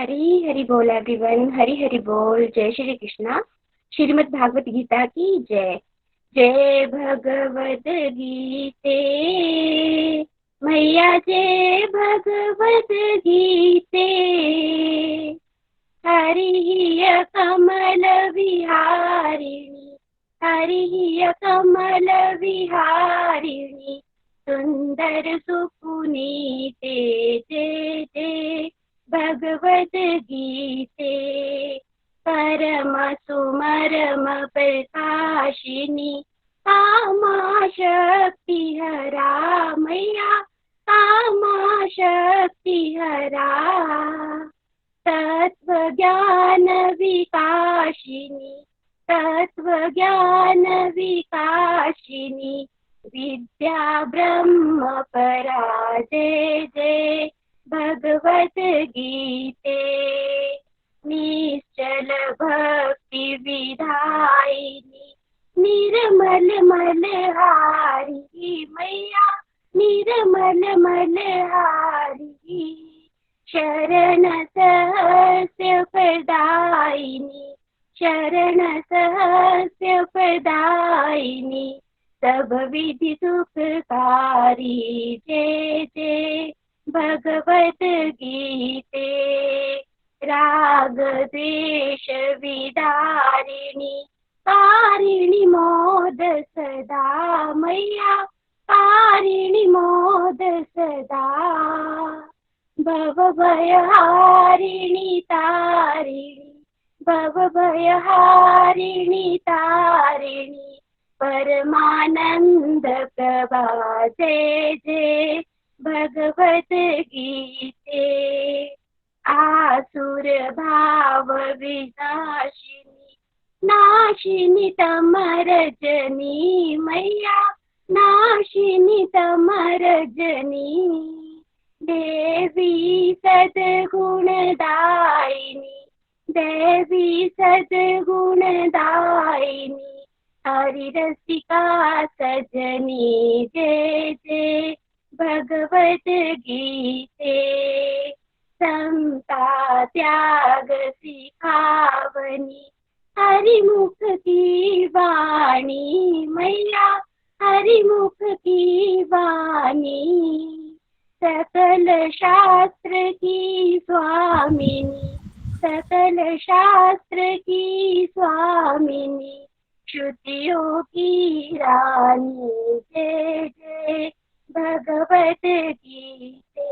हरी हरि बोल एवरीवन। हरी हरि बोल। जय श्री कृष्णा। श्रीमद् भागवत गीता की जय। जय भगवत गीते मैया, जय भगवत गीते। हरि कमल विहारिणी, हरि कमल विहारिणी, सुंदर सुपुनीते। जय जय भगवत गीते। परम सुमरम प्रकाशिनी, कामा शक्ति हरा मैया, कामा शक्ति हरा। तत्व ज्ञान विकाशिनी, तत्व ज्ञान विकाशिनी, विद्या ब्रह्म परा। जय जय भगवत गीते। निश्चल भक्ति विधायिनी, निर्मल मलहारी मैया, निर्मल मलहारी। शरण सहस्य प्रदायिनी, शरण सहस्य प्रदायिनी, सब विधि सुखकारी। जय जय भगवत गीते। राग द्वेष विदारिणी, कारिणी मोद सदा मैया, कारिणी मोद सदा। भव भयहारिणी तारिणी, भव भयहारिणी तारिणी, परमानंद प्रभा। जय जय भगवत गीते। आसुर भाव विनाशिनी, नाशिनी तमरजनी मैया, नाशिनी तमरजनी। देवी सद्गुणदायिनी, देवी सद्गुणदायिनी, हरि रसिका सजनी। जय जय भगवत गीते। समता त्याग सिखावनी, हरिमुख की वाणी मैया, हरिमुख की वाणी। सकल शास्त्र की स्वामिनी, सकल शास्त्र की स्वामिनी, श्रुतियों की रानी। जय जय भगवत गीते।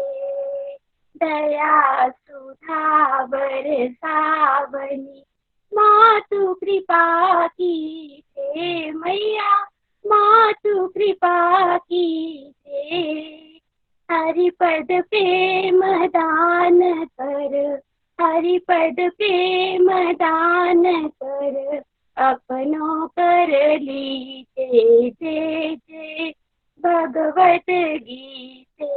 दया सुधा बरसावनी, मातु कृपा की थे मैया, मातु कृपा की थे। हरिपद प्रेम दान कर, हरिपद प्रेम दान कर, अपनों कर लीजिए। जय जय भगवत गीते।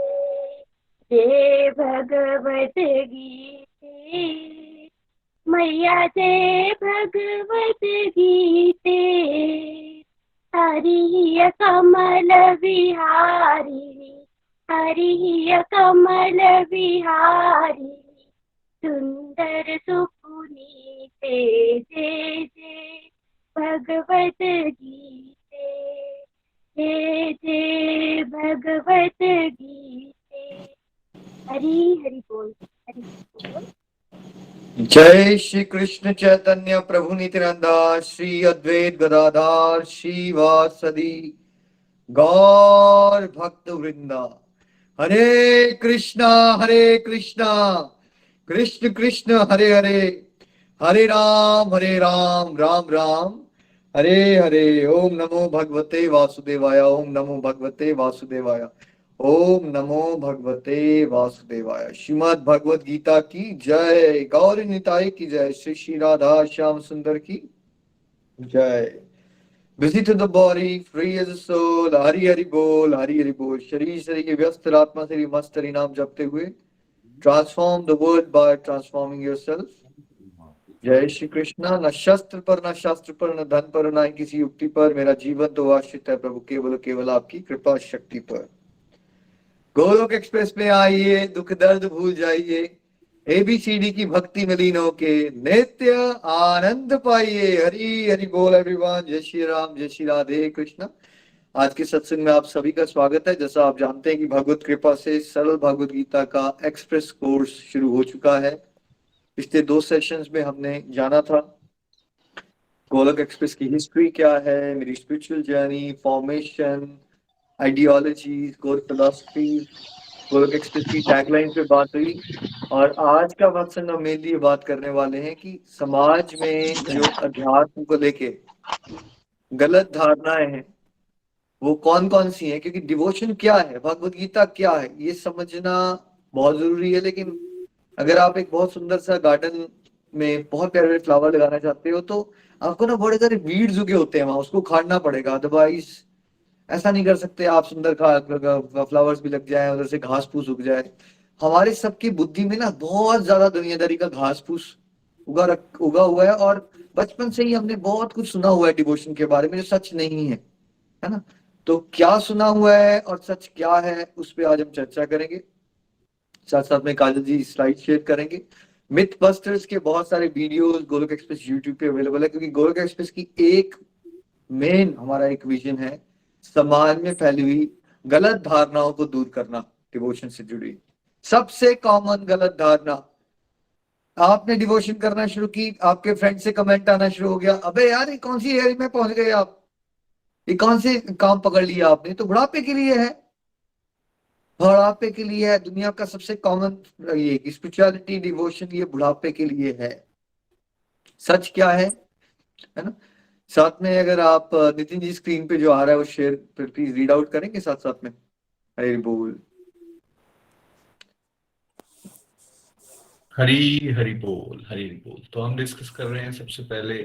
जय भगवत गीते मैया, जय भगवत गीते। हरि कमल विहारिणी, हरि कमल विहारिणी, सुंदर सुपुनीते। जय जय भगवत गीते। जय जय भगवत गीते। हरि हरि बोल, हरि बोल। जय श्री कृष्ण चैतन्य प्रभु नित्यानंद, श्री अद्वैत गदाधर श्रीवासदि गौर भक्त वृंदा। हरे कृष्णा कृष्ण कृष्ण हरे हरे, हरे राम राम राम हरे हरे। ओम नमो भगवते वासुदेवाय, ओम नमो भगवते वासुदेवाय, ओम नमो भगवते वासुदेवाय। श्रीमद् भगवत गीता की जय, गौर निताई की जय, श्री श्री राधा श्याम सुंदर की जय। Busy to the body, free as a soul, Hari Hari बोल, हरि हरि बोल। शरीर शरीर के व्यस्त आत्मा से मस्त हरि नाम जपते हुए transform the world by transforming yourself. जय श्री कृष्णा। न शस्त्र पर, न शास्त्र पर, न धन पर, न किसी युक्ति पर, मेरा जीवन तो आश्रित है प्रभु केवल केवल आपकी कृपा शक्ति पर। गोलोक एक्सप्रेस में आइए, दुख दर्द भूल जाइए, ABCD की भक्ति में लीन होके नित्य आनंद पाइए। हरि हरि बोल एवरीवन। जय श्री राम, जय श्री राधे कृष्ण। आज के सत्संग में आप सभी का स्वागत है। जैसा आप जानते हैं कि भगवत कृपा से सरल भगवत गीता का एक्सप्रेस कोर्स शुरू हो चुका है। पिछले 2 सेशंस में हमने जाना था गोलक एक्सप्रेस की हिस्ट्री क्या है, मेरी spiritual journey, formation, ideology, core philosophy, गोलक एक्सप्रेस की टैगलाइन पे बात हुई। और आज का सत्संग हम मेनली ये बात करने वाले हैं कि समाज में जो अध्यात्म को लेके गलत धारणाएं हैं वो कौन कौन सी हैं, क्योंकि डिवोशन क्या है, भगवत गीता क्या है, ये समझना बहुत जरूरी है। लेकिन अगर आप एक बहुत सुंदर सा गार्डन में बहुत प्यारे प्यारे फ्लावर लगाना चाहते हो तो आपको ना बड़े सारे वीड्स उगे होते हैं वहां, उसको खाड़ना पड़ेगा। अदरवाइज ऐसा नहीं कर सकते आप, सुंदर फ्लावर्स भी लग जाए, उधर से घास फूस उग जाए। हमारे सबकी बुद्धि में ना बहुत ज्यादा दुनियादारी का घास फूस उगा हुआ है, और बचपन से ही हमने बहुत कुछ सुना हुआ है डिवोशन के बारे में जो सच नहीं है ना। तो क्या सुना हुआ है और सच क्या है, उस पर आज हम चर्चा करेंगे। साथ साथ में काजल जी स्लाइड शेयर करेंगे। मिथ बस्टर्स के बहुत सारे वीडियोस गोलोक एक्सप्रेस यूट्यूब पे अवेलेबल है, क्योंकि गोलोक एक्सप्रेस की एक मेन हमारा एक विजन है समाज में फैली हुई गलत धारणाओं को दूर करना। डिवोशन से जुड़ी सबसे कॉमन गलत धारणा, आपने डिवोशन करना शुरू की, आपके फ्रेंड से कमेंट आना शुरू हो गया, अबे यार ये कौन सी एज में पहुंच गए आप, ये कौन से काम पकड़ लिया आपने, तो बुढ़ापे के लिए है। बुढ़ापे के लिए है, दुनिया का सबसे कॉमन ये स्पिरिचुअलिटी डिवोशन ये बुढ़ापे के लिए है। सच क्या है ना। साथ में अगर आप नितिन जी स्क्रीन पे जो आ रहा है वो शेयर प्लीज रीड आउट करेंगे साथ साथ में। हरि बोल। हरी हरि बोल, हरी हरि बोल। तो हम डिस्कस कर रहे हैं सबसे पहले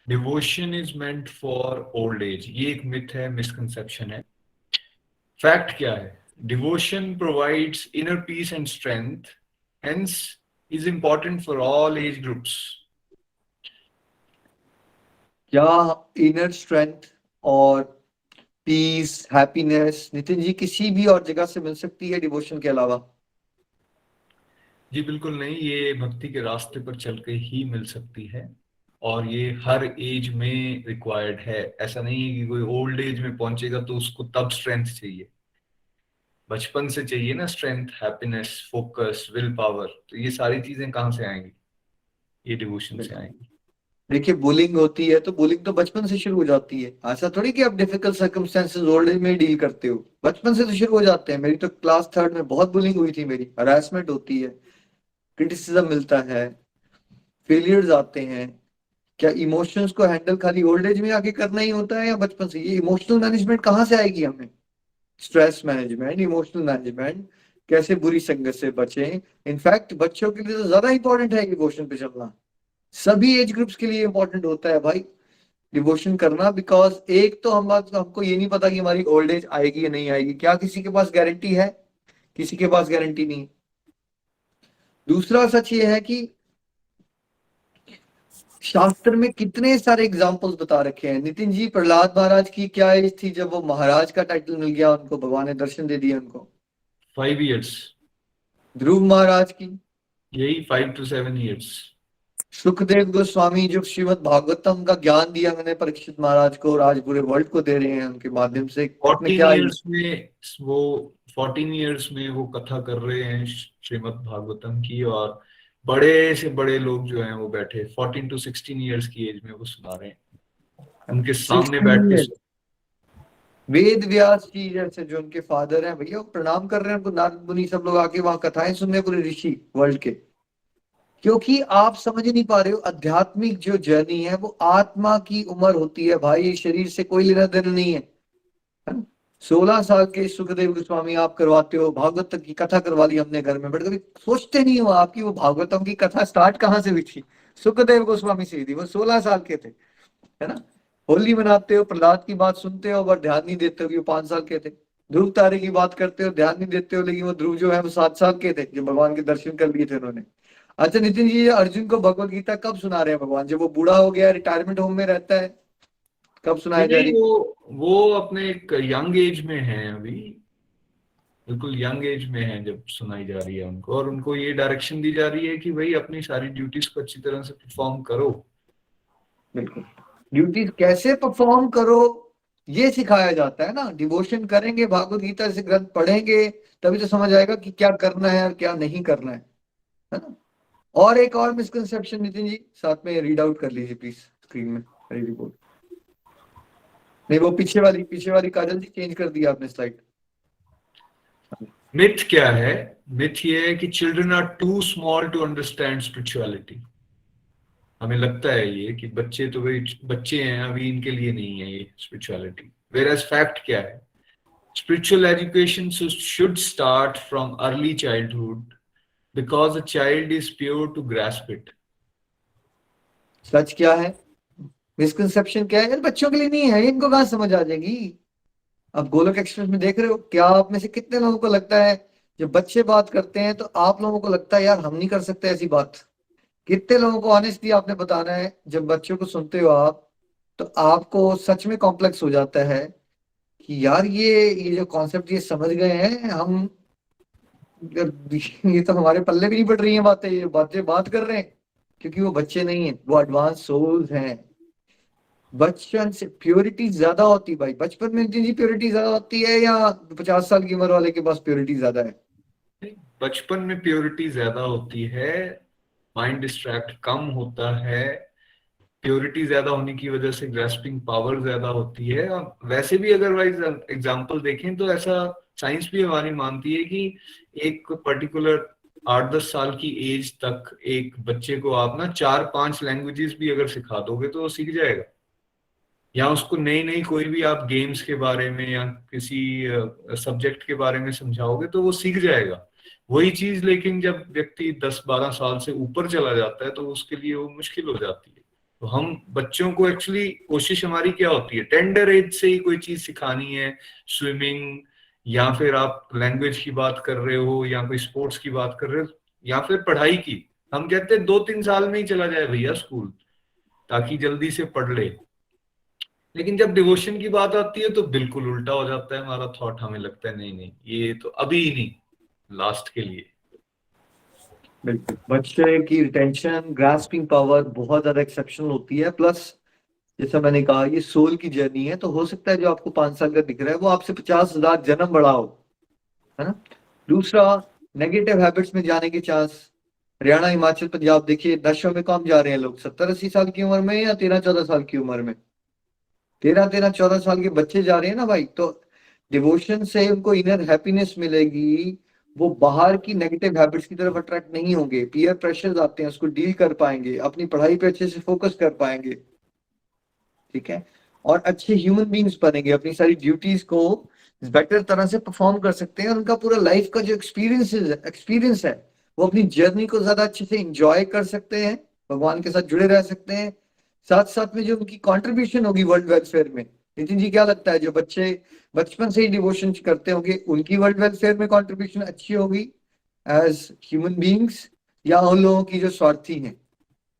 devotion is meant for old age. ये एक मिथ है, मिसकंसेप्शन है। फैक्ट क्या है? Devotion provides inner peace and strength, hence is important for all age groups. क्या इनर स्ट्रेंथ और पीस, हैप्पीनेस नितिन जी किसी भी और जगह से मिल सकती है डिवोशन के अलावा? जी बिल्कुल नहीं, ये भक्ति के रास्ते पर चल के ही मिल सकती है, और ये हर एज में रिक्वायर्ड है। ऐसा नहीं है कि कोई ओल्ड एज में पहुंचेगा तो उसको तब स्ट्रेंथ चाहिए। बचपन से चाहिए ना strength, happiness, focus, will power. तो ये सारी चीजें कहाँ से आएंगी? ये डिवोशन से आएंगी। देखिए बुलिंग होती है तो बुलिंग तो बचपन से शुरू हो जाती है। ऐसा थोड़ी कि आप डिफिकल्ट सर्कमस्टेंसेस ओल्ड एज में डील करते हो, बचपन से तो शुरू हो जाते हैं। मेरी तो क्लास 3rd में बहुत बुलिंग हुई थी, मेरी हरासमेंट होती है, क्रिटिसिज्म मिलता है, फेलियर्स आते हैं। क्या इमोशंस को हैंडल खाली ओल्ड एज में आके करना ही होता है या बचपन से? ये इमोशनल मैनेजमेंट कहाँ से आएगी हमें? स्ट्रेस मैनेजमेंट, इमोशनल मैनेजमेंट, कैसे बुरी संगत से बचें। इनफैक्ट बच्चों के लिए तो ज्यादा इंपॉर्टेंट है डिवोशन पे चलना। सभी एज ग्रुप्स के लिए इंपॉर्टेंट होता है भाई डिवोशन करना। बिकॉज एक तो हमको ये नहीं पता कि हमारी ओल्ड एज आएगी या नहीं आएगी। क्या किसी के पास गारंटी है? किसी के पास गारंटी नहीं। दूसरा सच ये है कि शास्त्र में कितने सारे एग्जाम्पल्स बता रखे हैं। नितिन जी, प्रहलाद महाराज की क्या एज थी जब वो महाराज का टाइटल मिल गया उनको, भगवान ने दर्शन दे दिए उनको? 5 years। ध्रुव महाराज की? यही 5 to 7 years। सुखदेव गोस्वामी जो श्रीमद् भागवतम का ज्ञान दिया मैंने परीक्षित महाराज को और आज पूरे वर्ल्ड को दे रहे हैं उनके माध्यम से, उसमें 14 क्या years में वो 14 years में वो कथा कर रहे हैं श्रीमद् भागवतम की, और बड़े से बड़े लोग जो हैं वो बैठे 14 to 16 years की एज में वो सुना रहे हैं, उनके सामने बैठ के। वेद व्यास जी जैसे जो उनके फादर हैं भैया, वो प्रणाम कर रहे हैं उनको, नारद मुनि सब लोग आके वहां कथाएं सुनने, पूरे ऋषि वर्ल्ड के। क्योंकि आप समझ नहीं पा रहे हो, आध्यात्मिक जो जर्नी है वो आत्मा की उम्र होती है भाई, शरीर से कोई लेना देना नहीं है। 16 साल के सुखदेव गोस्वामी आप करवाते हो, भागवत की कथा करवा ली हमने घर में, बट कभी सोचते नहीं हो आपकी वो भागवतम की कथा स्टार्ट कहाँ से हुई थी? सुखदेव गोस्वामी से हुई थी, वो 16 साल के थे, है ना। होली मनाते हो, प्रहलाद की बात सुनते हो पर ध्यान नहीं देते हो कि वो 5 साल के थे। ध्रुव तारे की बात करते हो, ध्यान नहीं देते हो, लेकिन वो ध्रुव जो है वो 7 साल के थे जो भगवान के दर्शन कर लिए थे उन्होंने। अच्छा नितिन जी, अर्जुन को भगवत गीता कब सुना रहे हैं भगवान? जब वो बूढ़ा हो गया, रिटायरमेंट होम में रहता है, कब सुनाया जा नहीं, रही? वो अपने एक यंग एज में है अभी। बिल्कुल यंग एज में है जब सुनाई जा रही है उनको, और उनको ये डायरेक्शन दी जा रही है कि भाई अपनी सारी ड्यूटीज को अच्छी तरह से परफॉर्म करो। बिल्कुल, ड्यूटीज कैसे परफॉर्म करो ये सिखाया जाता है ना। डिवोशन करेंगे, भागवत गीता से ग्रंथ पढ़ेंगे, तभी तो समझ आएगा कि क्या करना है और क्या नहीं करना है ना। और एक और मिसकंसेप्शन नितिन जी साथ में रीड आउट कर लीजिए प्लीज स्क्रीन में, हरी रिपोर्ट। नहीं, वो पीछे वाली काजल जी चेंज कर दिया आपने स्लाइड। मिथ क्या है? मिथ ये है कि children are too small to understand spirituality. हमें लगता है ये कि बच्चे तो भाई बच्चे हैं, अभी इनके लिए नहीं है ये स्पिरिचुअलिटी। वेयर फैक्ट क्या है? Spiritual education should start from early childhood because a child is pure to grasp it. सच क्या है, मिसकंसेप्शन क्या है? यार बच्चों के लिए नहीं है, इनको कहाँ समझ आ जाएगी। अब गोलोक एक्सप्रेस में देख रहे हो, क्या आप में से कितने लोगों को लगता है जब बच्चे बात करते हैं तो आप लोगों को लगता है यार हम नहीं कर सकते ऐसी बात? कितने लोगों को ऑनेस्टली आपने बताना है, जब बच्चों को सुनते हो आप तो आपको सच में कॉम्प्लेक्स हो जाता है कि यार ये जो कॉन्सेप्ट ये समझ गए हैं हम, ये तो हमारे पल्ले भी नहीं पड़ रही हैं बातें, ये बातें बात कर रहे हैं। क्योंकि वो बच्चे नहीं है, वो एडवांस सोल्स हैं। बचपन से प्योरिटी ज्यादा होती है भाई, बचपन में जी प्योरिटी ज्यादा होती है या 50 साल की उम्र वाले के पास प्योरिटी ज्यादा है? बचपन में प्योरिटी ज्यादा होती है, माइंड डिस्ट्रैक्ट कम होता है, प्योरिटी ज्यादा होने की वजह से ग्रास्पिंग पावर ज्यादा होती है। और वैसे भी अगर वाइज एग्जांपल देखें तो ऐसा साइंस भी हमारी मानती है कि एक पर्टिकुलर 8-10 साल की एज तक एक बच्चे को आप ना 4-5 लैंग्वेजेस भी अगर सिखा दोगे तो वो सीख जाएगा। या उसको नई नई कोई भी आप गेम्स के बारे में या किसी सब्जेक्ट के बारे में समझाओगे तो वो सीख जाएगा। वही चीज लेकिन जब व्यक्ति 10-12 साल से ऊपर चला जाता है तो उसके लिए वो मुश्किल हो जाती है। तो हम बच्चों को एक्चुअली कोशिश हमारी क्या होती है, टेंडर एज से ही कोई चीज सिखानी है, स्विमिंग या फिर आप लैंग्वेज की बात कर रहे हो या कोई स्पोर्ट्स की बात कर रहे हो या फिर पढ़ाई की। हम कहते हैं 2-3 साल में ही चला जाए भैया स्कूल, ताकि जल्दी से पढ़ ले। लेकिन जब डिवोशन की बात आती है तो बिल्कुल उल्टा हो जाता है हमारा थॉट। हमें लगता है नहीं नहीं ये तो अभी ही नहीं, लास्ट के लिए। बिल्कुल, बच्चे की रिटेंशन ग्रास्पिंग पावर बहुत ज्यादा एक्सेप्शनल होती है। प्लस जैसा मैंने कहा ये सोल की जर्नी है, तो हो सकता है जो आपको 5 साल का दिख रहा है वो आपसे 50,000 जन्म बड़ा हो, है ना। दूसरा, नेगेटिव हैबिट्स में जाने के चांस। हरियाणा, हिमाचल, पंजाब देखिए नशों में कम जा रहे हैं लोग, 70-80 साल की उम्र में या 13-14 साल की उम्र में। 13-14 साल के बच्चे जा रहे हैं ना भाई। तो डिवोशन से उनको इनर हैप्पीनेस मिलेगी, वो बाहर की नेगेटिव हैबिट्स की तरफ अट्रैक्ट नहीं होंगे। पीयर प्रेशर्स आते हैं, उसको डील कर पाएंगे, अपनी पढ़ाई पे अच्छे से फोकस कर पाएंगे, ठीक है। और अच्छे ह्यूमन बींग्स बनेंगे, अपनी सारी ड्यूटीज को बेटर तरह से परफॉर्म कर सकते हैं। और उनका पूरा लाइफ का जो एक्सपीरियंस है वो अपनी जर्नी को ज्यादा अच्छे से इंजॉय कर सकते हैं, भगवान के साथ जुड़े रह सकते हैं। साथ साथ में जो उनकी कंट्रीब्यूशन होगी वर्ल्ड वेलफेयर में, नितिन जी क्या लगता है जो बच्चे बचपन से ही डिवोशन करते होंगे उनकी वर्ल्ड वेलफेयर में कंट्रीब्यूशन अच्छी होगी एज ह्यूमन बींग्स, या उन लोगों की जो स्वार्थी हैं,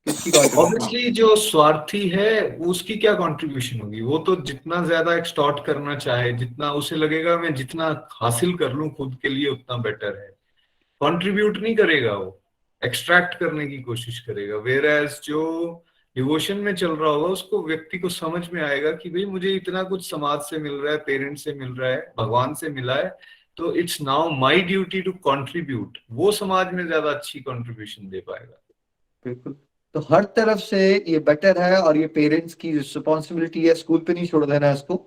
किसकी कंट्रीब्यूशन? ऑब्वियसली जो स्वार्थी है उसकी क्या कंट्रीब्यूशन होगी? वो तो जितना ज्यादा एक्सटॉर्ट करना चाहे, जितना उसे लगेगा मैं जितना हासिल कर लूं खुद के लिए उतना बेटर है, कंट्रीब्यूट नहीं करेगा, वो एक्सट्रैक्ट करने की कोशिश करेगा। वेयर एज जो डिवोशन में चल रहा होगा उसको, व्यक्ति को समझ में आएगा कि भाई मुझे इतना कुछ समाज से मिल रहा है, पेरेंट्स से मिल रहा है, भगवान से मिला है, तो it's now my duty to contribute. वो समाज में ज्यादा अच्छी कंट्रीब्यूशन दे पाएगा। बिल्कुल, तो हर तरफ से ये बेटर है। और ये पेरेंट्स की रिस्पॉन्सिबिलिटी है, स्कूल पे नहीं छोड़ देना है इसको।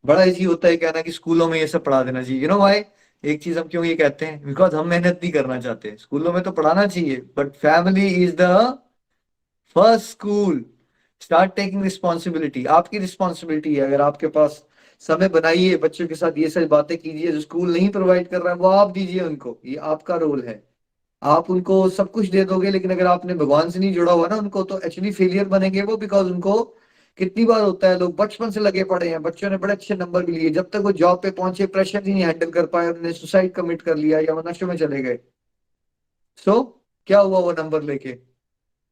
बड़ा इजी होता है कहना कि स्कूलों में ये सब पढ़ा देना चाहिए, यू नो व्हाई। एक चीज हम क्यों ये कहते हैं, बिकॉज हम मेहनत नहीं करना चाहते। स्कूलों में तो पढ़ाना चाहिए, but family is the first school. Start taking responsibility, आपकी रिस्पॉन्सिबिलिटी है। अगर आपके पास समय बनाइए, बच्चों के साथ ये सारी बातें कीजिए। जो स्कूल नहीं प्रोवाइड कर रहा है वो आप दीजिए उनको, ये आपका रोल है। आप उनको सब कुछ दे दोगे, लेकिन अगर आपने भगवान से नहीं जुड़ा हुआ ना उनको, तो एक्चुअली फेलियर बनेंगे वो। बिकॉज उनको कितनी बार होता है, लोग बचपन से लगे पड़े हैं, बच्चों ने बड़े अच्छे नंबर भी लिए, जब तक वो जॉब पे पहुंचे प्रेशर ही नहीं हैंडल कर पाए, उन्होंने सुसाइड कमिट कर लिया या वो नशे में चले गए। सो क्या हुआ वो नंबर लेके?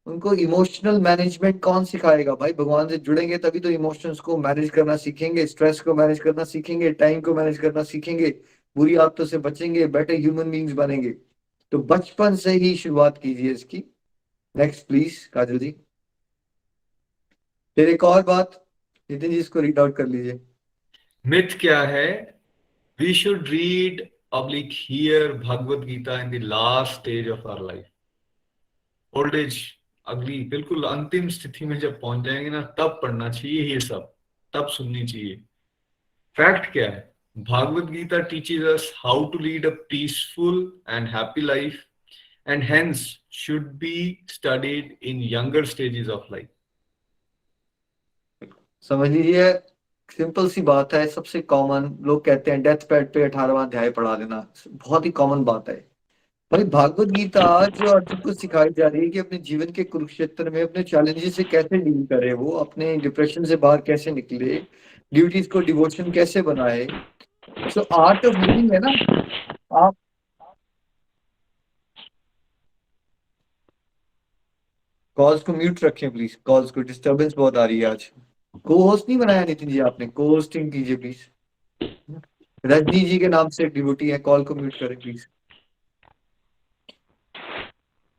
उनको इमोशनल मैनेजमेंट कौन सिखाएगा भाई? भगवान से जुड़ेंगे तभी तो इमोशंस को मैनेज करना सीखेंगे, स्ट्रेस को मैनेज करना सीखेंगे, टाइम को मैनेज करना सीखेंगे, बुरी आदतों से बचेंगे, बेटर ह्यूमन बींग्स बनेंगे। तो बचपन से ही शुरुआत कीजिए इसकी। नेक्स्ट प्लीज काजल जी। फिर एक और बात, नितिन जी इसको रीड आउट कर लीजिए। मिथ क्या है? We should read oblique here Bhagavad Gita in the last stage of our life. Old age, अगली बिल्कुल अंतिम स्थिति में जब पहुंच जाएंगे ना, तब पढ़ना चाहिए ये सब, तब सुननी चाहिए। फैक्ट क्या है? Bhagavad Gita teaches us how to lead a peaceful and happy life and hence should be studied in younger stages of life. समझ लीजिए, सिंपल सी बात है, सबसे कॉमन लोग कहते हैं डेथ बेड पे 18वां अध्याय पढ़ा देना, बहुत ही कॉमन बात है। भाई भागवत गीता जो अर्जुन को सिखाई जा रही है कि अपने जीवन के कुरुक्षेत्र में अपने चैलेंजेस से कैसे डील करे, वो अपने डिप्रेशन से बाहर कैसे निकले, ड्यूटीज को डिवोशन कैसे बनाए। सो आर्ट ऑफ लिविंग है ना। आप कॉल्स को म्यूट रखें प्लीज, कॉल्स को डिस्टरबेंस बहुत आ रही है आज। को होस्ट नहीं बनाया नितिन जी आपने, को होस्टिंग कीजिए प्लीज। रजनी जी के नाम से एक डिवोटी है, कॉल को म्यूट करें प्लीज।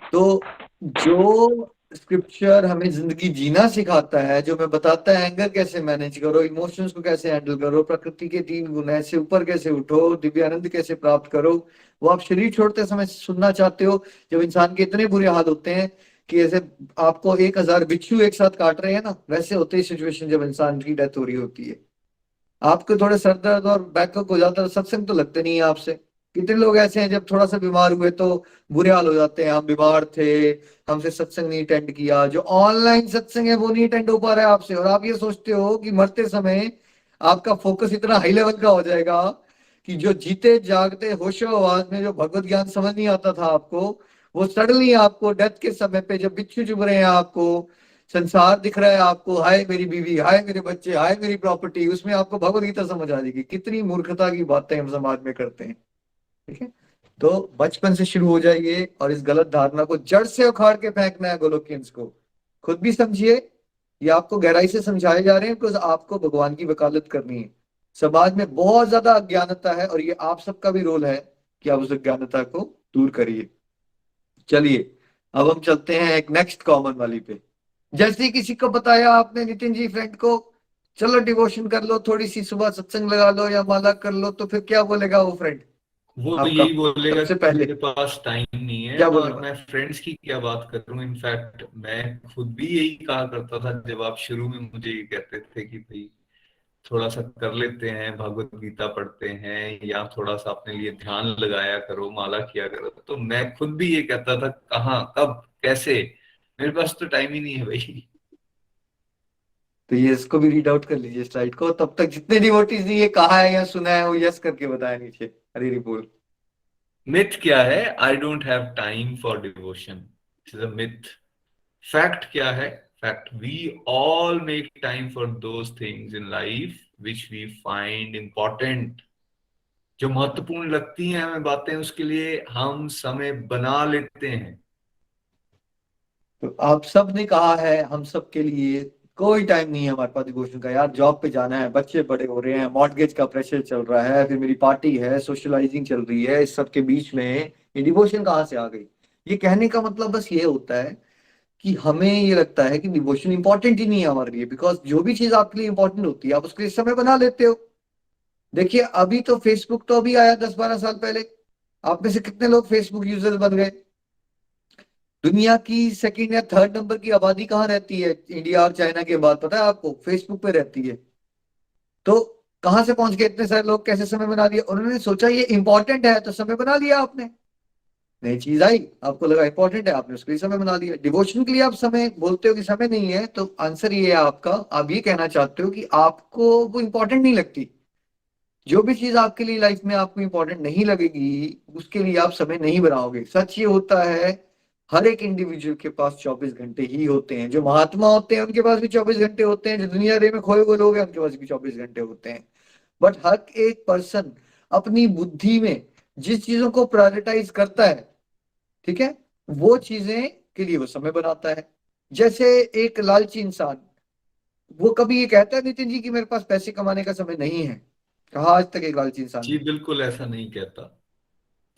तो जो स्क्रिप्चर हमें जिंदगी जीना सिखाता है, जो हमें बताता है एंगर कैसे मैनेज करो, इमोशंस को कैसे हैंडल करो, प्रकृति के 3 गुण ऐसे ऊपर कैसे उठो, दिव्यानंद कैसे प्राप्त करो, वो आप शरीर छोड़ते समय सुनना चाहते हो, जब इंसान के इतने बुरे हाल होते हैं कि ऐसे आपको 1000 बिच्छू एक साथ काट रहे हैं ना, वैसे होते ही सिचुएशन जब इंसान की डेथ हो रही होती है। आपको थोड़े सर दर्द और बैकअप हो जाता है, सत्संग तो लगते नहीं है आपसे। कितने लोग ऐसे हैं जब थोड़ा सा बीमार हुए तो बुरे हाल हो जाते हैं, हम बीमार थे, हमसे सत्संग नहीं अटेंड किया। जो ऑनलाइन सत्संग है वो नहीं अटेंड हो पा रहा है आपसे, और आप ये सोचते हो कि मरते समय आपका फोकस इतना हाई लेवल का हो जाएगा कि जो जीते जागते होशो आवाज में जो भगवत ज्ञान समझ नहीं आता था आपको, वो सडनली आपको डेथ के समय पे जब बिच्छू चुभ रहे हैं, आपको संसार दिख रहा है, आपको हाय मेरी बीवी, हाय मेरे बच्चे, हाय मेरी प्रॉपर्टी, उसमें आपको भगवत गीता समझ आ जाएगी। कितनी मूर्खता की बातें हम समाज में करते हैं। ठीक है, तो बचपन से शुरू हो जाइए और इस गलत धारणा को जड़ से उखाड़ के फेंकना है गोलोकियंस को। खुद भी समझिए, ये आपको गहराई से समझाए जा रहे हैं बिकॉज आपको भगवान की वकालत करनी है। समाज में बहुत ज्यादा अज्ञानता है और ये आप सबका भी रोल है कि आप उस अज्ञानता को दूर करिए। चलिए अब हम चलते हैं एक नेक्स्ट कॉमन वाली पे। जैसे ही किसी को बताया आपने नितिन जी फ्रेंड को, चलो डिवोशन कर लो, थोड़ी सी सुबह सत्संग लगा लो या माला कर लो, तो फिर क्या बोलेगा वो फ्रेंड वो आपका? यही बोलेगा सबसे कि पहले मेरे पास टाइम नहीं है, क्या और बोलेगा? मैं फ्रेंड्स की क्या बात करूं। इनफैक्ट मैं खुद भी यही कहा करता था जब आप शुरू में मुझे ये कहते थे कि भाई थोड़ा सा कर लेते हैं, भगवत गीता पढ़ते हैं, या थोड़ा सा अपने लिए ध्यान लगाया करो, माला किया करो, तो मैं खुद भी ये कहता था कहाँ, कब, कैसे, मेरे पास तो टाइम ही नहीं है भाई। तो ये इसको भी रीड आउट कर लीजिए स्लाइड को। तब तक जितने डिवोटीज ने ये कहा है या सुना है वो यस करके बताया नीचे। हरी हरी बोल। मिथ क्या है? I don't have time for devotion, is a myth. Fact क्या है? Fact, we all make time for those things in life which we find important. जो महत्वपूर्ण लगती हैं हमें बातें, उसके लिए हम समय बना लेते हैं। तो आप सब ने कहा है, हम सब के लिए कोई टाइम नहीं है हमारे पास डिवोशन का। यार जॉब पे जाना है, बच्चे बड़े हो रहे हैं, मॉर्गेज का प्रेशर चल रहा है, फिर मेरी पार्टी है, सोशलाइजिंग चल रही है, इस सब के बीच में ये डिवोशन कहाँ से आ गई? ये कहने का मतलब बस ये होता है कि हमें ये लगता है कि डिवोशन इंपॉर्टेंट ही नहीं है हमारे लिए, बिकॉज जो भी चीज आपके लिए इंपॉर्टेंट होती है आप उसके लिए समय बना लेते हो। देखिए अभी तो फेसबुक तो अभी आया 10-12 साल पहले, आप में से कितने लोग फेसबुक यूजर्स बन गए? दुनिया की सेकंड या थर्ड नंबर की आबादी कहाँ रहती है इंडिया और चाइना के बाद, पता है आपको? फेसबुक पे रहती है। तो कहां से पहुंच गए इतने सारे लोग, कैसे समय बना लिया? उन्होंने सोचा ये इंपॉर्टेंट है तो समय बना लिया आपने। नई चीज आई, आपको लगा इंपॉर्टेंट है, आपने उसके लिए समय बना लिया। डिवोशन के लिए आप समय बोलते हो कि समय नहीं है, तो आंसर ये है आपका, आप ये कहना चाहते हो कि आपको वो इंपॉर्टेंट नहीं लगती। जो भी चीज आपके लिए लाइफ में आपको इंपॉर्टेंट नहीं लगेगी उसके लिए आप समय नहीं बनाओगे। सच ये होता है, हर एक इंडिविजुअल के पास 24 घंटे ही होते हैं। जो महात्मा होते हैं उनके पास भी 24 घंटे होते हैं, जो दुनियादारी में खोए हुए लोग हैं उनके पास भी 24 घंटे होते हैं। बट हर एक पर्सन अपनी बुद्धि में जिस चीजों को प्रायोरिटाइज करता है, ठीक है, वो चीजें के लिए वो समय बनाता है। जैसे एक लालची इंसान, वो कभी ये कहता है नितिन जी कि मेरे पास पैसे कमाने का समय नहीं है? कहा आज तक एक लालची इंसान जी ने? बिल्कुल ऐसा नहीं कहता।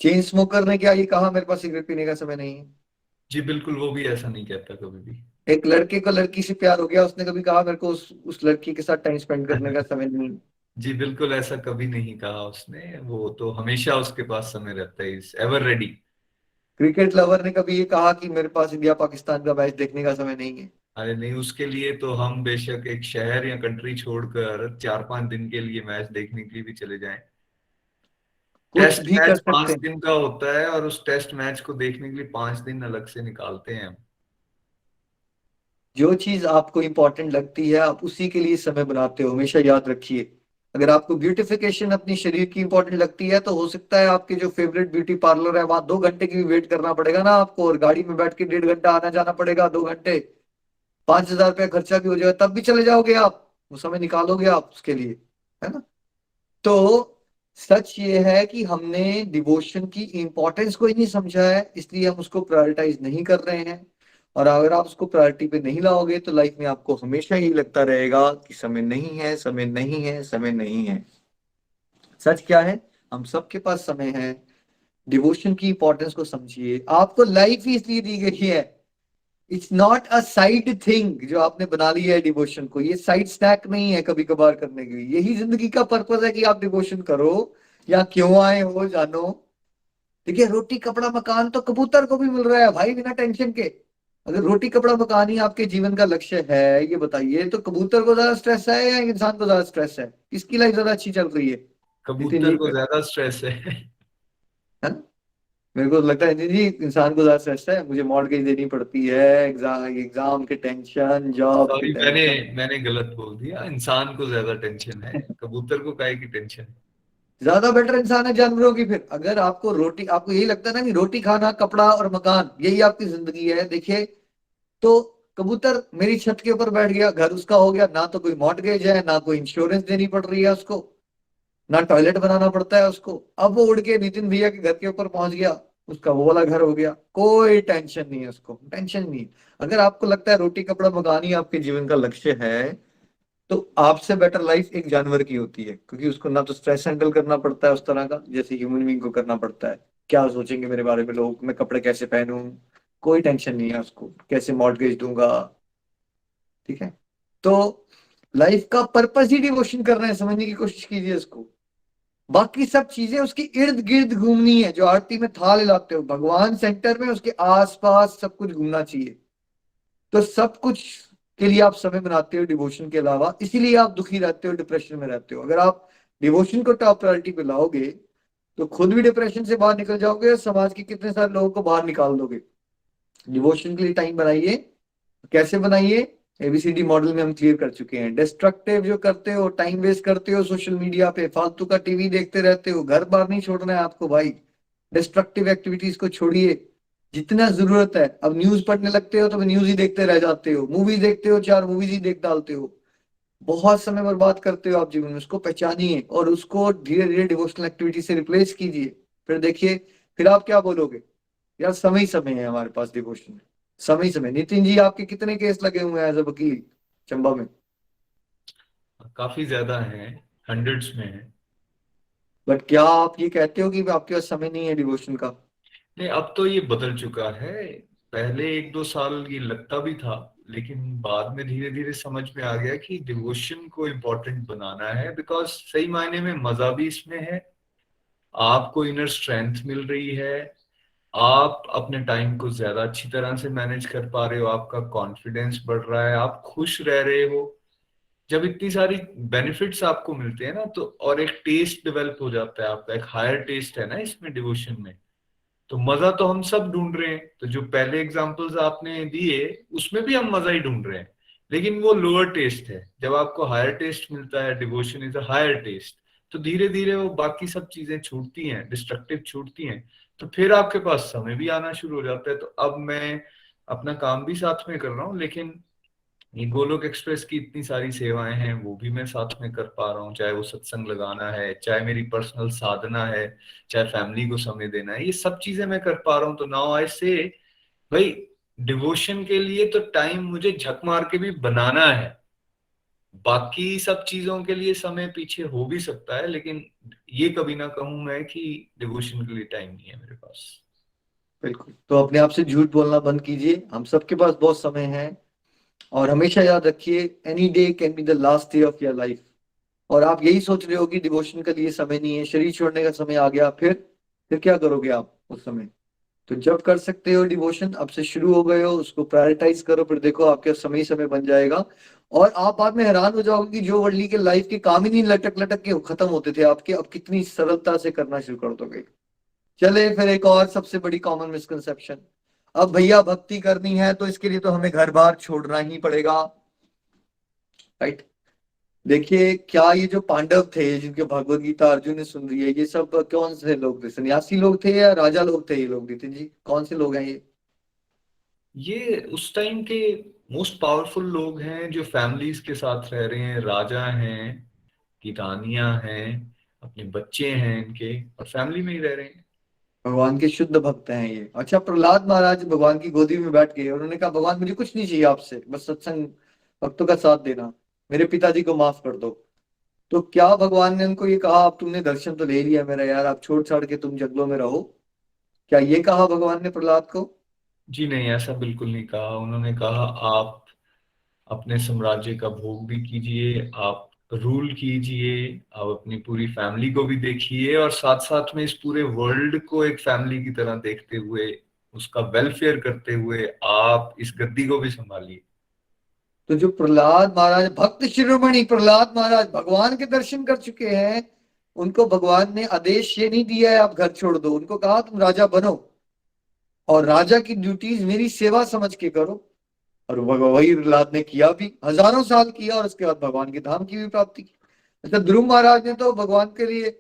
चेन स्मोकर ने क्या ये कहा मेरे पास सिगरेट पीने का समय नहीं है? जी बिल्कुल, वो भी ऐसा नहीं कहता कभी भी। एक लड़के को लड़की से प्यार हो गया, उसने कभी कहा मेरे को उस लड़की के साथ टाइम स्पेंड करने का समय नहीं है? जी बिल्कुल ऐसा कभी नहीं कहा उसने, वो तो हमेशा उसके पास समय रहता है, is ever ready. Cricket lover ने कभी ये कहा कि मेरे पास इंडिया पाकिस्तान का मैच देखने का समय नहीं है? अरे नहीं, उसके लिए तो हम बेशक एक शहर या कंट्री छोड़कर 4-5 दिन के लिए मैच देखने के लिए भी चले जाएं। कुछ टेस्ट भी कर मैच सकते पांच हैं। दिन का होता है और उस टेस्ट मैच को देखने के लिए 5 दिन अलग से निकालते हैं हम। जो चीज आपको इंपॉर्टेंट लगती है आप उसी के लिए समय बनाते हो, हमेशा याद रखिए। अगर आपको ब्यूटिफिकेशन अपनी शरीर की इंपॉर्टेंट लगती है तो हो सकता है आपके जो फेवरेट ब्यूटी पार्लर है वहां 2 घंटे की भी वेट करना पड़ेगा ना आपको, और गाड़ी में बैठ के 1.5 घंटा आना जाना पड़ेगा, 2 घंटे, 5,000 रुपया खर्चा भी हो जाएगा, तब भी चले जाओगे आप, वो समय निकालोगे आप उसके लिए, है ना? तो सच ये है कि हमने डिवोशन की इंपॉर्टेंस को ही नहीं समझा है, इसलिए हम उसको प्रायोरिटाइज नहीं कर रहे हैं। और अगर आप उसको प्रायोरिटी पे नहीं लाओगे तो लाइफ में आपको हमेशा यही लगता रहेगा कि समय नहीं है, समय नहीं है, समय नहीं है। सच क्या है? हम सबके पास समय है। डिवोशन की इंपॉर्टेंस को समझिए, आपको लाइफ ही इसलिए दी गई है। It's not a side thing जो आपने बना लिया है डिवोशन को, ये साइड स्नैक नहीं है कभी कभार करने के लिए, यही जिंदगी का पर्पस है कि आप डिवोशन करो या क्यों आए हो जानो। देखिए, रोटी कपड़ा मकान तो कबूतर को भी मिल रहा है भाई बिना टेंशन के। अगर रोटी कपड़ा मकान ही आपके जीवन का लक्ष्य है, ये बताइए तो कबूतर को ज्यादा स्ट्रेस है या इंसान को ज्यादा स्ट्रेस है? किसकी लाइफ ज्यादा अच्छी चल रही है? नितिन कबूतर जी को का, ज्यादा स्ट्रेस है। है ना? मेरे को लगता है नितिन जी इंसान को ज्यादा स्ट्रेस है, मुझे मॉर्गेज देनी पड़ती है, एग्जाम एग्जाम के टेंशन, जॉब की सॉरी, मैंने टेंशन। मैंने गलत बोल दिया, इंसान को ज्यादा टेंशन है, कबूतर को काहे की टेंशन है। ज्यादा बेटर इंसान है जानवरों की। फिर अगर आपको रोटी, आपको यही लगता है ना कि रोटी खाना कपड़ा और मकान यही आपकी जिंदगी है, देखिए तो कबूतर मेरी छत के ऊपर बैठ गया, घर उसका हो गया, ना तो कोई मॉर्टगेज है, ना कोई इंश्योरेंस देनी पड़ रही है उसको, ना टॉयलेट बनाना पड़ता है उसको, अब वो उड़ के नितिन भैया के घर के ऊपर पहुंच गया, उसका वो वाला घर हो गया, कोई टेंशन नहीं है उसको, टेंशन नहीं। अगर आपको लगता है रोटी कपड़ा मकान ही आपके जीवन का लक्ष्य है तो आपसे बेटर लाइफ एक जानवर की होती है, क्योंकि उसको ना तो स्ट्रेस हैंडल करना पड़ता है उस तरह का जैसे ह्यूमन बींग को करना पड़ता है। क्या सोचेंगे मेरे बारे में लोग, मैं कपड़े कैसे पहनूं, कोई टेंशन नहीं है उसको, कैसे मॉर्टगेज दूंगा। ठीक है? तो लाइफ का पर्पस ही डिवोशन कर रहे हैं, समझने की कोशिश कीजिए इसको। बाकी सब चीजें उसकी इर्द गिर्द घूमनी है, जो आरती में थाल हिलाते हो, भगवान सेंटर में, उसके आसपास सब कुछ घूमना चाहिए। तो सब कुछ के लिए आप समय बनाते हो डिवोशन के अलावा, इसीलिए आप दुखी रहते हो, डिप्रेशन में रहते हो। अगर आप डिवोशन को टॉप प्रायोरिटी पे लाओगे तो खुद भी डिप्रेशन से बाहर निकल जाओगे और समाज के कितने सारे लोगों को बाहर निकाल दोगे। डिवोशन के लिए टाइम बनाइए। कैसे बनाइए? एबीसीडी मॉडल में हम क्लियर कर चुके हैं। डिस्ट्रक्टिव जो करते हो, टाइम वेस्ट करते हो सोशल मीडिया पे, फालतू का टीवी देखते रहते हो, घर बार नहीं छोड़ना है आपको भाई। डिस्ट्रक्टिव एक्टिविटीज को छोड़िए जितना जरूरत है। अब न्यूज पढ़ने लगते हो तो न्यूज ही देखते रह जाते हो, मूवीज देखते हो 4 मूवीज ही देख डालते हो, बहुत समय बर्बाद करते हो आप जीवन में। उसको पहचानिए और उसको धीरे धीरे डिवोशनल एक्टिविटी से रिप्लेस कीजिए। फिर देखिए, फिर आप क्या बोलोगे, यार समय ही समय है हमारे पास डिवोशन में, समय ही समय। नितिन जी, आपके कितने केस लगे हुए हैं एज अ वकील चंबा में? काफी ज्यादा है, हंड्रेड्स में है। बट क्या आप ये कहते हो कि आपके पास समय नहीं है डिवोशन का? नहीं, अब तो ये बदल चुका है। पहले 1-2 साल ये लगता भी था, लेकिन बाद में धीरे धीरे समझ में आ गया कि डिवोशन को इम्पोर्टेंट बनाना है, बिकॉज सही मायने में मजा भी इसमें है, आपको इनर स्ट्रेंथ मिल रही है, आप अपने टाइम को ज्यादा अच्छी तरह से मैनेज कर पा रहे हो, आपका कॉन्फिडेंस बढ़ रहा है, आप खुश रह रहे हो। जब इतनी सारी बेनिफिट्स आपको मिलते हैं ना, तो और एक टेस्ट डेवलप हो जाता है आपका, एक हायर टेस्ट है ना इसमें डिवोशन में। तो मजा तो हम सब ढूंढ रहे हैं, तो जो पहले एग्जांपल्स आपने दिए उसमें भी हम मजा ही ढूंढ रहे हैं, लेकिन वो लोअर टेस्ट है। जब आपको हायर टेस्ट मिलता है, devotion is a higher taste, तो धीरे धीरे वो बाकी सब चीजें छूटती हैं, डिस्ट्रक्टिव छूटती हैं, तो फिर आपके पास समय भी आना शुरू हो जाता है। तो अब मैं अपना काम भी साथ में कर रहा हूँ, लेकिन ये गोलोक एक्सप्रेस की इतनी सारी सेवाएं हैं वो भी मैं साथ में कर पा रहा हूँ, चाहे वो सत्संग लगाना है, चाहे मेरी पर्सनल साधना है, चाहे फैमिली को समय देना है, ये सब चीजें मैं कर पा रहा हूँ। तो नाउ आई से भाई, डिवोशन के लिए तो टाइम मुझे झक मार के भी बनाना है। बाकी सब चीजों के लिए समय पीछे हो भी सकता है, लेकिन ये कभी ना कहूं मैं कि डिवोशन के लिए टाइम नहीं है मेरे पास। बिल्कुल, तो अपने आप से झूठ बोलना बंद कीजिए, हम सबके पास बहुत समय है। और हमेशा याद रखिए, any day can be the last day of your life. और आप यही सोच रहे हो कि डिवोशन के लिए समय नहीं है, शरीर छोड़ने का समय आ गया, फिर क्या करोगे आप उस समय? तो जब कर सकते हो डिवोशन, अब से शुरू हो गए हो, उसको प्रायोरिटाइज करो, फिर देखो आपके समय ही समय बन जाएगा। और आप बाद में हैरान हो जाओगे कि जो वर्ली के लाइफ के काम ही नहीं लटक लटक के खत्म होते थे आपके, अब कितनी सरलता से करना शुरू कर दोगे। चले फिर एक और सबसे बड़ी कॉमन मिसकंसेप्शन। अब भैया भक्ति करनी है तो इसके लिए तो हमें घर बार छोड़ना ही पड़ेगा, राइट? देखिए, क्या ये जो पांडव थे जिनके भगवत गीता अर्जुन ने सुन रही है, ये सब कौन से लोग थे? सन्यासी लोग थे या राजा लोग थे? ये लोग नितिन जी कौन से लोग हैं ये उस टाइम के मोस्ट पावरफुल लोग हैं जो फैमिलीज के साथ रह रहे हैं, राजा हैं की रानियां हैं, अपने बच्चे हैं इनके, और फैमिली में ही रह रहे हैं। भगवान के शुद्ध भक्त हैं ये। अच्छा, प्रहलाद महाराज भगवान की गोदी में बैठ गए, उन्होंने कहा भगवान मुझे कुछ नहीं चाहिए आपसे, बस सत्संग भक्तों का साथ देना, मेरे पिताजी को माफ कर दो। तो क्या भगवान ने उनको ये कहा अब तुमने दर्शन तो ले लिया मेरा यार, आप छोड़ छाड़ के तुम जंगलों में रहो? क्या ये कहा भगवान ने प्रहलाद को? जी नहीं, ऐसा बिल्कुल नहीं कहा। उन्होंने कहा आप अपने साम्राज्य का भोग भी कीजिए, आप रूल कीजिए, आप अपनी पूरी फैमिली को भी देखिए, और साथ साथ में इस पूरे वर्ल्ड को एक फैमिली की तरह देखते हुए, उसका वेलफेयर करते हुए आप इस गद्दी को भी संभालिए। तो जो प्रहलाद महाराज, भक्त शिरोमणि प्रहलाद महाराज भगवान के दर्शन कर चुके हैं, उनको भगवान ने आदेश ये नहीं दिया है आप घर छोड़ दो, उनको कहा तुम राजा बनो और राजा की ड्यूटीज मेरी सेवा समझ के करो। और वही प्रहलाद ने किया भी, हजारों साल किया, और उसके बाद भगवान के धाम की भी प्राप्ति की। अच्छा, ध्रुव महाराज ने तो भगवान के लिए,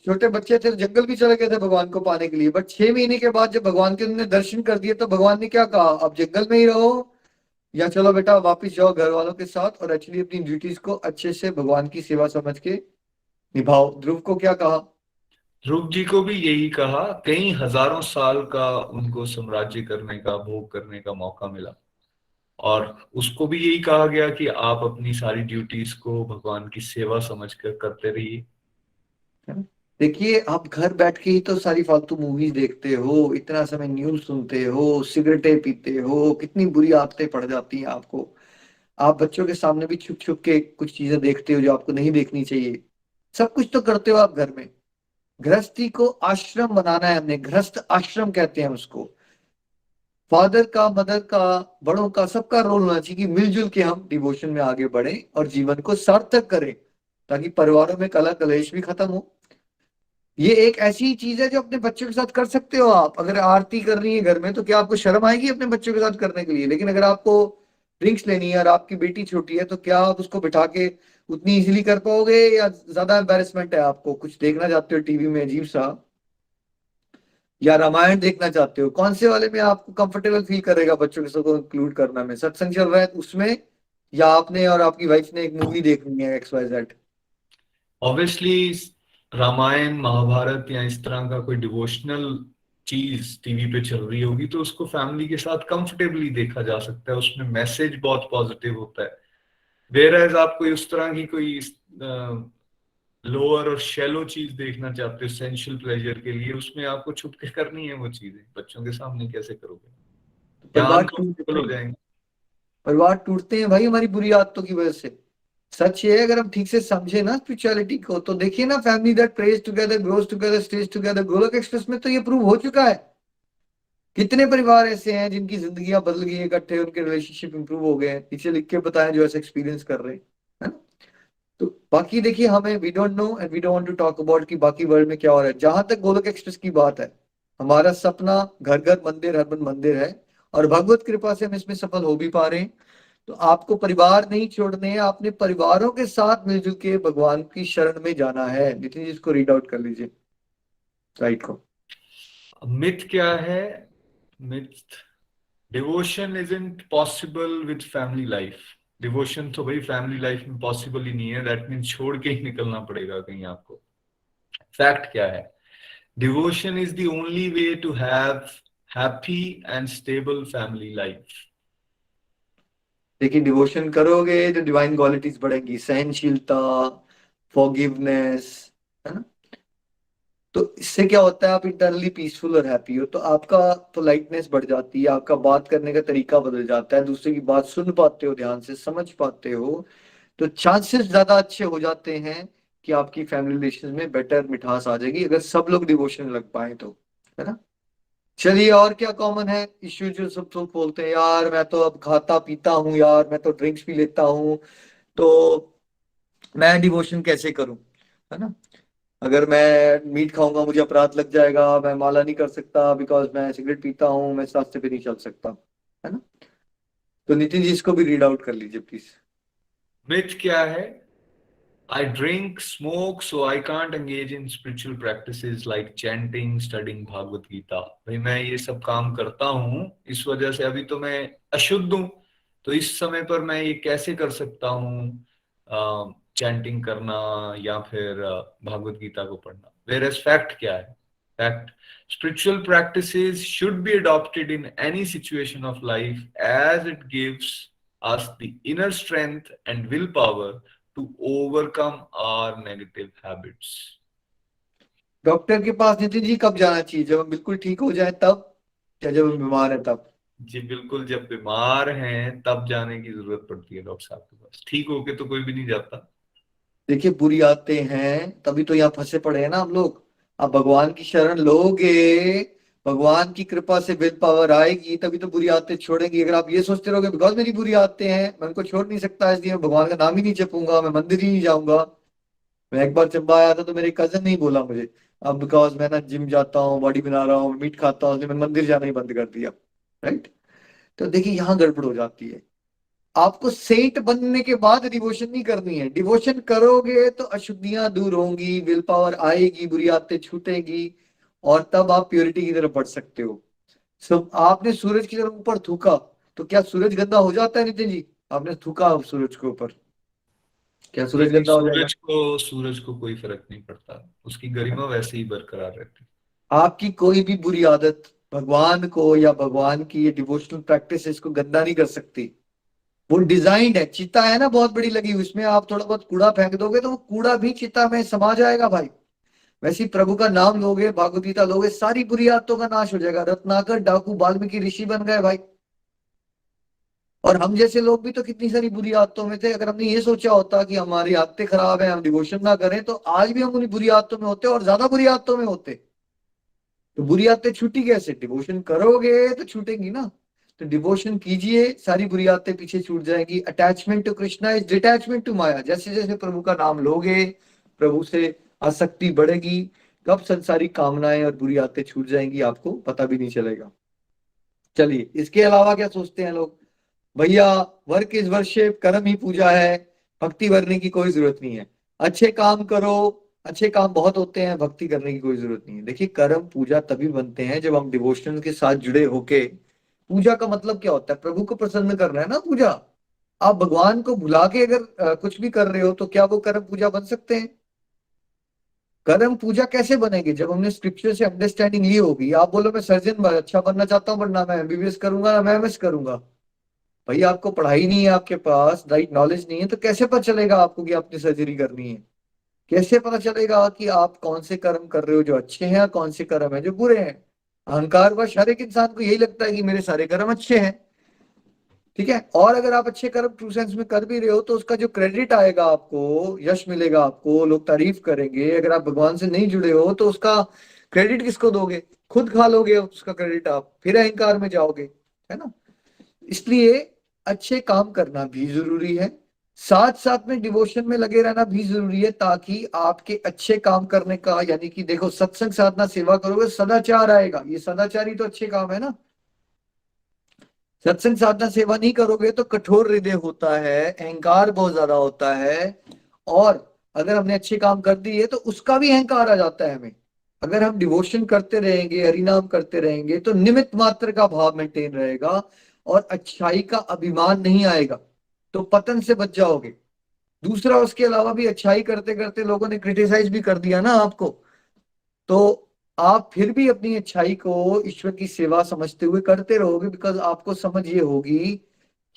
छोटे बच्चे थे, जंगल भी चले गए थे भगवान को पाने के लिए, बट 6 महीने के बाद जब भगवान के उन्होंने दर्शन कर दिए तो भगवान ने क्या कहा, अब जंगल में ही रहो या चलो बेटा वापिस जाओ घर वालों के साथ और एक्चुअली अपनी ड्यूटीज को अच्छे से भगवान की सेवा समझ के निभाओ। ध्रुव को क्या कहा? ध्रुव जी को भी यही कहा, कई हजारों साल का उनको साम्राज्य करने का, भोग करने का मौका मिला, और उसको भी यही कहा गया कि आप अपनी सारी ड्यूटीज को भगवान की सेवा समझकर करते रहिए। है ना? देखिए, आप घर बैठ के ही तो सारी फालतू मूवीज देखते हो, इतना समय न्यूज सुनते हो, सिगरेटें पीते हो, कितनी बुरी आदतें पड़ जाती हैं आपको। आप बच्चों के सामने भी छुप छुप के कुछ चीजें देखते हो जो आपको नहीं देखनी चाहिए। सब कुछ तो करते हो आप घर में। गृहस्थी को आश्रम बनाना है हमने, गृहस्थ आश्रम कहते हैं उसको। फादर का, मदर का, बड़ों का, सबका रोल होना चाहिए कि मिलजुल के हम डिवोशन में आगे बढ़े और जीवन को सार्थक करें, ताकि परिवारों में कलह कलेश भी खत्म हो। ये एक ऐसी चीज है जो अपने बच्चों के साथ कर सकते हो आप। अगर आरती करनी है घर में तो क्या आपको शर्म आएगी अपने बच्चों के साथ करने के लिए? लेकिन अगर आपको ड्रिंक्स लेनी है और आपकी बेटी छोटी है तो क्या आप उसको बिठा के उतनी इजीली कर पाओगे, या ज्यादा एम्बेरसमेंट है आपको? कुछ देखना चाहते हो टीवी में अजीब सा, या रामायण देखना चाहते हो, कौन से वाले में आपको कंफर्टेबल फील करेगा बच्चों के साथ इंक्लूड करना में? सत्संग चल रहा है उसमें, या आपने और आपकी वाइफ ने एक मूवी देखनी है XYZ? ऑब्वियसली रामायण महाभारत या इस तरह का कोई डिवोशनल चीज टीवी पे चल रही होगी तो उसको फैमिली के साथ कंफर्टेबली देखा जा सकता है, उसमें मैसेज बहुत पॉजिटिव होता है। वेयर एज आप कोई उस तरह की कोई लोअर और शैलो चीज देखना चाहते हो सेंशुअल प्लेजर के लिए, उसमें आपको छुप के करनी है वो चीजें, बच्चों के सामने कैसे करोगे? यहाँ परिवार अनकंफर्टेबल टूटते हो हैं, जाएंगे। परिवार टूटते हैं भाई हमारी बुरी आदतों की वजह से। सच ये है, अगर हम ठीक से समझे ना स्पिरिचुअलिटी को, तो देखिए ना, family that praise together grows together stage together, Golok express में तो ये प्रूव हो चुका है। कितने परिवार ऐसे हैं जिनकी जिंदगियां बदल गई, इकट्ठे उनके रिलेशनशिप इंप्रूव हो गए हैं, नीचे लिख के बताएं जो ऐसे एक्सपीरियंस कर रहे हैं, है ना? तो बाकी देखिए, हमें we don't know and we don't want to talk about कि बाकी वर्ल्ड में क्या हो रहा है। जहां तक गोलोक एक्सप्रेस की बात है, हमारा सपना घर घर मंदिर, हर मन मंदिर है, और भगवत कृपा से हम इसमें सफल हो भी पा रहे हैं। तो आपको परिवार नहीं छोड़ने हैं, आपने परिवारों के साथ मिलजुल के भगवान की शरण में जाना है। नितिन जी इसको रीड आउट कर लीजिए राइट को। मिथ क्या है? Myth, devotion isn't possible with family life. Devotion तो भाई फैमिली लाइफ में पॉसिबल ही नहीं है, दैट मीन्स छोड़ के ही निकलना पड़ेगा कहीं आपको। फैक्ट क्या है? Devotion is the only way to have happy and stable family life. देखिए डिवोशन करोगे तो डिवाइन क्वालिटीज बढ़ेंगी, सहनशीलता, फॉरगिवनेस, है ना। तो इससे क्या होता है, आप इंटरनली पीसफुल और हैप्पी हो, तो आपका पोलाइटनेस बढ़ जाती है, आपका बात करने का तरीका बदल जाता है, दूसरे की बात सुन पाते हो, ध्यान से समझ पाते हो, तो चांसेस ज्यादा अच्छे हो जाते हैं कि आपकी फैमिली रिलेशन में बेटर मिठास आ जाएगी, अगर सब लोग डिवोशन लग पाए तो, है ना। चलिए, और क्या कॉमन है इश्यू जो सब लोग बोलते हैं, यार मैं तो अब खाता पीता हूँ, यार मैं तो ड्रिंक्स भी लेता हूँ, तो मैं डिवोशन कैसे करूं, है ना। अगर मैं मीट खाऊंगा मुझे अपराध लग जाएगा, मैं माला नहीं कर सकता बिकॉज मैं सिगरेट पीता हूँ, मैं इस रास्ते पे नहीं चल सकता, है ना। तो नितिन जी इसको भी रीड आउट कर लीजिए प्लीज। मिथ क्या है? I drink, smoke, so I can't engage in spiritual practices like chanting, studying Bhagavad Gita. भाई मैं ये सब काम करता हूँ, इस वजह से अभी तो मैं अशुद्ध हूँ, तो इस समय पर मैं ये कैसे कर सकता हूँ चैंटिंग करना या फिर भागवत गीता को पढ़ना। Whereas फैक्ट क्या है? Fact, spiritual practices should be adopted in any situation of life as it gives us the inner strength and willpower to overcome our negative habits. Doctor के पास नितिन जी कब जाना चाहिए, जब हम बिल्कुल ठीक हो जाए तब, या जब हम बीमार है तब? जी बिल्कुल, जब बीमार हैं तब जाने की जरूरत पड़ती है डॉक्टर साहब के पास, ठीक होके तो कोई भी नहीं जाता। देखिए बुरी आदतें हैं तभी तो यहाँ फंसे पड़े हैं ना हम लोग। अब भगवान की शरण लोगे, भगवान की कृपा से विल पावर आएगी, तभी तो बुरी आदतें छोड़ेंगी। अगर आप ये सोचते रहोगे बिकॉज मेरी बुरी आदतें हैं मैं उनको छोड़ नहीं सकता, इसलिए मैं भगवान का नाम ही नहीं जपूंगा, मैं मंदिर ही नहीं जाऊंगा। मैं एक बार चंबा आया था तो मेरे कजन नहीं बोला मुझे, अब बिकॉज मैं ना जिम जाता हूँ, बॉडी बना रहा हूँ, मीट खाता हूँ, इसलिए मैंने मंदिर जाना ही बंद कर दिया। राइट। तो देखिए यहाँ गड़बड़ हो जाती है। आपको सेंट बनने के बाद डिवोशन नहीं करनी है, डिवोशन करोगे तो अशुद्धियां दूर होंगी, विल पावर आएगी, बुरी आदतें छूटेगी, और तब आप प्योरिटी की तरफ बढ़ सकते हो। सब आपने सूरज की तरफ ऊपर थूका तो क्या सूरज गंदा हो जाता है नितिन जी? आपने थूका सूरज के ऊपर, क्या जी सूरज नहीं, गंदा हो जाएगा? सूरज को कोई फर्क नहीं पड़ता, उसकी गरिमा वैसे ही बरकरार रहती। आपकी कोई भी बुरी आदत भगवान को या भगवान की ये डिवोशनल प्रैक्टिस इसको गंदा नहीं कर सकती। वो डिजाइंड है, चिता है ना बहुत बड़ी लगी हुई, उसमें आप थोड़ा बहुत कूड़ा फेंक दोगे तो वो कूड़ा भी चिता में समा जाएगा भाई। वैसे ही प्रभु का नाम लोगे, भागवत गीता लोगे, सारी बुरी आदतों का नाश हो जाएगा। रत्नाकर डाकू वाल्मीकि ऋषि बन गए भाई। और हम जैसे लोग भी तो कितनी सारी बुरी आदतों में थे। अगर हमने ये सोचा होता कि हमारी आदतें खराब है, हम डिवोशन ना करें, तो आज भी हम उन्हीं बुरी आदतों में होते और ज्यादा बुरी आदतों में होते। तो बुरी आदतें छूटी कैसे? डिवोशन करोगे तो छूटेंगी ना। तो डिवोशन कीजिए, सारी बुरी आदतें पीछे छूट जाएंगी। Attachment to Krishna is detachment to Maya. जैसे जैसे प्रभु का नाम लोगे, प्रभु से आसक्ति बढ़ेगी, कब संसारी कामनाएं और बुरी आदतें छूट जाएंगी आपको पता भी नहीं चलेगा। चलिए, इसके अलावा क्या सोचते हैं लोग? भैया वर्क इज वर्शिप, कर्म ही पूजा है, भक्ति करने की कोई जरूरत नहीं है। अच्छे काम करो, अच्छे काम बहुत होते हैं, भक्ति करने की कोई जरूरत नहीं है। देखिए कर्म पूजा तभी बनते हैं जब हम डिवोशन के साथ जुड़े होके। पूजा का मतलब क्या होता है? प्रभु को प्रसन्न करना है ना पूजा। आप भगवान को भुला के अगर कुछ भी कर रहे हो तो क्या वो कर्म पूजा बन सकते हैं? कर्म पूजा कैसे बनेंगे? जब हमने स्क्रिप्चर से अंडरस्टैंडिंग ली होगी। आप बोलो मैं सर्जन अच्छा बनना चाहता हूँ, बट ना मैं एमबीबीएस करूंगा ना मैं एमएस करूंगा। भाई आपको पढ़ाई नहीं है, आपके पास राइट नॉलेज नहीं है, तो कैसे पता चलेगा आपको कि आपने सर्जरी करनी है? कैसे पता चलेगा कि आप कौन से कर्म कर रहे हो जो अच्छे हैं और कौन से कर्म है जो बुरे हैं? अहंकारवश हर एक इंसान को यही लगता है कि मेरे सारे कर्म अच्छे हैं। ठीक है, और अगर आप अच्छे कर्म ट्रू सेंस में कर भी रहे हो तो उसका जो क्रेडिट आएगा आपको, यश मिलेगा आपको, लोग तारीफ करेंगे। अगर आप भगवान से नहीं जुड़े हो तो उसका क्रेडिट किसको दोगे? खुद खा लोगे उसका क्रेडिट, आप फिर अहंकार में जाओगे, है ना। इसलिए अच्छे काम करना भी जरूरी है, साथ साथ में डिवोशन में लगे रहना भी जरूरी है, ताकि आपके अच्छे काम करने का, यानी कि देखो सत्संग साधना सेवा करोगे सदाचार आएगा, ये सदाचार ही तो अच्छे काम है ना। सत्संग साधना सेवा नहीं करोगे तो कठोर हृदय होता है, अहंकार बहुत ज्यादा होता है, और अगर हमने अच्छे काम कर दिए तो उसका भी अहंकार आ जाता है हमें। अगर हम डिवोशन करते रहेंगे, हरिनाम करते रहेंगे, तो निमित्त मात्र का भाव मेंटेन रहेगा और अच्छाई का अभिमान नहीं आएगा, तो पतन से बच जाओगे। दूसरा, उसके अलावा भी अच्छाई करते करते लोगों ने क्रिटिसाइज भी कर दिया ना आपको, तो आप फिर भी अपनी अच्छाई को ईश्वर की सेवा समझते हुए करते रहोगे, बिकॉज आपको समझ ये होगी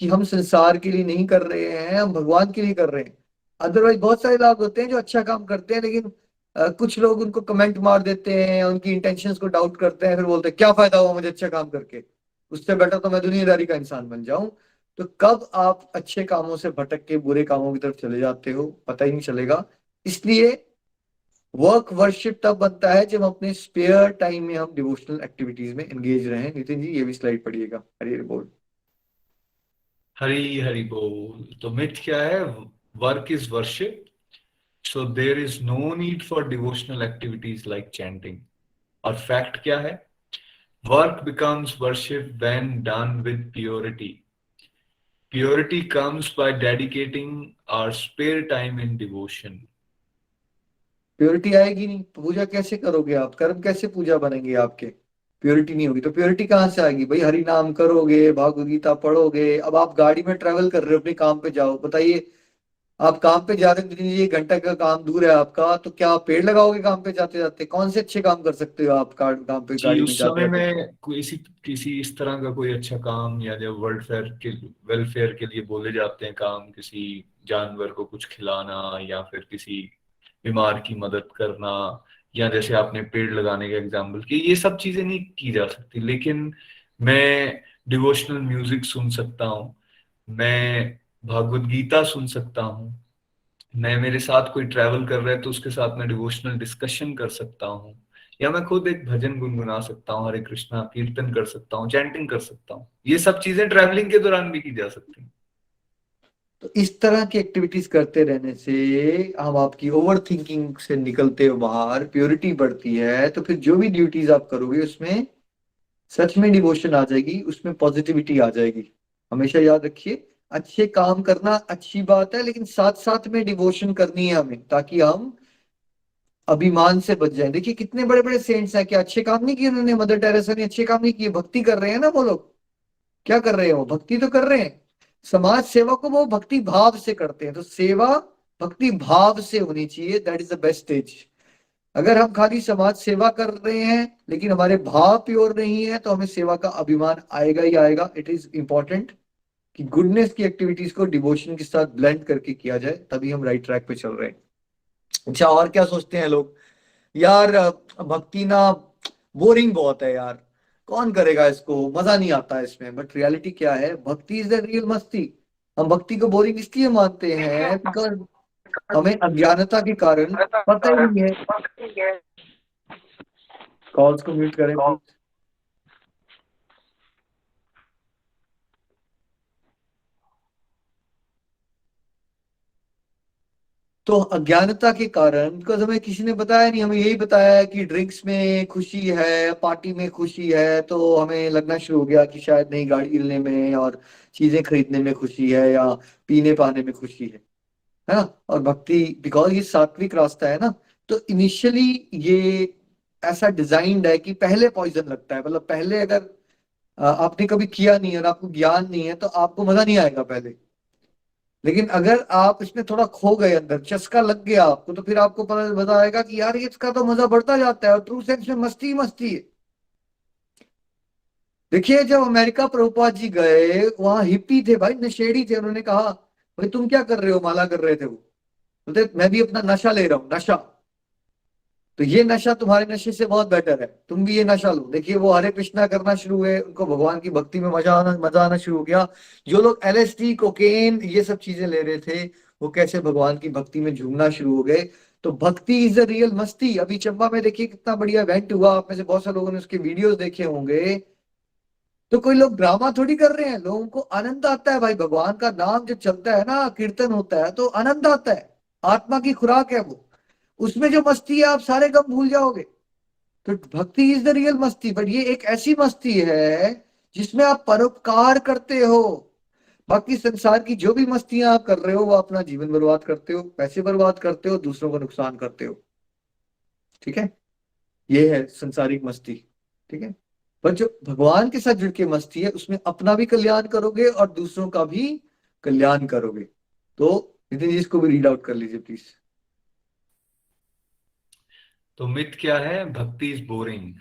कि हम संसार के लिए नहीं कर रहे हैं, हम भगवान के लिए कर रहे हैं। अदरवाइज बहुत सारे लोग होते हैं जो अच्छा काम करते हैं, लेकिन कुछ लोग उनको कमेंट मार देते हैं, उनकी इंटेंशंस को डाउट करते हैं, फिर बोलते हैं क्या फायदा हुआ मुझे अच्छा काम करके, उससे बेटर तो मैं दुनियादारी का इंसान बन जाऊं। तो कब आप अच्छे कामों से भटक के बुरे कामों की तरफ चले जाते हो पता ही नहीं चलेगा। इसलिए वर्क वर्शिप तब बनता है जब अपने स्पेयर टाइम में हम डिवोशनल एक्टिविटीज में एंगेज रहें। नितिन जी ये भी स्लाइड पढ़िएगा, हरी हरी बोल। हरी हरी बोल। तो मिथ क्या है? Work is worship, so there is no need for devotional activities like chanting. और फैक्ट क्या है? Work becomes worship when done with purity. Purity comes by dedicating our spare time in devotion. Purity आएगी नहीं, पूजा कैसे करोगे आप, कर्म कैसे पूजा बनेंगे आपके, प्योरिटी नहीं होगी तो प्योरिटी कहाँ से आएगी भाई। हरि नाम करोगे, भागवत गीता पढ़ोगे। अब आप गाड़ी में ट्रेवल कर रहे हो, अपने काम पे जाओ, बताइए आप काम पे जा रहे हो, नितिन जी 1 घंटा का काम दूर है आपका, तो क्या आप पेड़ लगाओगे काम पे जाते जाते? कौन से अच्छे काम कर सकते हो आप काम पे जी, गाड़ी में उस जाते समय जाते? में कोई किसी किसी इस तरह का कोई अच्छा काम, या जब वर्ल्ड फेयर के वेलफेयर के लिए बोले जाते हैं काम, किसी जानवर को कुछ खिलाना, या फिर किसी बीमार की मदद करना, या जैसे आपने पेड़ लगाने का एग्जाम्पल कि ये सब चीजें नहीं की जा सकती, लेकिन मैं डिवोशनल म्यूजिक सुन सकता हूँ, मैं भागवत गीता सुन सकता हूँ, मैं मेरे साथ कोई ट्रैवल कर रहा है तो उसके साथ मैं डिवोशनल डिस्कशन कर सकता हूँ, या मैं खुद एक भजन गुनगुना सकता हूँ, हरे कृष्णा कीर्तन कर सकता हूँ, चैंटिंग कर सकता हूँ। ये सब चीजें ट्रैवलिंग के दौरान भी की जा सकती हैं। तो इस तरह की एक्टिविटीज करते रहने से हम आपकी ओवर थिंकिंग से निकलते हो बाहर, प्योरिटी बढ़ती है, तो फिर जो भी ड्यूटीज आप करोगे उसमें सच में डिवोशन आ जाएगी, उसमें पॉजिटिविटी आ जाएगी। हमेशा याद रखिए, अच्छे काम करना अच्छी बात है, लेकिन साथ साथ में डिवोशन करनी है हमें, ताकि हम अभिमान से बच जाएं। देखिए कितने बड़े बड़े सेंट्स हैं, क्या अच्छे काम नहीं किए उन्होंने? मदर टेरेसा ने अच्छे काम नहीं किए, भक्ति कर रहे हैं ना वो लोग। क्या कर रहे हैं वो? भक्ति तो कर रहे हैं। समाज सेवा को वो भक्ति भाव से करते हैं, तो सेवा भक्ति भाव से होनी चाहिए, that is the best stage. अगर हम खाली समाज सेवा कर रहे हैं लेकिन हमारे भाव प्योर नहीं है, तो हमें सेवा का अभिमान आएगा ही आएगा। इट इज इंपॉर्टेंट कि गुडनेस की एक्टिविटीज को डिवोशन के साथ ब्लेंड करके किया जाए, तभी हम राइट ट्रैक पे चल रहे हैं। अच्छा, और क्या सोचते हैं लोग? यार भक्ति ना बोरिंग बहुत है यार, कौन करेगा इसको, मजा नहीं आता है इसमें। बट रियलिटी क्या है, भक्ति इज द रियल मस्ती। हम भक्ति को बोरिंग इसलिए मानते हैं बिकॉज हमें अज्ञानता के कारण पता ही नहीं है। कॉल्स को म्यूट करें प्लीज। तो अज्ञानता के कारण, बिकॉज हमें किसी ने बताया नहीं, हमें यही बताया है कि ड्रिंक्स में खुशी है, पार्टी में खुशी है, तो हमें लगना शुरू हो गया कि शायद नई गाड़ी लेने में और चीजें खरीदने में खुशी है, या पीने पाने में खुशी है ना। और भक्ति बिकॉज ये सात्विक रास्ता है ना, तो इनिशियली ये ऐसा डिजाइंड है कि पहले पॉइजन लगता है। मतलब पहले अगर आपने कभी किया नहीं है और आपको ज्ञान नहीं है तो आपको मजा नहीं आएगा पहले। लेकिन अगर आप इसमें थोड़ा खो गए, अंदर चस्का लग गया आपको, तो फिर आपको पता मजा आएगा कि यार ये इसका तो मजा बढ़ता जाता है, और ट्रू सेंस में मस्ती ही मस्ती है। देखिए जब अमेरिका प्रभुपाद जी गए, वहां हिप्पी थे भाई, नशेड़ी थे। उन्होंने कहा भाई तुम क्या कर रहे हो, माला कर रहे थे वो, बोलते मैं भी अपना नशा ले रहा हूँ, नशा। तो ये नशा तुम्हारे नशे से बहुत बेटर है, तुम भी ये नशा लो। देखिए वो हरे कृष्णा करना शुरू हुए, उनको भगवान की भक्ति में मजा आना शुरू हो गया। जो लोग एलएसडी कोकेन ये सब चीजें ले रहे थे, वो कैसे भगवान की भक्ति में झूमना शुरू हो गए। तो भक्ति इज द रियल मस्ती। अभी चंबा में देखिए कितना बढ़िया इवेंट हुआ, आप में से बहुत सारे लोगों ने उसके वीडियोस देखे होंगे। तो कोई लोग ड्रामा थोड़ी कर रहे हैं, लोगों को आनंद आता है भाई। भगवान का नाम जब चलता है ना, कीर्तन होता है, तो आनंद आता है। आत्मा की खुराक है वो, उसमें जो मस्ती है आप सारे गम भूल जाओगे। तो भक्ति इज द रियल मस्ती। बट ये एक ऐसी मस्ती है जिसमें आप परोपकार करते हो। बाकी संसार की जो भी मस्तियां आप कर रहे हो, वो अपना जीवन बर्बाद करते हो, पैसे बर्बाद करते हो, दूसरों को नुकसान करते हो। ठीक है, ये है संसारिक मस्ती। ठीक है, पर जो भगवान के साथ जुड़ के मस्ती है, उसमें अपना भी कल्याण करोगे और दूसरों का भी कल्याण करोगे। तो नितिन जी इसको भी रीड आउट कर लीजिए प्लीज। तो मिथ क्या है? Bhakti is boring.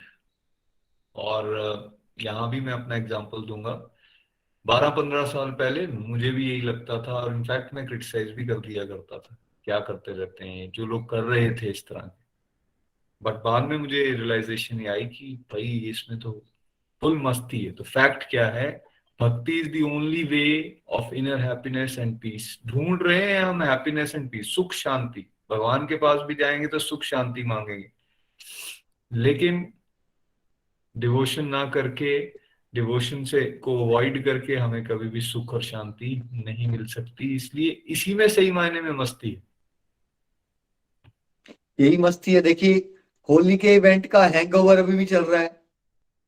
और यहाँ भी मैं अपना एग्जांपल दूंगा। 12-15 साल पहले मुझे भी यही लगता था, और इनफैक्ट मैं क्रिटिसाइज भी कर दिया करता था, क्या करते रहते हैं जो लोग कर रहे थे इस तरह। बट बाद में मुझे रियलाइजेशन ये आई कि भाई इसमें तो फुल मस्ती है। तो फैक्ट क्या है, bhakti is the only way of inner happiness and peace. ढूंढ रहे हैं हम हैप्पीनेस एंड पीस, सुख शांति। भगवान के पास भी जाएंगे तो सुख शांति मांगेंगे, लेकिन डिवोशन ना करके, डिवोशन से को अवॉइड करके हमें कभी भी सुख और शांति नहीं मिल सकती। इसलिए इसी में सही मायने में मस्ती है। यही मस्ती है। देखिए, होली के इवेंट का हैंगओवर अभी भी चल रहा है,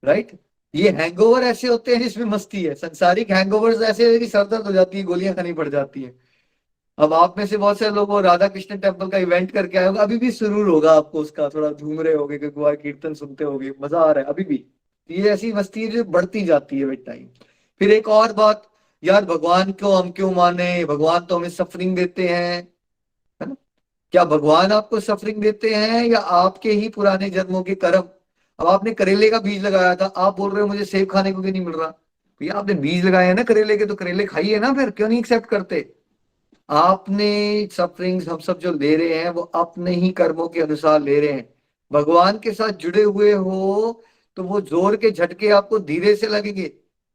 राइट। ये हैंगओवर ऐसे होते हैं जिसमें मस्ती है। सांसारिक हैंगओवर्स ऐसे है कि सर दर्द हो जाती है, गोलियां खानी पड़ जाती है। अब आप में से बहुत से लोग राधा कृष्ण टेम्पल का इवेंट करके आए होगा, अभी भी सुरूर होगा आपको उसका, थोड़ा झूम रहे होगे, क्योंकि वहाँ कीर्तन सुनते होगे, मजा आ रहा है अभी भी। तो ये ऐसी मस्ती है जो बढ़ती जाती है विद टाइम। फिर एक और बात, यार भगवान को हम क्यों माने, भगवान तो हमें सफरिंग देते हैं, है ना। क्या भगवान आपको सफरिंग देते हैं या आपके ही पुराने जन्मों के कर्म। अब आपने करेले का बीज लगाया था, आप बोल रहे हो मुझे सेब खाने को क्यों नहीं मिल रहा। भैया आपने बीज लगाए हैं ना करेले के, तो करेले खाइए ना, फिर क्यों नहीं एक्सेप्ट करते। आपने सफरिंग्स हम सब जो ले रहे हैं वो अपने ही कर्मों के अनुसार ले रहे हैं। भगवान के साथ जुड़े हुए हो तो वो जोर के झटके आपको धीरे से लगेंगे।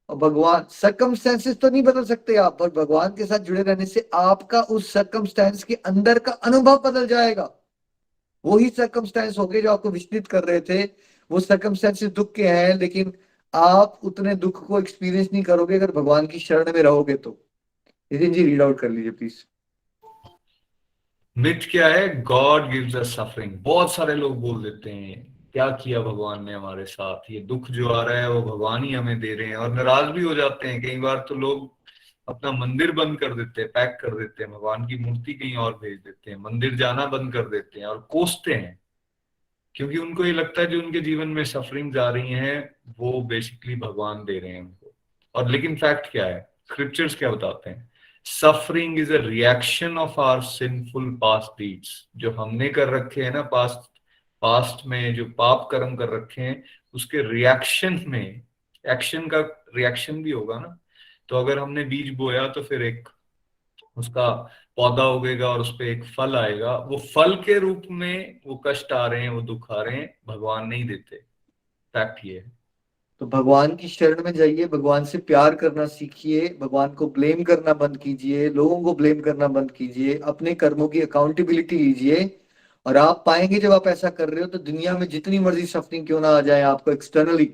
और भगवान, सर्कमस्टेंसेस तो नहीं बदल सकते आप, पर भगवान के साथ जुड़े रहने से आपका उस सर्कमस्टेंस के अंदर का अनुभव बदल जाएगा। वही सर्कमस्टेंस होंगे जो आपको विचलित कर रहे थे, वो सर्कमस्टेंसेस दुख के हैं, लेकिन आप उतने दुख को एक्सपीरियंस नहीं करोगे अगर भगवान की शरण में रहोगे तो। नितिन जी, रीड आउट कर लीजिए प्लीज। मिथ क्या है, गॉड गिव्स अस सफरिंग। बहुत सारे लोग बोल देते हैं क्या किया भगवान ने हमारे साथ, ये दुख जो आ रहा है वो भगवान ही हमें दे रहे हैं, और नाराज भी हो जाते हैं। कई बार तो लोग अपना मंदिर बंद कर देते हैं, पैक कर देते हैं, भगवान की मूर्ति कहीं और भेज देते हैं, मंदिर जाना बंद कर देते हैं और कोसते हैं, क्योंकि उनको ये लगता है जो उनके जीवन में सफरिंग आ रही हैं वो बेसिकली भगवान दे रहे हैं उनको। और लेकिन फैक्ट क्या है, स्क्रिप्चर्स क्या बताते हैं, suffering is a reaction of our sinful past deeds. जो हमने कर रखे हैं ना पास्ट, पास्ट में जो पाप कर्म कर रखे हैं उसके रिएक्शन में, एक्शन का रिएक्शन भी होगा ना। तो अगर हमने बीज बोया तो फिर एक उसका पौधा उगेगा और उस पे एक फल आएगा। वो फल के रूप में वो कष्ट आ रहे हैं, वो दुख आ रहे हैं, भगवान नहीं देते। फैक्ट ये है। तो भगवान की शरण में जाइए, भगवान से प्यार करना सीखिए, भगवान को ब्लेम करना बंद कीजिए, लोगों को ब्लेम करना बंद कीजिए, अपने कर्मों की अकाउंटेबिलिटी लीजिए। और आप पाएंगे जब आप ऐसा कर रहे हो तो दुनिया में जितनी मर्जी सफरिंग क्यों ना आ जाए आपको एक्सटर्नली,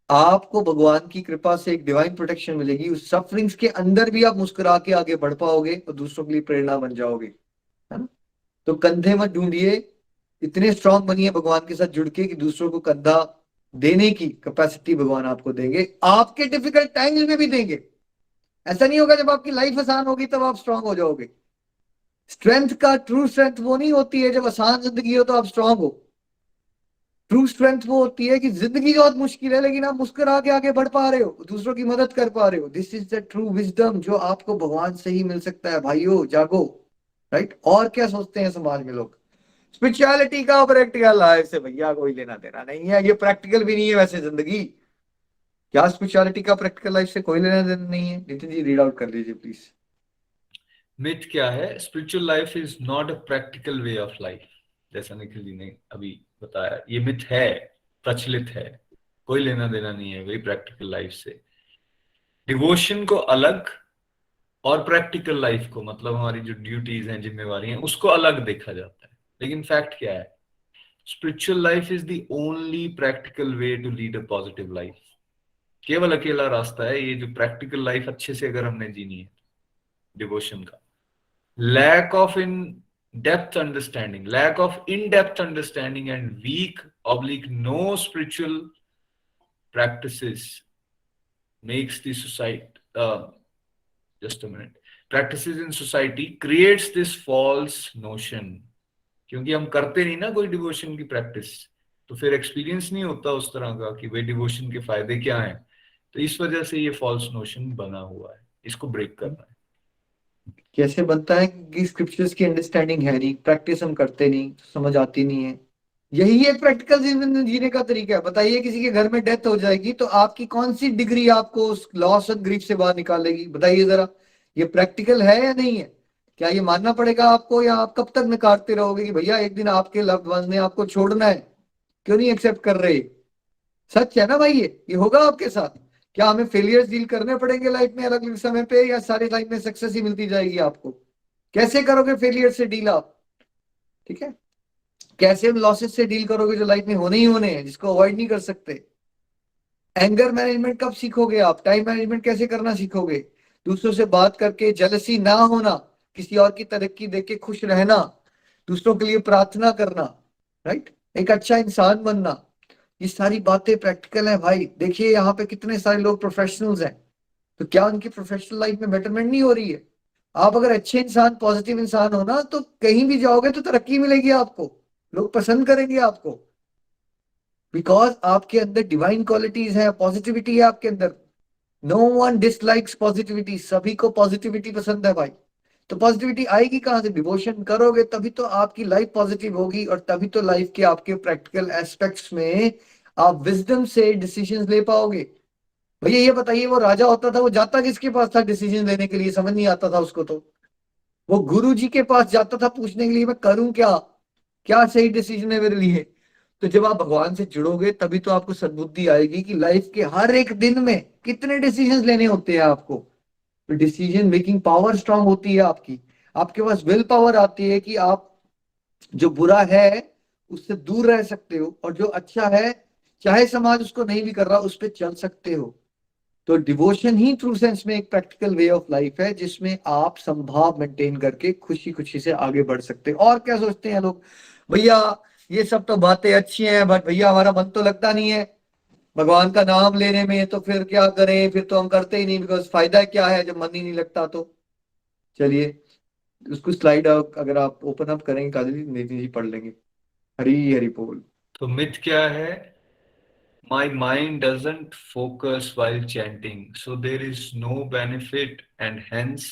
आपको भगवान की कृपा से एक डिवाइन प्रोटेक्शन मिलेगी। उस सफरिंग्स के अंदर भी आप मुस्कुरा के आगे बढ़ पाओगे और दूसरों के लिए प्रेरणा बन जाओगे, है ना। तो कंधे मत ढूंढिए, इतने स्ट्रांग बनिए भगवान के साथ जुड़ के कि दूसरों को कंधा देने की कैपेसिटी भगवान आपको देंगे, आपके डिफिकल्ट टाइम्स में भी देंगे। ऐसा नहीं होगा जब आपकी लाइफ आसान होगी तब आप स्ट्रांग हो जाओगे। स्ट्रेंथ का ट्रू स्ट्रेंथ वो नहीं होती है जब आसान जिंदगी हो तो आप स्ट्रांग हो। ट्रू स्ट्रेंथ वो होती है कि जिंदगी बहुत मुश्किल है लेकिन आप मुस्कुरा के आगे बढ़ पा रहे हो, दूसरों की मदद कर पा रहे हो। This is the true wisdom जो आपको भगवान से ही मिल सकता है। भाइयों जागो, राइट। और क्या सोचते हैं समाज में लोग, स्पिरिचुअलिटी का प्रैक्टिकल लाइफ से भैया कोई लेना देना नहीं है, ये प्रैक्टिकल भी नहीं है वैसे जिंदगी। क्या स्पिरिचुअलिटी का प्रैक्टिकल लाइफ से कोई लेना देना नहीं है। नितिन जी, रीड आउट कर लीजिए प्लीज। मिथ क्या है, spiritual life is not a practical way of life. जैसा निखिल जी ने अभी बताया, ये मिथ है, प्रचलित है, कोई लेना देना नहीं है वही प्रैक्टिकल लाइफ से। डिवोशन को अलग और प्रैक्टिकल लाइफ को, मतलब हमारी जो ड्यूटीज हैं, जिम्मेवारी हैं, उसको अलग देखा जाता है। लेकिन फैक्ट क्या है, spiritual life is the only practical way to lead a positive life. केवल अकेला रास्ता है ये जो प्रैक्टिकल लाइफ अच्छे से अगर हमने जीनी है डिवोशन का। Lack of in depth understanding, lack of in depth understanding and weak oblique no spiritual practices makes the society just a minute practices in society creates this false notion। क्योंकि हम करते नहीं ना कोई डिवोशन की practice, तो फिर experience नहीं होता उस तरह का कि भाई डिवोशन के फायदे क्या हैं। तो इस वजह से ये फॉल्स नोशन बना हुआ है, इसको ब्रेक करना है। कैसे बनता है कि स्क्रिप्चर्स की अंडरस्टैंडिंग है नहीं, प्रैक्टिस हम करते नहीं, समझ आती नहीं है। यही एक प्रैक्टिकल जीवन जीने का तरीका है। बताइए किसी के घर में डेथ हो जाएगी तो आपकी कौन सी डिग्री आपको उस लॉस और ग्रीफ से बाहर निकालेगी? बताइए जरा, ये प्रैक्टिकल है या नहीं है? क्या ये मानना पड़ेगा आपको, या आप कब तक नकारते रहोगे कि भैया एक दिन आपके लव्ड वन ने आपको छोड़ना है? क्यों नहीं एक्सेप्ट कर रहे? सच है ना भाई, ये होगा आपके साथ? क्या हमें फेलियर्स डील करने पड़ेंगे लाइफ में अलग अलग समय पे, या सारी लाइफ में सक्सेस ही मिलती जाएगी आपको? कैसे करोगे फेलियर से डील आप? ठीक है, कैसे उन लॉसेस से डील करोगे जो लाइफ में होने ही होने हैं, जिसको अवॉइड नहीं कर सकते? एंगर मैनेजमेंट कब सीखोगे आप? टाइम मैनेजमेंट कैसे करना सीखोगे? दूसरों से बात करके जेलसी ना होना, किसी और की तरक्की देख के खुश रहना, दूसरों के लिए प्रार्थना करना, राइट, एक अच्छा इंसान बनना, ये सारी बातें प्रैक्टिकल है भाई। देखिए यहाँ पे कितने सारे लोग प्रोफेशनल्स हैं, तो क्या उनकी प्रोफेशनल लाइफ में बेटरमेंट नहीं हो रही है? आप अगर अच्छे इंसान, पॉजिटिव इंसान हो ना, तो कहीं भी जाओगे तो तरक्की मिलेगी आपको, लोग पसंद करेंगे आपको, बिकॉज आपके अंदर डिवाइन क्वालिटीज है, पॉजिटिविटी है आपके अंदर। नो वन डिसलाइक्स पॉजिटिविटी, सभी को पॉजिटिविटी पसंद है भाई। तो पॉजिटिविटी आएगी कहां से? डिवोशन करोगे तभी तो आपकी लाइफ पॉजिटिव होगी, और तभी तो लाइफ के आपके प्रैक्टिकल एस्पेक्ट्स में आप विजडम से डिसीजंस ले पाओगे। भैया ये बताइए, वो राजा होता था, वो जाता किसके पास था डिसीजन लेने के लिए? समझ नहीं आता था उसको, तो वो गुरु जी के पास जाता था पूछने के लिए, मैं करूं क्या, क्या सही डिसीजन है मेरे लिए? तो जब आप भगवान से जुड़ोगे तभी तो आपको सद्बुद्धि आएगी कि लाइफ के हर एक दिन में कितने डिसीजंस लेने होते हैं आपको। तो डिसीजन मेकिंग पावर स्ट्रांग होती है आपकी, आपके पास विल पावर आती है कि आप जो बुरा है उससे दूर रह सकते हो, और जो अच्छा है चाहे समाज उसको नहीं भी कर रहा उस पर चल सकते हो। तो डिवोशन ही ट्रू सेंस में एक प्रैक्टिकल वे ऑफ लाइफ है, जिसमें आप संभाव मेंटेन करके खुशी खुशी से आगे बढ़ सकते हैं। और क्या सोचते हैं लोग, भैया ये सब तो बातें अच्छी हैं, बट भैया हमारा मन तो लगता नहीं है भगवान का नाम लेने में, तो फिर क्या करें? फिर तो हम करते ही नहीं, बिकॉज फायदा क्या है जब मन ही नहीं लगता? तो चलिए उसको स्लाइड अगर आप ओपन अप करेंगे काजल जी, नितिन जी पढ़ लेंगे। हरी हरी बोल। तो मिथ क्या है? My mind doesn't focus while chanting, so there is no benefit and hence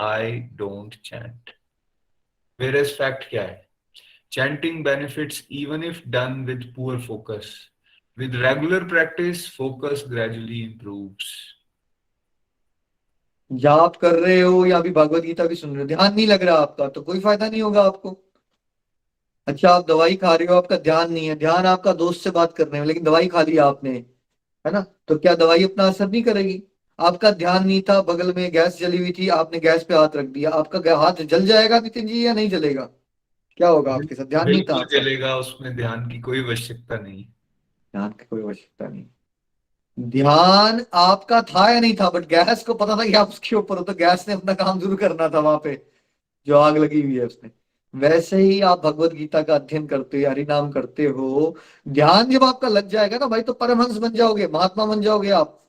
I don't chant. Whereas fact क्या है? Chanting benefits even if done with poor focus. With regular practice, focus gradually improves. जाप कर रहे हो या अभी भागवत गीता भी सुन रहे हो, ध्यान नहीं लग रहा आपका, तो कोई फायदा नहीं होगा आपको। अच्छा आप दवाई खा रहे हो, आपका ध्यान नहीं है, ध्यान आपका दोस्त से बात करने में, लेकिन दवाई खा ली आपने, है ना, तो क्या दवाई अपना असर नहीं करेगी? आपका ध्यान नहीं था, बगल में गैस जली हुई थी, आपने गैस पे हाथ रख दिया, आपका हाथ जल जाएगा नितिन जी या नहीं जलेगा? क्या होगा आपके साथ? ध्यान नहीं था बिल्कुल आपका। चलेगा, उसमें ध्यान की कोई आवश्यकता नहीं। ध्यान की कोई आवश्यकता नहीं। ध्यान आपका था या नहीं था, बट गैस को पता था कि आप उसके ऊपर हो, तो गैस ने अपना काम जरूर करना था वहां पे, जो आग लगी हुई है उसने। वैसे ही आप भगवत गीता का अध्ययन करते हो, हरि नाम करते हो, ध्यान जब आपका लग जाएगा ना भाई, तो परमहंस बन जाओगे, महात्मा बन जाओगे आप।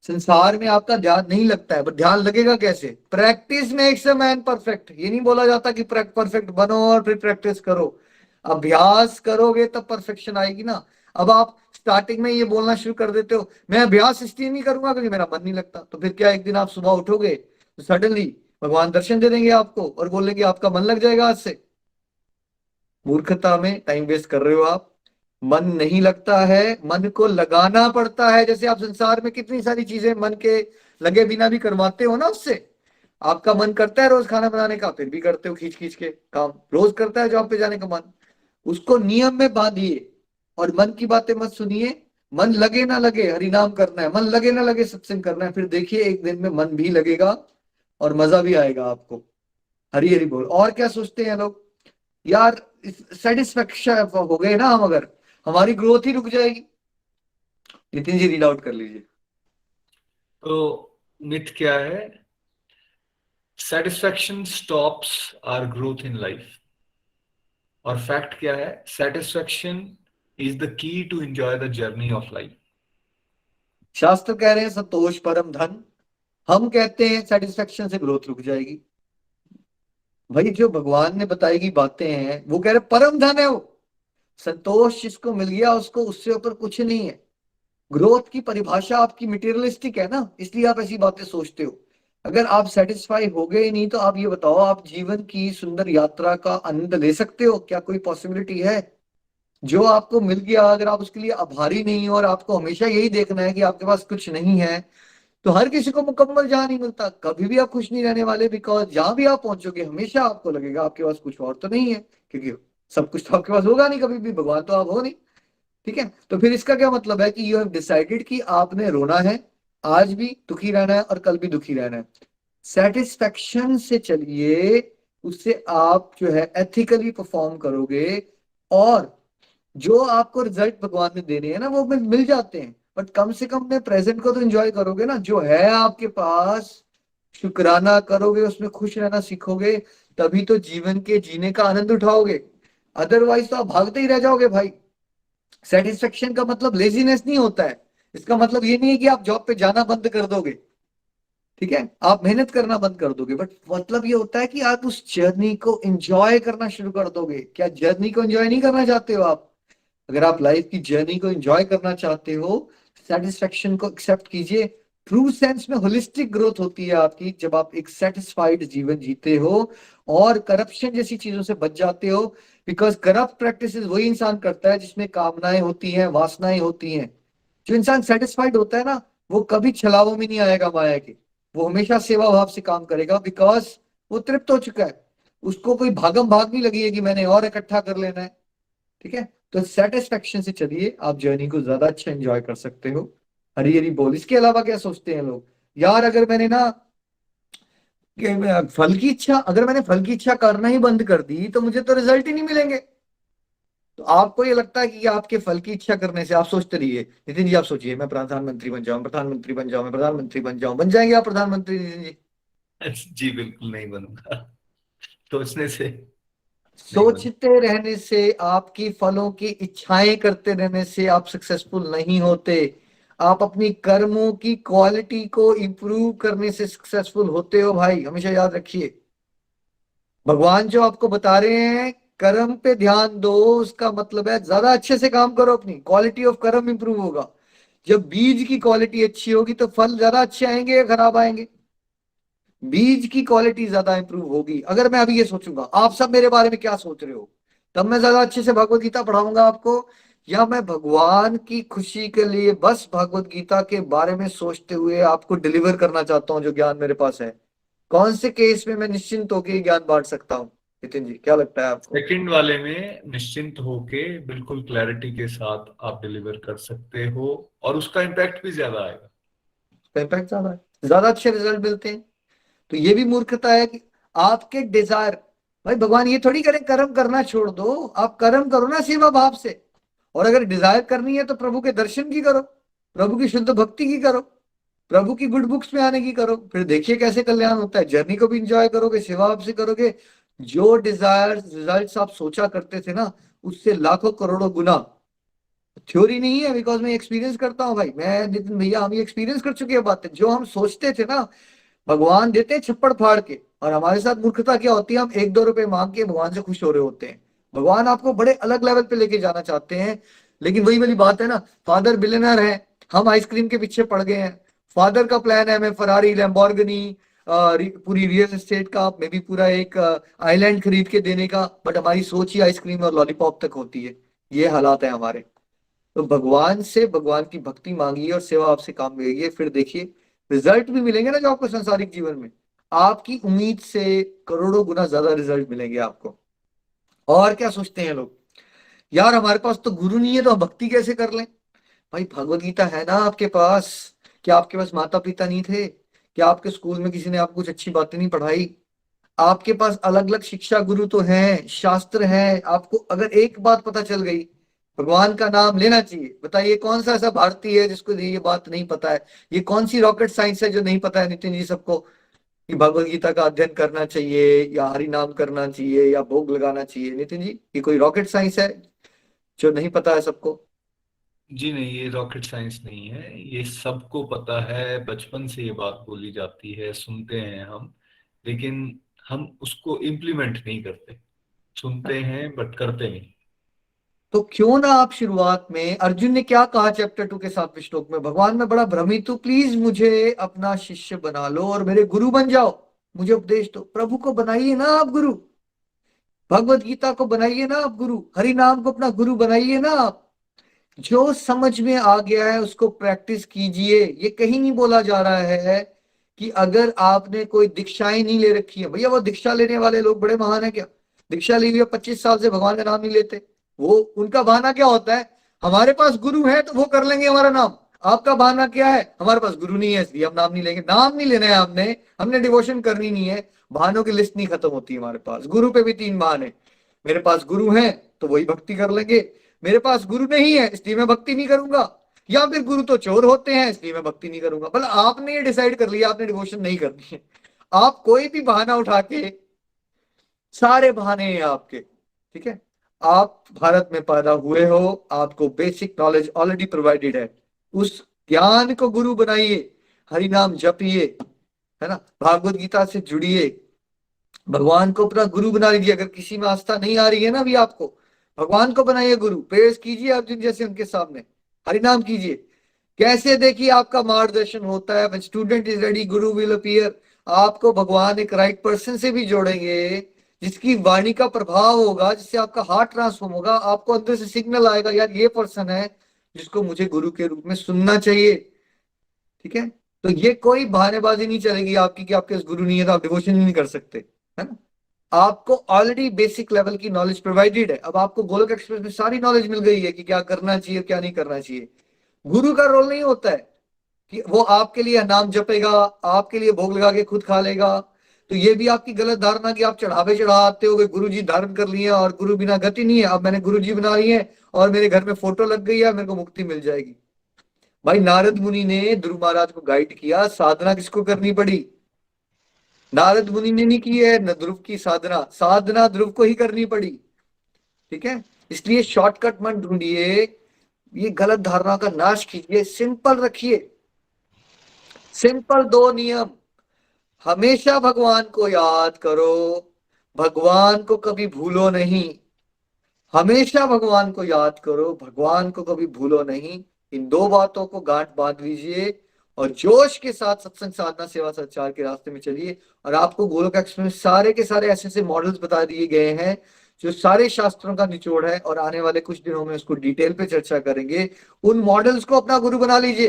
संसार में आपका ध्यान नहीं लगता है, पर ध्यान लगेगा कैसे? Practice makes a man perfect. ये नहीं बोला जाता कि परफेक्ट बनो और फिर प्रैक्टिस करो, अभ्यास करोगे तब परफेक्शन आएगी ना। अब आप स्टार्टिंग में ये बोलना शुरू कर देते हो, मैं अभ्यास इसलिए नहीं करूंगा क्योंकि मेरा मन नहीं लगता, तो फिर क्या एक दिन आप सुबह उठोगे तो सडनली भगवान दर्शन दे देंगे आपको और बोलेंगे आपका मन लग जाएगा आज से? मूर्खता में टाइम वेस्ट कर रहे हो आप। मन नहीं लगता है, मन को लगाना पड़ता है। जैसे आप संसार में कितनी सारी चीजें मन के लगे बिना भी करवाते हो ना उससे। आपका मन करता है रोज खाना बनाने का, फिर भी करते हो खींच खींच के काम। रोज करता है जॉब पे जाने का मन, उसको नियम में बांधिए और मन की बातें मत सुनिए। मन लगे ना लगे हरि नाम करना है, मन लगे ना लगे सत्संग करना है, फिर देखिए एक दिन में मन भी लगेगा और मजा भी आएगा आपको। हरी हरी बोल। और क्या सोचते हैं लोग, यार सेटिस्फेक्शन हो गए ना हम, अगर हमारी ग्रोथ ही रुक जाएगी। नितिन जी रीड आउट कर लीजिए। तो मिथ क्या है? Satisfaction stops our growth in life. और फैक्ट क्या है? Satisfaction is the key to enjoy the journey of life. शास्त्र कह रहे हैं संतोष परम धन, हम कहते हैं सेटिस्फेक्शन से ग्रोथ रुक जाएगी। भाई जो भगवान ने बताई गई बातें हैं वो कह रहे परम धन है वो। संतोष जिसको मिल गया उसको उससे ऊपर कुछ नहीं है। ग्रोथ की परिभाषा आपकी मटेरियलिस्टिक है ना, इसलिए आप ऐसी बातें सोचते हो। अगर आप सेटिस्फाई हो गए नहीं तो आप ये बताओ, आप जीवन की सुंदर यात्रा का आनंद ले सकते हो? क्या कोई पॉसिबिलिटी है? जो आपको मिल गया अगर आप उसके लिए आभारी नहीं हो और आपको हमेशा यही देखना है कि आपके पास कुछ नहीं है, तो हर किसी को मुकम्मल जहां नहीं मिलता, कभी भी आप खुश नहीं रहने वाले, बिकॉज जहां भी आप पहुंचोगे हमेशा आपको लगेगा आपके पास कुछ और तो नहीं है, क्योंकि सब कुछ तो आपके पास होगा नहीं कभी भी, भगवान तो आप हो नहीं। ठीक है, तो फिर इसका क्या मतलब है कि यू हैव डिसाइडेड कि आपने रोना है, आज भी दुखी रहना है और कल भी दुखी रहना है। सेटिस्फेक्शन से चलिए, उससे आप जो है एथिकली परफॉर्म करोगे, और जो आपको रिजल्ट भगवान ने देने हैं ना वो मिल जाते हैं, बट कम से कम अपने प्रेजेंट को तो एंजॉय करोगे ना, जो है आपके पास शुक्राना करोगे, उसमें खुश रहना सीखोगे, तभी तो जीवन के जीने का आनंद उठाओगे। अदरवाइज तो आप भागते ही रह जाओगे भाई। सेटिस्फेक्शन का मतलब लेजीनेस नहीं होता है, इसका मतलब ये नहीं है कि आप जॉब पे जाना बंद कर दोगे, ठीक है, आप मेहनत करना बंद कर दोगे, बट मतलब ये होता है कि आप उस जर्नी को एंजॉय करना शुरू कर दोगे। क्या जर्नी को एंजॉय नहीं करना चाहते हो आप? अगर आप लाइफ की जर्नी को एंजॉय करना चाहते हो, सेटिस्फेक्शन को एक्सेप्ट कीजिए। ट्रू सेंस में होलिस्टिक ग्रोथ होती है आपकी जब आप एक सेटिस्फाइड जीवन जीते हो और करप्शन जैसी चीजों से बच जाते हो। बिकॉज करप्ट प्रैक्टिस वही इंसान करता है जिसमें कामनाएं होती हैं, वासनाएं होती हैं। जो इंसान सेटिस्फाइड होता है ना, वो कभी छलावों में नहीं आएगा माया के, वो हमेशा सेवा भाव से काम करेगा, बिकॉज वो तृप्त हो चुका है, उसको कोई भागम भाग नहीं लगी है कि मैंने और इकट्ठा कर लेना है। ठीक है, तो सेटिस्फेक्शन से चलिए, आप जर्नी को ज्यादा अच्छा एंजॉय कर सकते हो। हरी हरी बोल। इसके अलावा क्या सोचते हैं लोग, यार अगर मैंने ना फल की इच्छा, अगर मैंने फल की इच्छा करना ही बंद कर दी तो मुझे तो रिजल्ट ही नहीं मिलेंगे। तो आपको ये लगता है कि आपके फल की इच्छा करने से, आप सोचते रहिए नितिन जी, आप सोचिए मैं प्रधानमंत्री बन जाऊं, प्रधानमंत्री बन जाऊं, मैं प्रधानमंत्री बन जाऊं, बन जाएंगे आप प्रधानमंत्री नितिन जी? जी बिल्कुल नहीं बनूंगा, सोचने से नहीं बनूंगा। सोचते रहने से, आपकी फलों की इच्छाएं करते रहने से आप सक्सेसफुल नहीं होते। आप अपनी कर्मों की क्वालिटी को इंप्रूव करने से सक्सेसफुल होते हो भाई, हमेशा याद रखिए। भगवान जो आपको बता रहे हैं कर्म पे ध्यान दो, उसका मतलब है ज्यादा अच्छे से काम करो, अपनी क्वालिटी ऑफ कर्म इंप्रूव होगा। जब बीज की क्वालिटी अच्छी होगी तो फल ज्यादा अच्छे आएंगे या खराब आएंगे? बीज की क्वालिटी ज्यादा इंप्रूव होगी। अगर मैं अभी ये सोचूंगा आप सब मेरे बारे में क्या सोच रहे हो, तब मैं ज्यादा अच्छे से भगवत गीता पढ़ाऊंगा आपको, या मैं भगवान की खुशी के लिए बस भगवत गीता के बारे में सोचते हुए आपको डिलीवर करना चाहता हूँ जो ज्ञान मेरे पास है? कौन से केस में मैं निश्चिंत होकर ये ज्ञान बांट सकता हूँ? नितिन जी क्या लगता है आपको? सेकंड वाले में निश्चिंत होके बिल्कुल क्लैरिटी के साथ आप डिलीवर कर सकते हो, और उसका इम्पैक्ट भी ज्यादा आएगा। इम्पैक्ट ज्यादा है, ज्यादा अच्छे रिजल्ट मिलते हैं। तो ये भी मूर्खता है कि आपके डिजायर, भाई भगवान ये थोड़ी करें कर्म करना छोड़ दो, आप कर्म करो ना सेवा भाव से। और अगर डिजायर करनी है तो प्रभु के दर्शन की करो, प्रभु की शुद्ध भक्ति की करो, प्रभु की गुड बुक्स में आने की करो, फिर देखिए कैसे कल्याण होता है। जर्नी को भी इंजॉय करोगे, सेवा भाव से करोगे, जो डिजायर रिजल्ट्स आप सोचा करते थे ना, उससे लाखों करोड़ों गुना। थ्योरी नहीं है, बिकॉज मैं एक्सपीरियंस करता हूँ भाई, मैं नितिन भैया हम ये एक्सपीरियंस कर चुके हैं बातें। जो हम सोचते थे ना, भगवान देते हैं छप्पड़ फाड़ के, और हमारे साथ मूर्खता क्या होती है, हम 1-2 रुपए मांग के भगवान से खुश हो रहे होते हैं। भगवान आपको बड़े अलग लेवल पे लेके जाना चाहते हैं, लेकिन वही वाली बात है ना, फादर बिलियनर है, हम आइसक्रीम के पीछे पड़ गए हैं। फादर का प्लान है हमें फरारी, लैम्बोर्गिनी, पूरी रियल एस्टेट का, मे भी पूरा एक आइलैंड खरीद के देने का, बट हमारी सोच ही आइसक्रीम और लॉलीपॉप तक होती है। ये हालात है हमारे। तो भगवान से भगवान की भक्ति मांगिए और सेवा आपसे काम मिलेगी, फिर देखिए रिजल्ट भी मिलेंगे ना जो आपको संसारिक जीवन में आपकी उम्मीद से करोड़ों गुना ज्यादा रिजल्ट मिलेंगे आपको। और क्या सोचते हैं लोग, यार हमारे पास तो गुरु नहीं है तो हम भक्ति कैसे कर लें? भाई भगवत गीता है ना आपके पास। क्या आपके पास माता पिता नहीं थे? क्या आपके स्कूल में किसी ने आपको कुछ अच्छी बातें नहीं पढ़ाई? आपके पास अलग अलग शिक्षा गुरु तो हैं, शास्त्र हैं। आपको अगर एक बात पता चल गई, भगवान का नाम लेना चाहिए। बताइए कौन सा ऐसा भारतीय है जिसको ये बात नहीं पता है? ये कौन सी रॉकेट साइंस है जो नहीं पता है नितिन जी सबको, कि भगवत गीता का अध्ययन करना चाहिए या हरि नाम करना चाहिए या भोग लगाना चाहिए? नितिन जी ये कोई रॉकेट साइंस है जो नहीं पता है सबको? जी नहीं, ये रॉकेट साइंस नहीं है, ये सबको पता है, बचपन से ये बात बोली जाती है, सुनते हैं हम, लेकिन हम उसको इम्प्लीमेंट नहीं करते। सुनते हैं बट करते नहीं। तो क्यों ना आप शुरुआत में, अर्जुन ने क्या कहा चैप्टर 2 के 7वें श्लोक में, भगवान मैं बड़ा भ्रमित हूं, प्लीज मुझे अपना शिष्य बना लो और मेरे गुरु बन जाओ, मुझे उपदेश दो। प्रभु को बनाइए ना आप गुरु। भगवत गीता को बनाइए ना आप गुरु, हरि नाम को अपना गुरु बनाइए ना आप। जो समझ में आ गया है उसको प्रैक्टिस कीजिए। ये कहीं नहीं बोला जा रहा है कि अगर आपने कोई दीक्षाएं नहीं ले रखी है, भैया वो दीक्षा लेने वाले लोग बड़े महान है क्या? दीक्षा ली हुई है 25 साल से, भगवान का नाम नहीं लेते। वो उनका बहाना क्या होता है? हमारे पास गुरु है तो वो कर लेंगे हमारा नाम। आपका बहाना क्या है? हमारे पास गुरु नहीं है इसलिए हम नाम नहीं लेंगे। नाम नहीं लेना है हमने डिवोशन करनी नहीं है। बहानों की लिस्ट नहीं खत्म होती हमारे पास। गुरु पे भी 3 बहाने। मेरे पास गुरु है तो वही भक्ति कर लेंगे, मेरे पास गुरु नहीं है इसलिए मैं भक्ति नहीं करूंगा, या फिर गुरु तो चोर होते हैं इसलिए मैं भक्ति नहीं करूंगा। मतलब आपने ये डिसाइड कर लिया आपने डिवोशन नहीं करनी है। आप कोई भी बहाना उठा के, सारे बहाने हैं आपके, ठीक है। आप भारत में पैदा हुए हो, आपको बेसिक नॉलेज ऑलरेडी प्रोवाइडेड है। उस ज्ञान को गुरु बनाइए, हरि नाम जपिए, है ना, भागवत गीता से जुड़िए, भगवान को अपना गुरु बना लीजिए। अगर किसी में आस्था नहीं आ रही है ना अभी आपको, भगवान को बनाइए गुरु। पेश कीजिए अर्जुन जैसे उनके सामने, हरि नाम कीजिए। कैसे देखिए आपका मार्गदर्शन होता है। When student is ready Guru will appear. आपको भगवान एक राइट पर्सन से भी जोड़ेंगे, जिसकी वाणी का प्रभाव होगा, जिससे आपका हार्ट ट्रांसफॉर्म होगा। आपको अंदर से सिग्नल आएगा, यार ये पर्सन है जिसको मुझे गुरु के रूप में सुनना चाहिए, ठीक है। तो ये कोई बहानेबाजी नहीं चलेगी आपकी कि आपके पास गुरु नहीं है तो आप डिवोशन नहीं कर सकते, है ना। आपको ऑलरेडी बेसिक लेवल की नॉलेज प्रोवाइडेड है। अब आपको गोलोक एक्सप्रेस में सारी नॉलेज मिल गई है कि क्या करना चाहिए क्या नहीं करना चाहिए। गुरु का रोल नहीं होता है कि वो आपके लिए नाम जपेगा, आपके लिए भोग लगा के खुद खा लेगा। तो ये भी आपकी गलत धारणा कि आप चढ़ावे चढ़ाते हो, गुरु जी धारण कर लिए और गुरु बिना गति नहीं है, अब मैंने गुरु जी बना लिए और मेरे घर में फोटो लग गई है, मेरे को मुक्ति मिल जाएगी। भाई नारद मुनि ने ध्रुव महाराज को गाइड किया, साधना किसको करनी पड़ी? नारद मुनि ने नहीं की है न ध्रुव की साधना, साधना ध्रुव को ही करनी पड़ी, ठीक है। इसलिए शॉर्टकट मत ढूंढिए, ये गलत धारणा का नाश कीजिए, सिंपल रखिए। सिंपल 2 नियम, हमेशा भगवान को याद करो, भगवान को कभी भूलो नहीं। हमेशा भगवान को याद करो, भगवान को कभी भूलो नहीं। इन 2 बातों को गांठ बांध लीजिए और जोश के साथ सत्संग साधना सेवा सच्चार के रास्ते में चलिए। और आपको गोलोक एक्सप्रेस में सारे के सारे ऐसे ऐसे मॉडल्स बता दिए गए हैं जो सारे शास्त्रों का निचोड़ है, और आने वाले कुछ दिनों में उसको डिटेल पे चर्चा करेंगे। उन मॉडल्स को अपना गुरु बना लीजिए,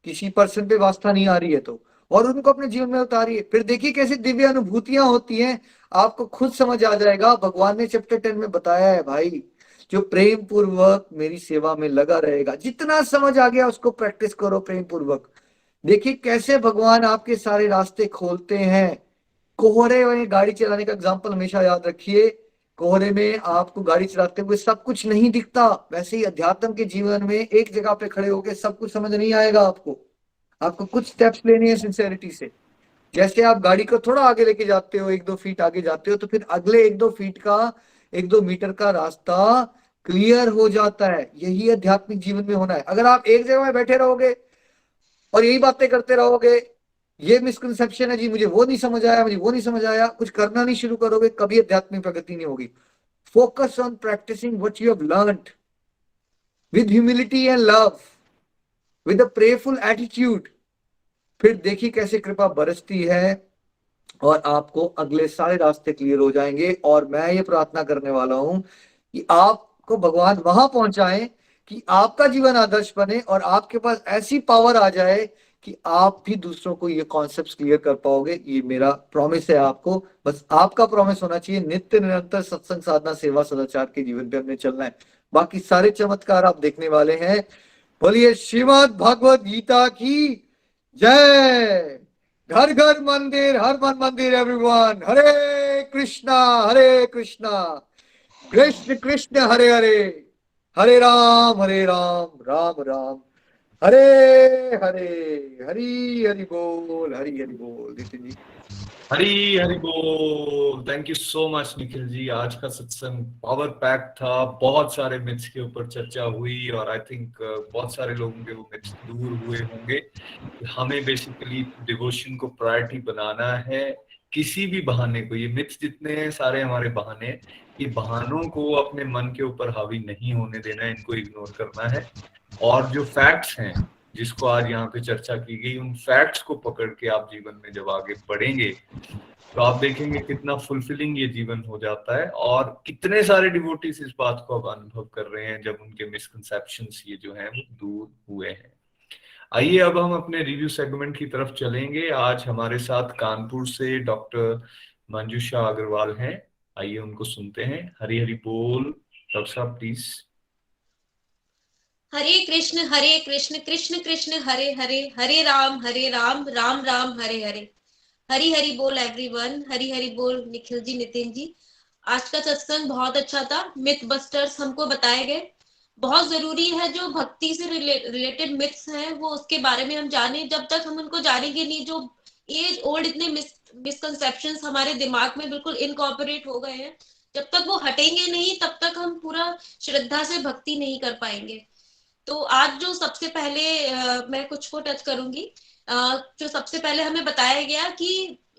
किसी पर्सन पे वास्ता नहीं आ रही है तो, और उनको अपने जीवन में उतारिए। फिर देखिए कैसी दिव्य अनुभूतियां होती हैं, आपको खुद समझ आ जाएगा। भगवान ने चैप्टर 10 में बताया है भाई, जो प्रेम पूर्वक मेरी सेवा में लगा रहेगा, जितना समझ आ गया उसको प्रैक्टिस करो प्रेम पूर्वक। देखिए कैसे भगवान आपके सारे रास्ते खोलते हैं। कोहरे में गाड़ी चलाने का एग्जाम्पल हमेशा याद रखिए। कोहरे में आपको गाड़ी चलाते हुए सब कुछ नहीं दिखता, वैसे ही अध्यात्म के जीवन में एक जगह पे खड़े होकर सब कुछ समझ नहीं आएगा आपको। आपको कुछ स्टेप्स लेने हैं सिंसेरिटी से। जैसे आप गाड़ी को थोड़ा आगे लेके जाते हो, 1-2 फीट आगे जाते हो, तो फिर अगले 1-2 फीट का 1-2 मीटर का रास्ता क्लियर हो जाता है। यही आध्यात्मिक जीवन में होना है। अगर आप एक जगह में बैठे रहोगे और यही बातें करते रहोगे, ये मिसकंसेप्शन है जी, मुझे वो नहीं समझ आया, मुझे वो नहीं समझ आया, कुछ करना नहीं शुरू करोगे, कभी आध्यात्मिक प्रगति नहीं होगी। Focus on practising what you have learned with humility and love, with a prayerful attitude. फिर देखिए कैसे कृपा बरसती है और आपको अगले सारे रास्ते क्लियर हो जाएंगे। और मैं ये प्रार्थना करने वाला हूं कि आपको भगवान वहां पहुंचाएं कि आपका जीवन आदर्श बने और आपके पास ऐसी पावर आ जाए कि आप भी दूसरों को ये कॉन्सेप्ट्स क्लियर कर पाओगे। ये मेरा प्रॉमिस है आपको। बस आपका प्रॉमिस होना चाहिए, नित्य निरंतर सत्संग साधना सेवा सदाचार के जीवन पे हमने चलना है। बाकी सारे चमत्कार आप देखने वाले हैं। बोलिए श्रीमद् भागवत गीता की जय। घर घर मंदिर, हर मन मंदिर एवरीवन। हरे कृष्णा कृष्ण कृष्ण हरे हरे, हरे राम राम राम हरे हरे। हरि हरि बोल, हरि हरि बोल। नितिन जी हरी हरी बोल। Thank you so much Nikhil ji. आज का सत्संग पावर पैक था, बहुत सारे मिथ्स के ऊपर चर्चा हुई और आई थिंक बहुत सारे लोगों के वो मिथ्स दूर हुए होंगे। हमें बेसिकली डिवोशन को प्रायोरिटी बनाना है। किसी भी बहाने को, ये मिथ्स जितने हैं सारे हमारे बहाने, ये बहानों को अपने मन के ऊपर हावी नहीं होने देना है, इनको इग्नोर करना है। और जो फैक्ट्स हैं जिसको आज यहाँ पे चर्चा की गई, उन फैक्ट्स को पकड़ के आप जीवन में जब आगे बढ़ेंगे तो आप देखेंगे कितना फुलफिलिंग ये जीवन हो जाता है, और कितने सारे डिवोटीज इस बात को अब अनुभव कर रहे हैं जब उनके मिसकंसेप्शंस ये जो हैं वो दूर हुए हैं। आइए अब हम अपने रिव्यू सेगमेंट की तरफ चलेंगे। आज हमारे साथ कानपुर से डॉक्टर मंजूषा अग्रवाल हैं। आइए उनको सुनते हैं। हरी हरी बोल। डॉक्टर साहब प्लीज। हरे कृष्ण कृष्ण कृष्ण हरे हरे, हरे राम राम राम हरे हरे। हरी हरी बोल एवरीवन, हरी हरी बोल निखिल जी, नितिन जी। आज का सत्संग बहुत अच्छा था। मिथ बस्टर्स हमको बताए गए। बहुत जरूरी है जो भक्ति से रिलेटेड मिथ्स हैं वो उसके बारे में हम जाने। जब तक हम उनको जानेंगे नहीं, जो एज ओल्ड इतने मिसकंसेप्शंस हमारे दिमाग में बिल्कुल इनकॉर्पोरेट हो गए हैं, जब तक वो हटेंगे नहीं तब तक हम पूरा श्रद्धा से भक्ति नहीं कर पाएंगे। तो आज जो सबसे पहले मैं कुछ को टच करूंगी। जो सबसे पहले हमें बताया गया कि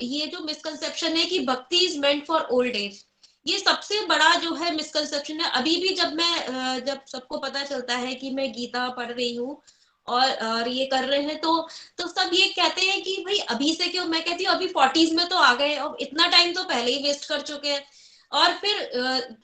ये जो मिसकंसेप्शन है कि भक्ति is meant for old age, ये सबसे बड़ा जो है मिसकंसेप्शन है। अभी भी जब मैं जब सबको पता चलता है कि मैं गीता पढ़ रही हूँ और ये कर रहे हैं, तो सब ये कहते हैं कि भाई अभी से क्यों। मैं कहती हूँ अभी 40s में तो आ गए, अब इतना टाइम तो पहले ही वेस्ट कर चुके हैं, और फिर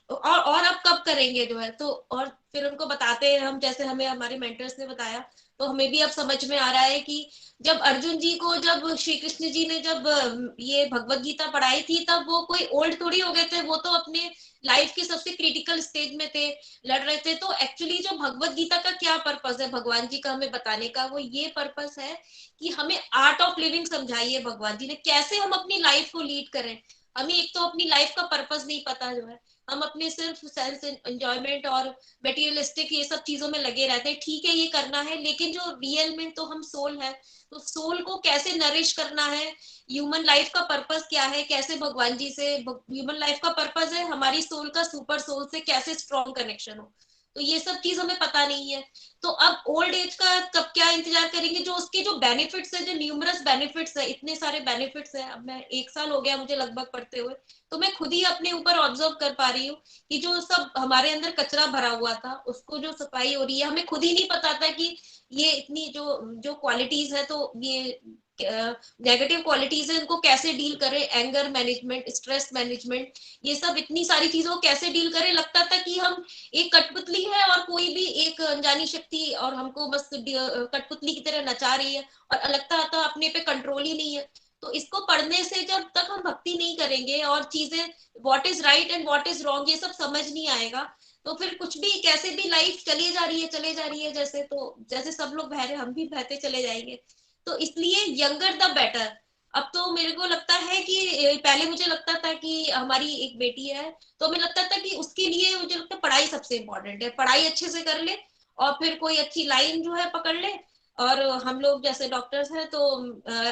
और अब कब करेंगे जो है। तो और फिर उनको बताते हैं हम, जैसे हमें हमारे मेंटर्स ने बताया, तो हमें भी अब समझ में आ रहा है कि जब अर्जुन जी को, जब श्री कृष्ण जी ने जब ये भगवत गीता पढ़ाई थी, तब वो कोई ओल्ड थोड़ी हो गए थे, वो तो अपने लाइफ के सबसे क्रिटिकल स्टेज में थे, लड़ रहे थे। तो एक्चुअली जो भगवत गीता का क्या पर्पस है भगवान जी का हमें बताने का, वो ये पर्पस है कि हमें आर्ट ऑफ लिविंग समझाइए भगवान जी ने, कैसे हम अपनी लाइफ को लीड करें। हमें एक तो अपनी लाइफ का पर्पस नहीं पता जो है, हम अपने सिर्फ सेंस एंजॉयमेंट और मटेरियलिस्टिक ये सब चीजों में लगे रहते हैं। ठीक है ये करना है, लेकिन जो रियल में तो हम सोल है, तो सोल को कैसे नरिश करना है, ह्यूमन लाइफ का पर्पस क्या है, कैसे भगवान जी से, ह्यूमन लाइफ का पर्पस है हमारी सोल का सुपर सोल से कैसे स्ट्रॉन्ग कनेक्शन हो। तो ये सब चीज हमें पता नहीं है। तो अब ओल्ड एज का कब क्या इंतजार करेंगे, जो उसके जो बेनिफिट्स है, जो न्यूमरस बेनिफिट्स है, इतने सारे बेनिफिट्स है। अब मैं 1 साल हो गया मुझे लगभग पढ़ते हुए, तो मैं खुद ही अपने ऊपर ऑब्जर्व कर पा रही हूँ कि जो सब हमारे अंदर कचरा भरा हुआ था उसको जो सफाई हो रही है। हमें खुद ही नहीं पता था कि ये इतनी जो जो क्वालिटीज है, तो ये नेगेटिव क्वालिटीज है, इनको कैसे डील करें, एंगर मैनेजमेंट, स्ट्रेस मैनेजमेंट, ये सब इतनी सारी चीजों को कैसे डील करें। लगता था कि हम एक कठपुतली है और कोई भी एक अनजानी शक्ति और हमको बस कठपुतली की तरह नचा रही है, और लगता था अपने पे कंट्रोल ही नहीं है। तो इसको पढ़ने से जब तक हम भक्ति नहीं करेंगे और चीजें what is right and what is wrong ये सब समझ नहीं आएगा, तो फिर कुछ भी कैसे भी लाइफ चली जा रही है, चले जा रही है, जैसे तो जैसे सब लोग बह रहे हम भी बहते चले जाएंगे। तो इसलिए यंगर द बेटर। अब तो मेरे को लगता है कि पहले मुझे लगता था कि हमारी एक बेटी है, तो हमें लगता था कि उसके लिए मुझे लगता है पढ़ाई सबसे इम्पोर्टेंट है, पढ़ाई अच्छे से कर ले और फिर कोई अच्छी लाइन जो है पकड़ ले। और हम लोग जैसे डॉक्टर्स हैं तो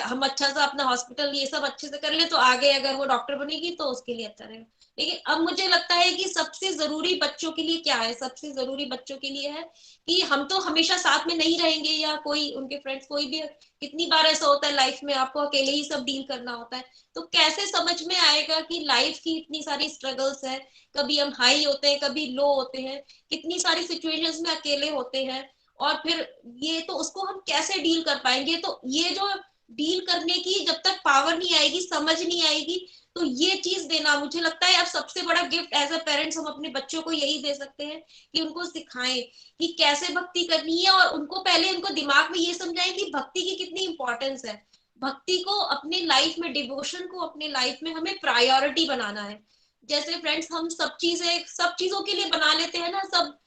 हम अच्छा सा अपना हॉस्पिटल ये सब अच्छे से कर ले, तो आगे अगर वो डॉक्टर बनेगी तो उसके लिए अच्छा रहेगा। लेकिन अब मुझे लगता है कि सबसे जरूरी बच्चों के लिए क्या है, सबसे जरूरी बच्चों के लिए है कि हम तो हमेशा साथ में नहीं रहेंगे, या कोई उनके फ्रेंड्स कोई भी, कितनी बार ऐसा होता है लाइफ में आपको अकेले ही सब डील करना होता है। तो कैसे समझ में आएगा कि लाइफ की इतनी सारी स्ट्रगल्स है, कभी हम हाई होते हैं कभी लो होते हैं, कितनी सारी सिचुएशंस में अकेले होते हैं, और फिर ये तो उसको हम कैसे डील कर पाएंगे। तो ये जो डील करने की जब तक पावर नहीं आएगी, समझ नहीं आएगी, तो ये चीज देना मुझे लगता है अब सबसे बड़ा गिफ्ट एज अ पेरेंट्स हम अपने बच्चों को यही दे सकते हैं कि उनको सिखाएं कि कैसे भक्ति करनी है, और उनको पहले उनको दिमाग में ये समझाएं कि भक्ति की कितनी इंपॉर्टेंस है। भक्ति को अपने लाइफ में, डिवोशन को अपने लाइफ में हमें प्रायोरिटी बनाना है। जैसे फ्रेंड्स हम सब चीजों के लिए बना लेते हैं ना सब।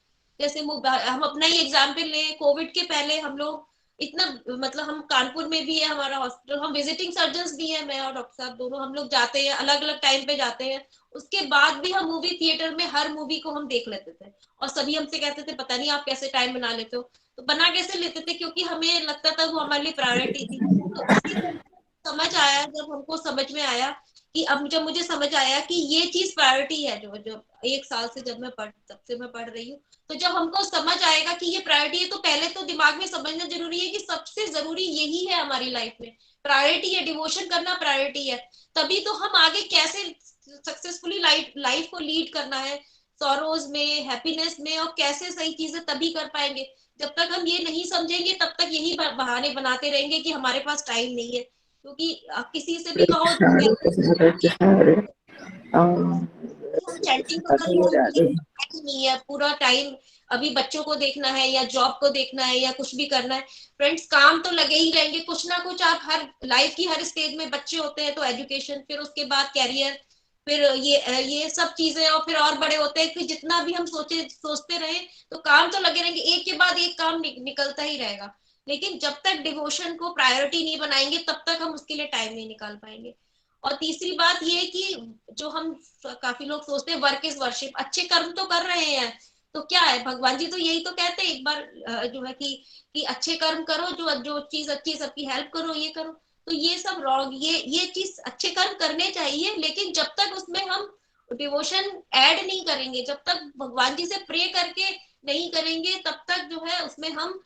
जैसे हम अपना ही एग्जाम्पल लें, कोविड के पहले हम लोग इतना, मतलब हम कानपुर में भी है हमारा हॉस्पिटल, हम विजिटिंग सर्जन भी है, मैं और डॉक्टर साहब दोनों, हम लोग जाते हैं अलग अलग टाइम पे जाते हैं। उसके बाद भी हम मूवी थिएटर में हर मूवी को हम देख लेते थे, और सभी हमसे कहते थे पता नहीं आप कैसे टाइम बना लेते हो। तो बना कैसे लेते थे, क्योंकि हमें लगता था वो हमारे लिए प्रायोरिटी थी। तो इसी समझ आया, जब हमको समझ में आया कि अब जब मुझे समझ आया कि ये चीज प्रायोरिटी है, जो जो 1 साल से जब मैं तब से मैं पढ़ रही हूँ, तो जब हमको समझ आएगा कि ये प्रायोरिटी है, तो पहले तो दिमाग में समझना जरूरी है कि सबसे जरूरी यही है हमारी लाइफ में, प्रायोरिटी है, डिवोशन करना प्रायोरिटी है। तभी तो हम आगे कैसे सक्सेसफुली लाइफ को लीड करना है, सॉरोज में, हैप्पीनेस में, और कैसे सही चीजें तभी कर पाएंगे। जब तक हम ये नहीं समझेंगे तब तक यही बहाने बनाते रहेंगे कि हमारे पास टाइम नहीं है। क्योंकि किसी से भी कहो तो हम चैंटिंग तो कर रहे नहीं है पूरा टाइम, अभी बच्चों को देखना है या जॉब को देखना है या कुछ भी करना है। फ्रेंड्स, काम तो लगे ही रहेंगे कुछ ना कुछ, आप हर लाइफ की हर स्टेज में, बच्चे होते हैं तो एजुकेशन, फिर उसके बाद कैरियर, फिर ये सब चीजें, और फिर और बड़े होते हैं कि जितना भी हम सोचते रहे तो काम तो लगे रहेंगे, एक के बाद एक काम निकलता ही रहेगा। लेकिन जब तक डिवोशन को प्रायोरिटी नहीं बनाएंगे तब तक हम उसके लिए टाइम नहीं निकाल पाएंगे। और तीसरी बात ये कि जो हम काफी लोग सोचते हैं वर्क इज वर्शिप, अच्छे कर्म तो कर रहे हैं तो क्या है, भगवान जी तो यही तो कहते हैं एक बार जो है कि अच्छे कर्म करो, जो जो चीज अच्छी है सबकी हेल्प करो, ये करो। तो ये सब रॉन्ग, ये चीज अच्छे कर्म करने चाहिए, लेकिन जब तक उसमें हम डिवोशन ऐड नहीं करेंगे, जब तक भगवान जी से प्रे करके नहीं करेंगे, तब तक जो है उसमें हम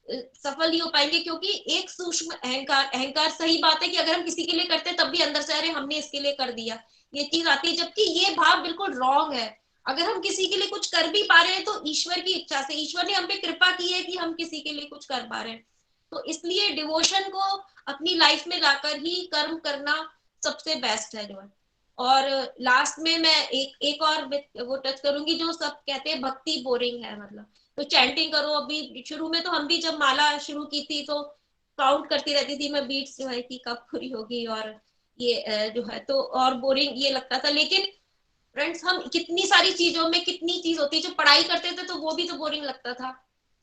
सफल नहीं हो पाएंगे। क्योंकि एक सूक्ष्म अहंकार, अहंकार सही बात है कि अगर हम किसी के लिए करते हैं तब भी अंदर से अरे हमने इसके लिए कर दिया, ये चीज आती है, जबकि ये भाव बिल्कुल रॉन्ग है। अगर हम किसी के लिए कुछ कर भी पा रहे हैं तो ईश्वर की इच्छा से, ईश्वर ने हम पे कृपा की है कि हम किसी के लिए कुछ कर पा रहे हैं। तो इसलिए डिवोशन को अपनी लाइफ में लाकर ही कर्म करना सबसे बेस्ट है जो है। और लास्ट में मैं एक और वो टच करूंगी, जो सब कहते हैं भक्ति बोरिंग है, मतलब तो चैंटिंग करो। अभी शुरू में तो हम भी जब माला शुरू की थी तो काउंट करती रहती थी मैं बीट्स जो है कि कब पूरी होगी, और ये जो है तो और बोरिंग ये लगता था। लेकिन फ्रेंड्स, हम कितनी सारी चीजों में, कितनी चीज होती है जो पढ़ाई करते थे तो वो भी तो बोरिंग लगता था।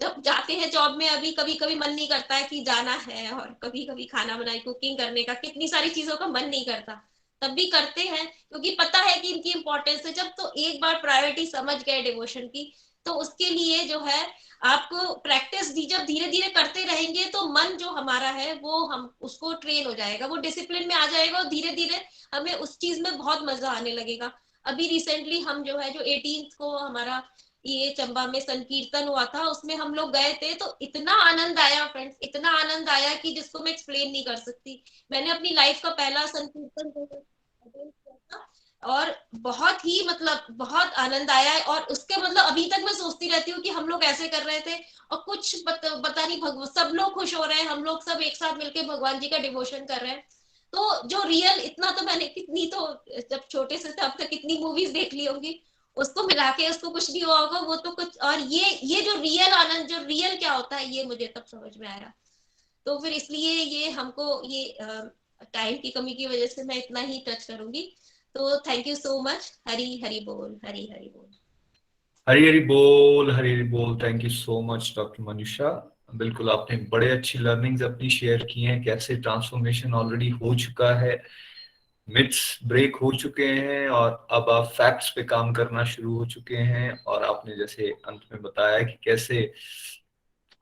जब जाते हैं जॉब में, अभी कभी कभी मन नहीं करता है कि जाना है, और कभी कभी खाना बनाई, कुकिंग करने का, कितनी सारी चीजों का मन नहीं करता, तब भी करते हैं क्योंकि पता है कि इनकी इंपॉर्टेंस है। जब तो एक बार प्रायोरिटी समझ गए डिवोशन की, तो उसके लिए जो है आपको प्रैक्टिस दी, जब धीरे धीरे करते रहेंगे तो मन जो हमारा है वो हम उसको ट्रेन हो जाएगा, वो डिसिप्लिन में आ जाएगा, और धीरे धीरे हमें उस चीज में बहुत मजा आने लगेगा। अभी रिसेंटली हम जो है, जो 18 को हमारा ये चंबा में संकीर्तन हुआ था, उसमें हम लोग गए थे तो इतना आनंद आया फ्रेंड्स, इतना आनंद आया कि जिसको मैं एक्सप्लेन नहीं कर सकती। मैंने अपनी लाइफ का पहला संकीर्तन अटेंड किया था, और बहुत ही मतलब बहुत आनंद आया है। और उसके मतलब अभी तक मैं सोचती रहती हूँ कि हम लोग ऐसे कर रहे थे और कुछ पता नहीं, भगवान सब लोग खुश हो रहे हैं, हम लोग सब एक साथ मिलके भगवान जी का डिवोशन कर रहे हैं। तो जो रियल, इतना तो मैंने कितनी तो, जब छोटे से थे अब तक कितनी मूवीज देख ली होंगी, उसको मिला के उसको कुछ नहीं हुआ होगा वो तो कुछ। और ये जो रियल आनंद, जो रियल क्या होता है, ये मुझे तब समझ में आया। तो फिर इसलिए ये हमको ये टाइम की कमी की वजह से मैं इतना ही टच करूंगी। तो thank you so much. Hari Hari बोल, हरी हरी बोल। हरी हरी बोल, हरी हरी बोल। Thank you so much doctor Manisha. बिल्कुल, आपने बड़े अच्छी लर्निंग्स अपनी शेयर की हैं, कैसे ट्रांसफॉर्मेशन ऑलरेडी हो चुका है, मिथ्स ब्रेक हो चुके हैं, और अब आप फैक्ट्स पे काम करना शुरू हो चुके हैं। और आपने जैसे अंत में बताया कि कैसे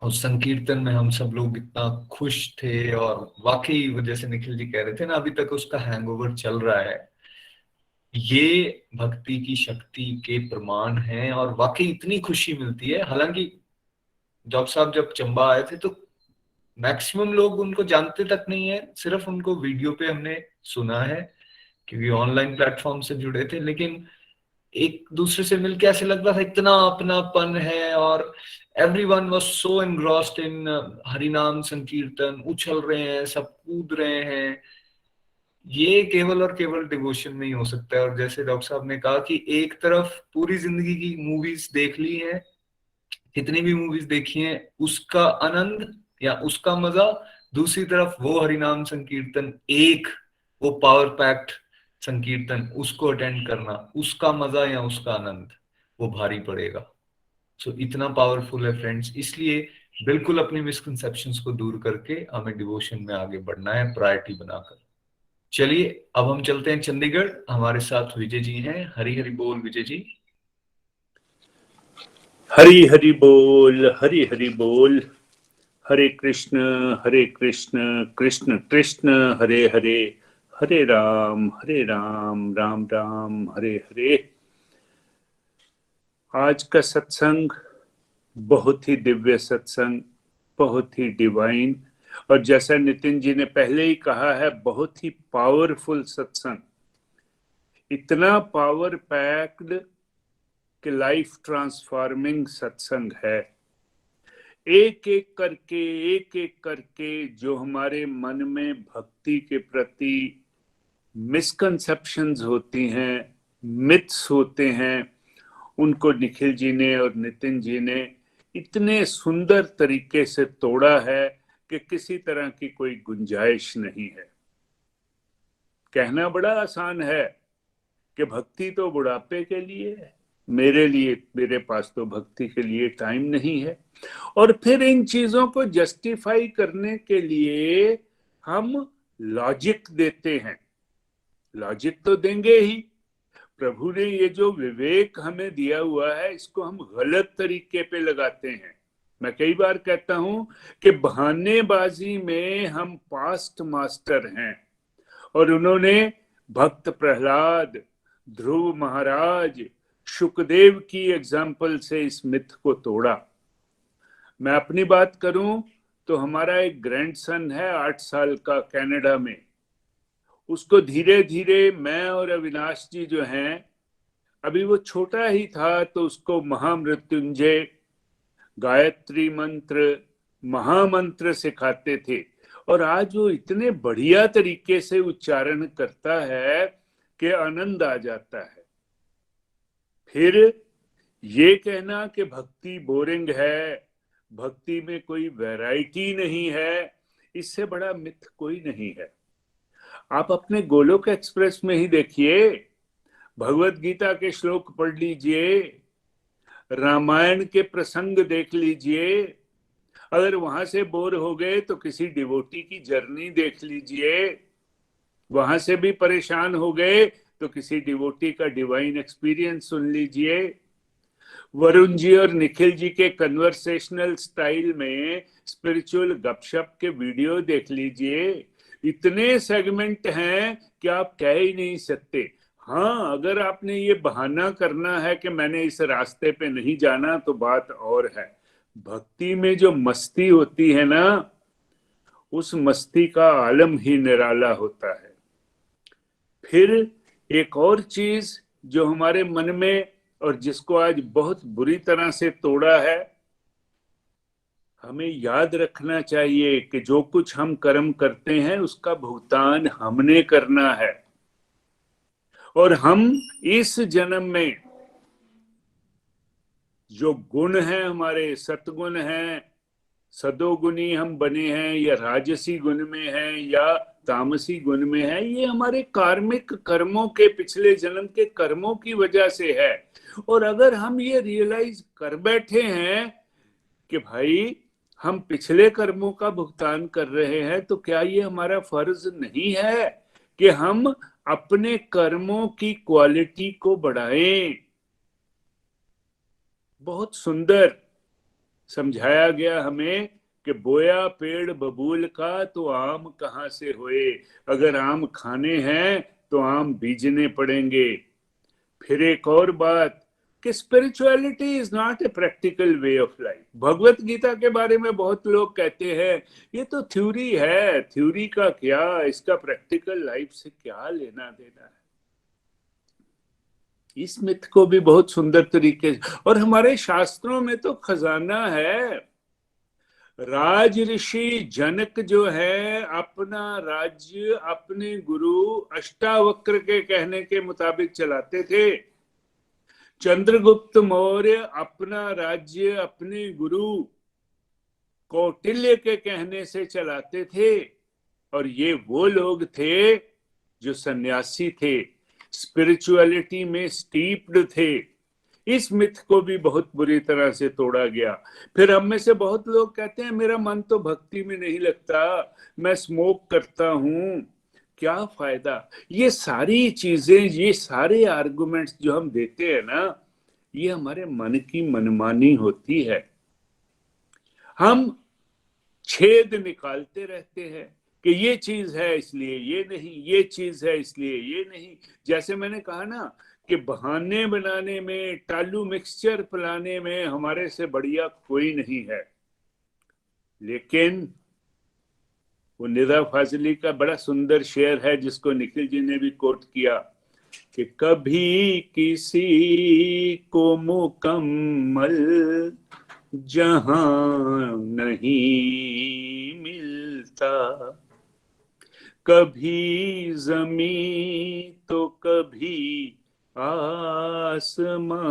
उस संकीर्तन में हम सब लोग इतना खुश थे, और वाकई वो जैसे निखिल जी कह रहे थे ना, अभी तक उसका हैंगओवर चल रहा है। ये भक्ति की शक्ति के प्रमाण हैं, और वाकई इतनी खुशी मिलती है। हालांकि डॉक्टर साहब जब चंबा आए थे तो मैक्सिमम लोग उनको जानते तक नहीं है, सिर्फ उनको वीडियो पे हमने सुना है क्योंकि ऑनलाइन प्लेटफॉर्म से जुड़े थे। लेकिन एक दूसरे से मिलके ऐसे लगता था इतना अपनापन है, और everyone was so engrossed in हरिनाम संकीर्तन, उछल रहे हैं, सब कूद रहे हैं। ये केवल और केवल डिवोशन में ही हो सकता है। और जैसे डॉक्टर साहब ने कहा कि एक तरफ पूरी जिंदगी की मूवीज देख ली है, कितनी भी मूवीज देखी है, उसका आनंद या उसका मजा, दूसरी तरफ वो हरिनाम संकीर्तन, एक वो पावर पैक्ड संकीर्तन, उसको अटेंड करना, उसका मजा या उसका आनंद वो भारी पड़ेगा। सो इतना पावरफुल है फ्रेंड्स। इसलिए बिल्कुल अपनी मिसकंसेप्शंस को दूर करके हमें डिवोशन में आगे बढ़ना है, प्रायोरिटी बनाकर। चलिए अब हम चलते हैं चंडीगढ़, हमारे साथ विजय जी हैं। हरी हरी बोल विजय जी। हरी हरी बोल, हरी हरी बोल। हरे कृष्ण कृष्ण कृष्ण हरे हरे, हरे राम राम राम हरे हरे। आज का सत्संग बहुत ही दिव्य सत्संग, बहुत ही डिवाइन, और जैसा नितिन जी ने पहले ही कहा है, बहुत ही पावरफुल सत्संग। इतना पावर पैक्ड कि लाइफ ट्रांसफॉर्मिंग सत्संग है। एक एक करके जो हमारे मन में भक्ति के प्रति मिसकंसेप्शंस होती हैं, मिथ्स होते हैं, उनको निखिल जी ने और नितिन जी ने इतने सुंदर तरीके से तोड़ा है कि किसी तरह की कोई गुंजाइश नहीं है। कहना बड़ा आसान है कि भक्ति तो बुढ़ापे के लिए है, मेरे पास तो भक्ति के लिए टाइम नहीं है। और फिर इन चीजों को जस्टिफाई करने के लिए हम लॉजिक देते हैं। लॉजिक तो देंगे ही, प्रभु ने ये जो विवेक हमें दिया हुआ है इसको हम गलत तरीके पे लगाते हैं। मैं कई बार कहता हूं कि बहानेबाजी में हम पास्ट मास्टर हैं, और उन्होंने भक्त प्रहलाद, ध्रुव महाराज, शुकदेव की एग्जाम्पल से इस मिथ को तोड़ा। मैं अपनी बात करूं तो हमारा एक ग्रैंडसन है 8 साल का, कनाडा में। उसको धीरे धीरे मैं और अविनाश जी जो हैं, अभी वो छोटा ही था तो उसको महामृत्युंजय, गायत्री मंत्र, महामंत्र सिखाते थे, और आज वो इतने बढ़िया तरीके से उच्चारण करता है कि आनंद आ जाता है। फिर ये कहना कि भक्ति बोरिंग है, भक्ति में कोई वैरायटी नहीं है, इससे बड़ा मिथ कोई नहीं है। आप अपने गोलोक एक्सप्रेस में ही देखिए, भगवत गीता के श्लोक पढ़ लीजिए, रामायण के प्रसंग देख लीजिए। अगर वहां से बोर हो गए तो किसी डिवोटी की जर्नी देख लीजिए, वहां से भी परेशान हो गए तो किसी डिवोटी का डिवाइन एक्सपीरियंस सुन लीजिए। वरुण जी और निखिल जी के कन्वर्सेशनल स्टाइल में स्पिरिचुअल गपशप के वीडियो देख लीजिए। इतने सेगमेंट हैं कि आप कह ही नहीं सकते। हाँ, अगर आपने ये बहाना करना है कि मैंने इस रास्ते पे नहीं जाना तो बात और है। भक्ति में जो मस्ती होती है ना, उस मस्ती का आलम ही निराला होता है। फिर एक और चीज जो हमारे मन में और जिसको आज बहुत बुरी तरह से तोड़ा है, हमें याद रखना चाहिए कि जो कुछ हम कर्म करते हैं उसका भुगतान हमने करना है। और हम इस जन्म में जो गुण हैं हमारे, सतगुण हैं, सदोगुणी हम बने हैं, या राजसी गुण में हैं या तामसी गुण में हैं, ये हमारे कार्मिक कर्मों के, पिछले जन्म के कर्मों की वजह से है। और अगर हम ये रियलाइज कर बैठे हैं कि भाई हम पिछले कर्मों का भुगतान कर रहे हैं, तो क्या ये हमारा फर्ज नहीं है कि हम अपने कर्मों की क्वालिटी को बढ़ाएं। बहुत सुंदर समझाया गया हमें कि बोया पेड़ बबूल का तो आम कहां से होए, अगर आम खाने हैं तो आम बीजने पड़ेंगे। फिर एक और बात कि spirituality is not a practical way of life. Bhagavad Gita के बारे में बहुत लोग कहते हैं ये तो थ्योरी है, थ्योरी का क्या, इसका प्रैक्टिकल लाइफ से क्या लेना देना है। इस मिथ को भी बहुत सुंदर तरीके से, और हमारे शास्त्रों में तो खजाना है। राज ऋषि जनक जो है अपना राज्य अपने गुरु अष्टावक्र के कहने के मुताबिक चलाते थे। चंद्रगुप्त मौर्य अपना राज्य अपने गुरु कौटिल्य के कहने से चलाते थे, और ये वो लोग थे जो सन्यासी थे, स्पिरिचुअलिटी में स्टीप्ड थे। इस मिथ को भी बहुत बुरी तरह से तोड़ा गया। फिर हम में से बहुत लोग कहते हैं मेरा मन तो भक्ति में नहीं लगता, मैं स्मोक करता हूं, क्या फायदा। ये सारी चीजें, ये सारे आर्गुमेंट्स जो हम देते हैं ना, ये हमारे मन की मनमानी होती है। हम छेद निकालते रहते हैं कि ये चीज है इसलिए ये नहीं, ये चीज है इसलिए ये नहीं। जैसे मैंने कहा ना कि बहाने बनाने में, टालू मिक्सचर पिलाने में हमारे से बढ़िया कोई नहीं है। लेकिन वो निदा फाजिली का बड़ा सुंदर शेर है जिसको निखिल जी ने भी कोट किया कि कभी किसी को मुकम्मल जहां नहीं मिलता, कभी जमीन तो कभी आसमां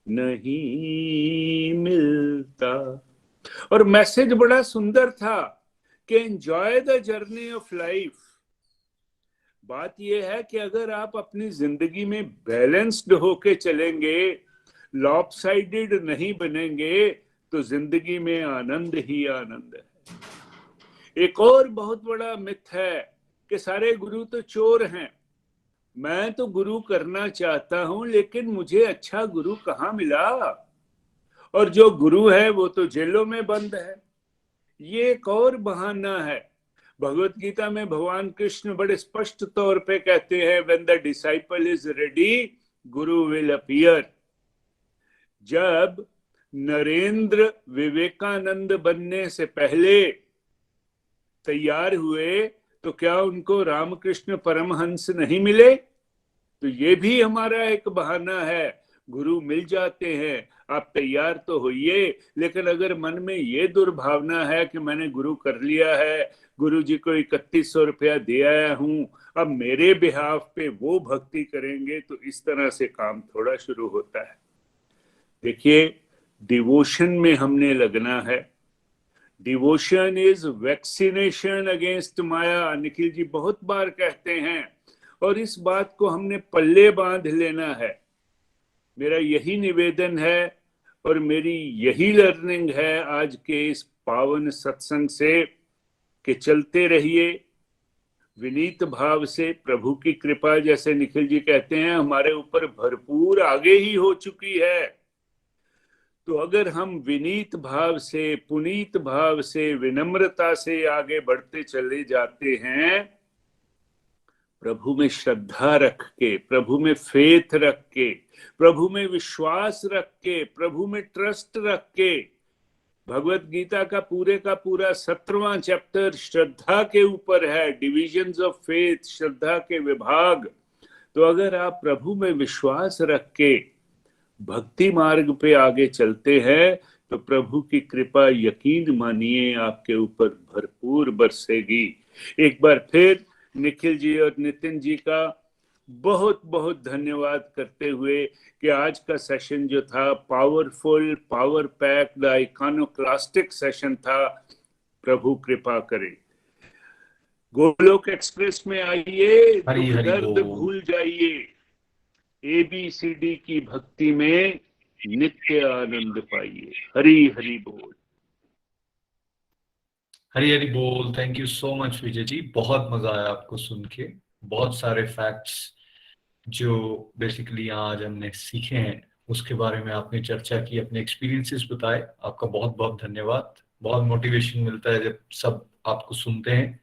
नहीं मिलता। और मैसेज बड़ा सुंदर था कि enjoy the journey of life. बात यह है कि अगर आप अपनी जिंदगी में बैलेंस्ड होके चलेंगे, लॉपसाइडेड नहीं बनेंगे, तो जिंदगी में आनंद ही आनंद है। एक और बहुत बड़ा मिथ है कि सारे गुरु तो चोर हैं। मैं तो गुरु करना चाहता हूं, लेकिन मुझे अच्छा गुरु कहाँ मिला, और जो गुरु है वो तो जेलों में बंद है। ये एक और बहाना है। भगवत गीता में भगवान कृष्ण बड़े स्पष्ट तौर पे कहते हैं, when the disciple is ready Guru will appear. जब नरेंद्र विवेकानंद बनने से पहले तैयार हुए तो क्या उनको रामकृष्ण परमहंस नहीं मिले? तो ये भी हमारा एक बहाना है। गुरु मिल जाते हैं, आप तैयार तो होइए, लेकिन अगर मन में ये दुर्भावना है कि मैंने गुरु कर लिया है, गुरु जी को 3100 रुपया दे आया हूं, अब मेरे बिहाफ पे वो भक्ति करेंगे, तो इस तरह से काम थोड़ा शुरू होता है। देखिए, डिवोशन में हमने लगना है। डिवोशन इज वैक्सीनेशन अगेंस्ट माया, निखिल जी बहुत बार कहते हैं, और इस बात को हमने पल्ले बांध लेना है। मेरा यही निवेदन है और मेरी यही लर्निंग है आज के इस पावन सत्संग से, कि चलते रहिए विनीत भाव से। प्रभु की कृपा, जैसे निखिल जी कहते हैं, हमारे ऊपर भरपूर आगे ही हो चुकी है। तो अगर हम विनीत भाव से, पुनीत भाव से, विनम्रता से आगे बढ़ते चले जाते हैं, प्रभु में श्रद्धा रख के, प्रभु में फेथ रख के, प्रभु में विश्वास रख के, प्रभु में ट्रस्ट रख के। भगवत गीता का पूरा 17वां चैप्टर श्रद्धा के ऊपर है, डिविजन्स ऑफ फेथ, श्रद्धा के विभाग। तो अगर आप प्रभु में विश्वास रख के भक्ति मार्ग पे आगे चलते हैं, तो प्रभु की कृपा यकीन मानिए आपके ऊपर भरपूर बरसेगी। एक बार फिर निखिल जी और नितिन जी का बहुत बहुत धन्यवाद करते हुए कि आज का सेशन जो था पावरफुल, पावर पैक्ड, आइकॉनोक्लास्टिक सेशन था। प्रभु कृपा करे। गोलोक एक्सप्रेस में आइए, दुख दर्द भूल जाइए, ABCD की भक्ति में नित्य आनंद पाइए। हरि हरि बोल। हरी हरी बोल। Thank you so much Vijay ji, बहुत मजा आया आपको सुन के। बहुत सारे फैक्ट्स जो बेसिकली आज हमने सीखे हैं उसके बारे में आपने चर्चा की, अपने एक्सपीरियंसेस बताए। आपका बहुत बहुत धन्यवाद। बहुत मोटिवेशन मिलता है जब सब आपको सुनते हैं।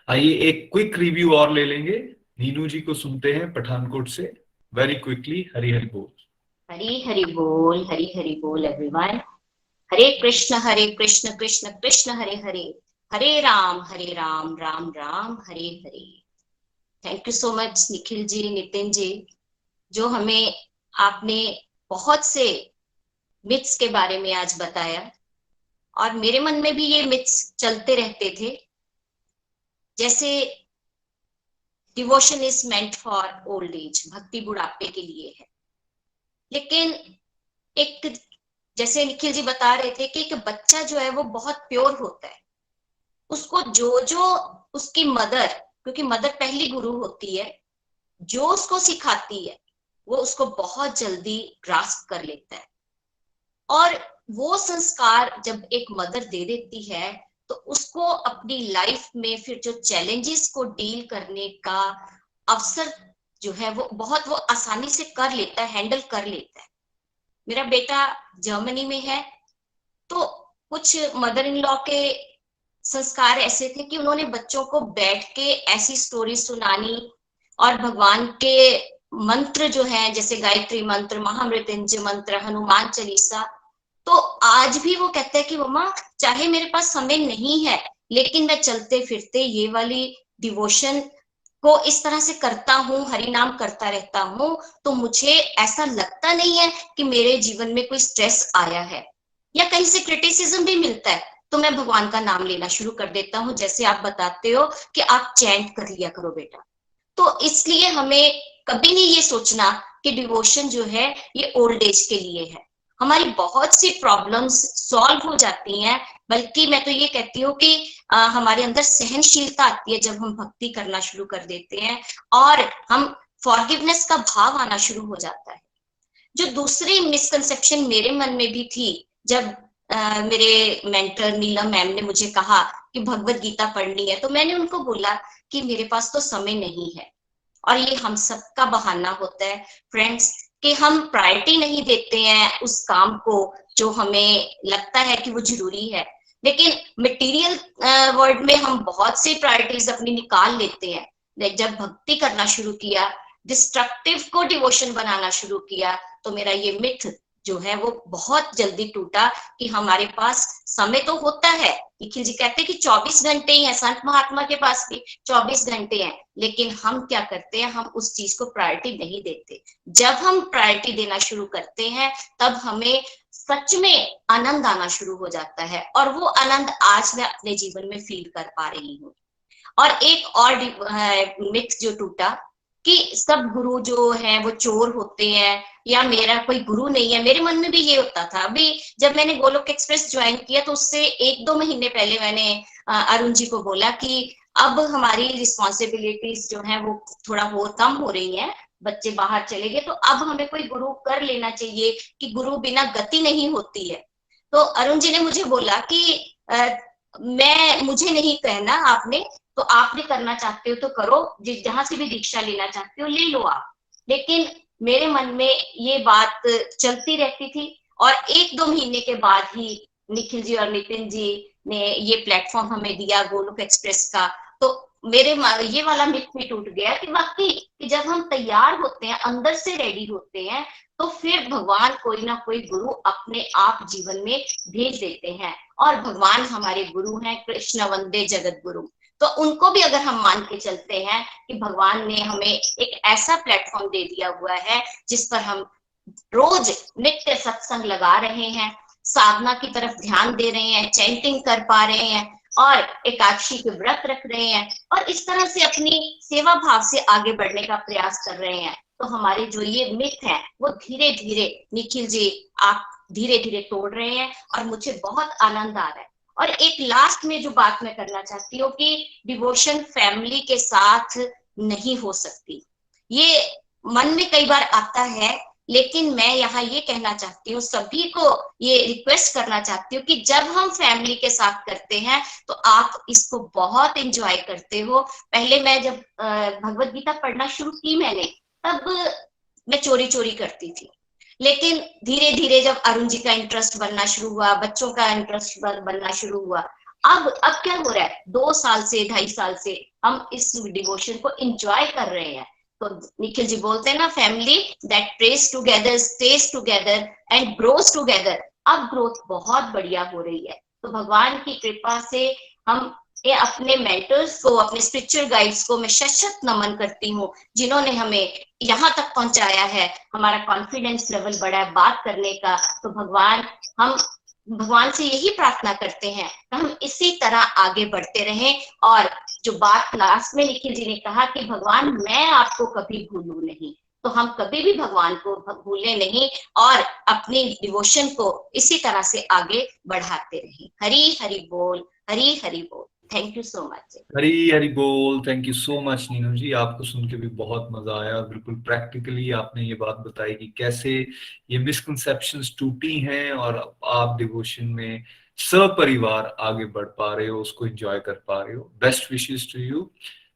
आइए एक क्विक रिव्यू और ले लेंगे। नीनू जी को सुनते हैं पठानकोट से, वेरी क्विकली। हरी हरी बोल। हरी हरी बोल, हरी हरी बोल एवरीवन। हरे कृष्ण कृष्ण कृष्ण हरे हरे, हरे राम राम राम हरे हरे। Thank you so much Nikhil ji, Nitin ji, जो हमें आपने बहुत से मिथ्स के बारे में आज बताया। और मेरे मन में भी ये मिथ्स चलते रहते थे, जैसे devotion is meant for old age, भक्ति बुढ़ापे के लिए है। लेकिन एक, जैसे निखिल जी बता रहे थे कि एक बच्चा जो है वो बहुत प्योर होता है, उसको जो उसकी मदर, क्योंकि मदर पहली गुरु होती है, जो उसको सिखाती है वो उसको बहुत जल्दी ग्रास्प कर लेता है। और वो संस्कार जब एक मदर दे देती है तो उसको अपनी लाइफ में फिर जो चैलेंजेस को डील करने का अवसर जो है वो आसानी से कर लेता है, हैंडल कर लेता है। मेरा बेटा जर्मनी में है, तो कुछ मदर इन लॉ के संस्कार ऐसे थे कि उन्होंने बच्चों को बैठ के ऐसी स्टोरी सुनानी और भगवान के मंत्र जो है, जैसे गायत्री मंत्र, महामृत्युंजय मंत्र, हनुमान चालीसा, तो आज भी वो कहते हैं कि मम्मा चाहे मेरे पास समय नहीं है, लेकिन मैं चलते फिरते ये वाली डिवोशन को इस तरह से करता हूँ, हरि नाम करता रहता हूँ, तो मुझे ऐसा लगता नहीं है कि मेरे जीवन में कोई स्ट्रेस आया है। या कहीं से क्रिटिसिज्म भी मिलता है तो मैं भगवान का नाम लेना शुरू कर देता हूँ, जैसे आप बताते हो कि आप चैंट कर लिया करो बेटा। तो इसलिए हमें कभी नहीं ये सोचना कि डिवोशन जो है ये ओल्ड एज के लिए है। हमारी बहुत सी प्रॉब्लम्स सॉल्व हो जाती हैं, बल्कि मैं तो ये कहती हूँ कि हमारे अंदर सहनशीलता आती है जब हम भक्ति करना शुरू कर देते हैं, और हम फॉरगिवनेस का भाव आना शुरू हो जाता है। जो दूसरी मिसकंसेप्शन मेरे मन में भी थी, जब मेरे मेंटर नीलम मैम ने मुझे कहा कि भगवत गीता पढ़नी है, तो मैंने उनको बोला कि मेरे पास तो समय नहीं है। और ये हम सबका बहाना होता है फ्रेंड्स, कि हम प्रायोरिटी नहीं देते हैं उस काम को जो हमें लगता है कि वो जरूरी है। लेकिन मटेरियल वर्ल्ड में हम बहुत सी प्रायोरिटीज अपनी निकाल लेते हैं। जब भक्ति करना शुरू किया, डिस्ट्रक्टिव को डिवोशन बनाना शुरू किया, तो मेरा ये मिथ जो है वो बहुत जल्दी टूटा कि हमारे पास समय तो होता है। निखिल जी कहते हैं कि 24 घंटे ही है, संत महात्मा के पास भी 24 घंटे हैं, लेकिन हम क्या करते हैं, हम उस चीज को प्रायोरिटी नहीं देते। जब हम प्रायोरिटी देना शुरू करते हैं तब हमें सच में आनंद आना शुरू हो जाता है, और वो आनंद आज मैं अपने जीवन में फील कर पा रही हूँ। और एक और मिथ जो टूटा कि सब गुरु जो हैं वो चोर होते हैं, या मेरा कोई गुरु नहीं है। मेरे मन में भी ये होता था। अभी जब मैंने गोलोक एक्सप्रेस ज्वाइन किया तो उससे 1-2 महीने पहले मैंने अरुण जी को बोला कि अब हमारी रिस्पॉन्सिबिलिटीज जो है वो थोड़ा बहुत कम हो रही हैं, बच्चे बाहर चले गए, तो अब हमें कोई गुरु कर लेना चाहिए कि गुरु बिना गति नहीं होती है। तो अरुण जी ने मुझे बोला कि मुझे नहीं कहना आपने, तो आपने करना चाहते हो तो करो, जहां से भी दीक्षा लेना चाहते हो ले लो आप। लेकिन मेरे मन में ये बात चलती रहती थी, और 1-2 महीने के बाद ही निखिल जी और नितिन जी ने ये प्लेटफॉर्म हमें दिया गोलोक एक्सप्रेस का। तो मेरे ये वाला मिथ भी टूट गया कि वाकई कि जब हम तैयार होते हैं, अंदर से रेडी होते हैं, तो फिर भगवान कोई ना कोई गुरु अपने आप जीवन में भेज देते हैं। और भगवान हमारे गुरु हैं, कृष्ण वंदे जगत गुरु। तो उनको भी अगर हम मान के चलते हैं कि भगवान ने हमें एक ऐसा प्लेटफॉर्म दे दिया हुआ है जिस पर हम रोज नित्य सत्संग लगा रहे हैं, साधना की तरफ ध्यान दे रहे हैं, चैंटिंग कर पा रहे हैं, और एकादशी के व्रत रख रहे हैं, और इस तरह से अपनी सेवा भाव से आगे बढ़ने का प्रयास कर रहे हैं, तो हमारे जो ये मिथ है वो धीरे धीरे निखिल जी आप धीरे धीरे तोड़ रहे हैं, और मुझे बहुत आनंद आ रहा है। और एक लास्ट में जो बात मैं करना चाहती हूँ कि डिवोशन फैमिली के साथ नहीं हो सकती, ये मन में कई बार आता है, लेकिन मैं यहाँ ये कहना चाहती हूँ, सभी को ये रिक्वेस्ट करना चाहती हूँ कि जब हम फैमिली के साथ करते हैं तो आप इसको बहुत एंजॉय करते हो। पहले मैं जब भगवत गीता पढ़ना शुरू की मैंने, तब मैं चोरी चोरी करती थी, लेकिन धीरे धीरे जब अरुण जी का इंटरेस्ट बनना शुरू हुआ, बच्चों का इंटरेस्ट बनना शुरू हुआ, अब क्या हो रहा है, 2 साल से 2.5 साल से हम इस डिवोशन को एंजॉय कर रहे हैं। तो निखिल जी बोलते हैं ना, family that praise together stage together and grows together. अब ग्रोथ बहुत बढ़िया हो रही है। तो भगवान की कृपा से हम ये अपने मेंटर्स को, अपने स्पिरिचुअल गाइड्स को मैं शत नमन करती हूँ, जिन्होंने हमें यहाँ तक पहुंचाया है। हमारा कॉन्फिडेंस लेवल बढ़ा है बात करने का। तो हम भगवान से यही प्रार्थना करते हैं कि हम इसी तरह आगे बढ़ते रहें। और जो बात लास्ट में निखिल जी ने कहा कि भगवान मैं आपको कभी भूलूं नहीं, तो हम कभी भी भगवान को भूले नहीं, और अपनी डिवोशन को इसी तरह से आगे बढ़ाते रहें। हरी हरि बोल, हरी हरि बोल। Thank you so much. Hari Hari बोल। Thank you so much Neenu ji, आपको सुन के भी बहुत मजा आया। बिल्कुल प्रैक्टिकली आपने ये बात बताई कि कैसे ये मिसकंसेप्शंस टूटी हैं और आप डिवोशन में सपरिवार आगे बढ़ पा रहे हो, उसको एंजॉय कर पा रहे हो। Best wishes to you.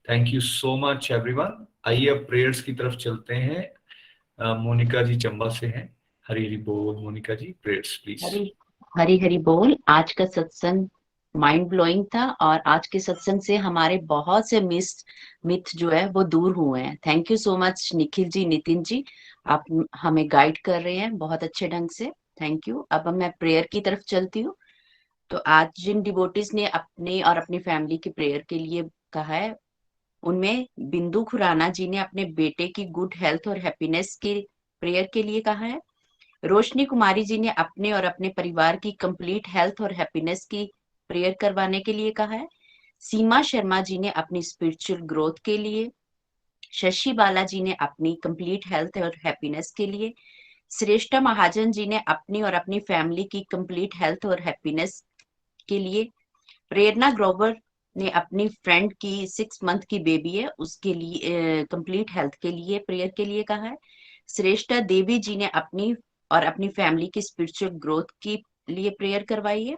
Thank you so much everyone. आइए अब प्रेयर्स की तरफ चलते हैं। मोनिका जी चंबा से हैं। हरी हरी बोल। मोनिका जी प्रेयर्स प्लीज। हरी हरी बोल। आज का सत्संग माइंड ब्लोइंग था, और आज के सत्संग से हमारे बहुत से मिथ जो है वो दूर हुए हैं। Thank you so much Nikhil ji, Nitin ji, आप हमें गाइड कर रहे हैं बहुत अच्छे ढंग से। Thank you. अब मैं प्रेयर की तरफ चलती हूँ। तो आज जिन डिवोटीज ने अपने और अपनी फैमिली की प्रेयर के लिए कहा है, उनमें बिंदु खुराना जी ने अपने बेटे की गुड हेल्थ और हैप्पीनेस की प्रेयर के लिए कहा है। रोशनी कुमारी जी ने अपने और अपने परिवार की कंप्लीट हेल्थ और हैप्पीनेस की प्रेयर करवाने के लिए कहा है। सीमा शर्मा जी ने अपनी स्पिरिचुअल ग्रोथ के लिए, शशि बाला जी ने अपनी कंप्लीट हेल्थ और हैप्पीनेस के लिए, श्रेष्ठा महाजन जी ने अपनी और अपनी फैमिली की कंप्लीट हेल्थ और हैप्पीनेस के लिए, प्रेरणा ग्रोवर ने अपनी फ्रेंड की 6 मंथ की बेबी है उसके लिए कंप्लीट हेल्थ के लिए प्रेयर के लिए कहा है। श्रेष्ठा देवी जी ने अपनी और अपनी फैमिली की स्पिरिचुअल ग्रोथ के लिए प्रेयर करवाई है।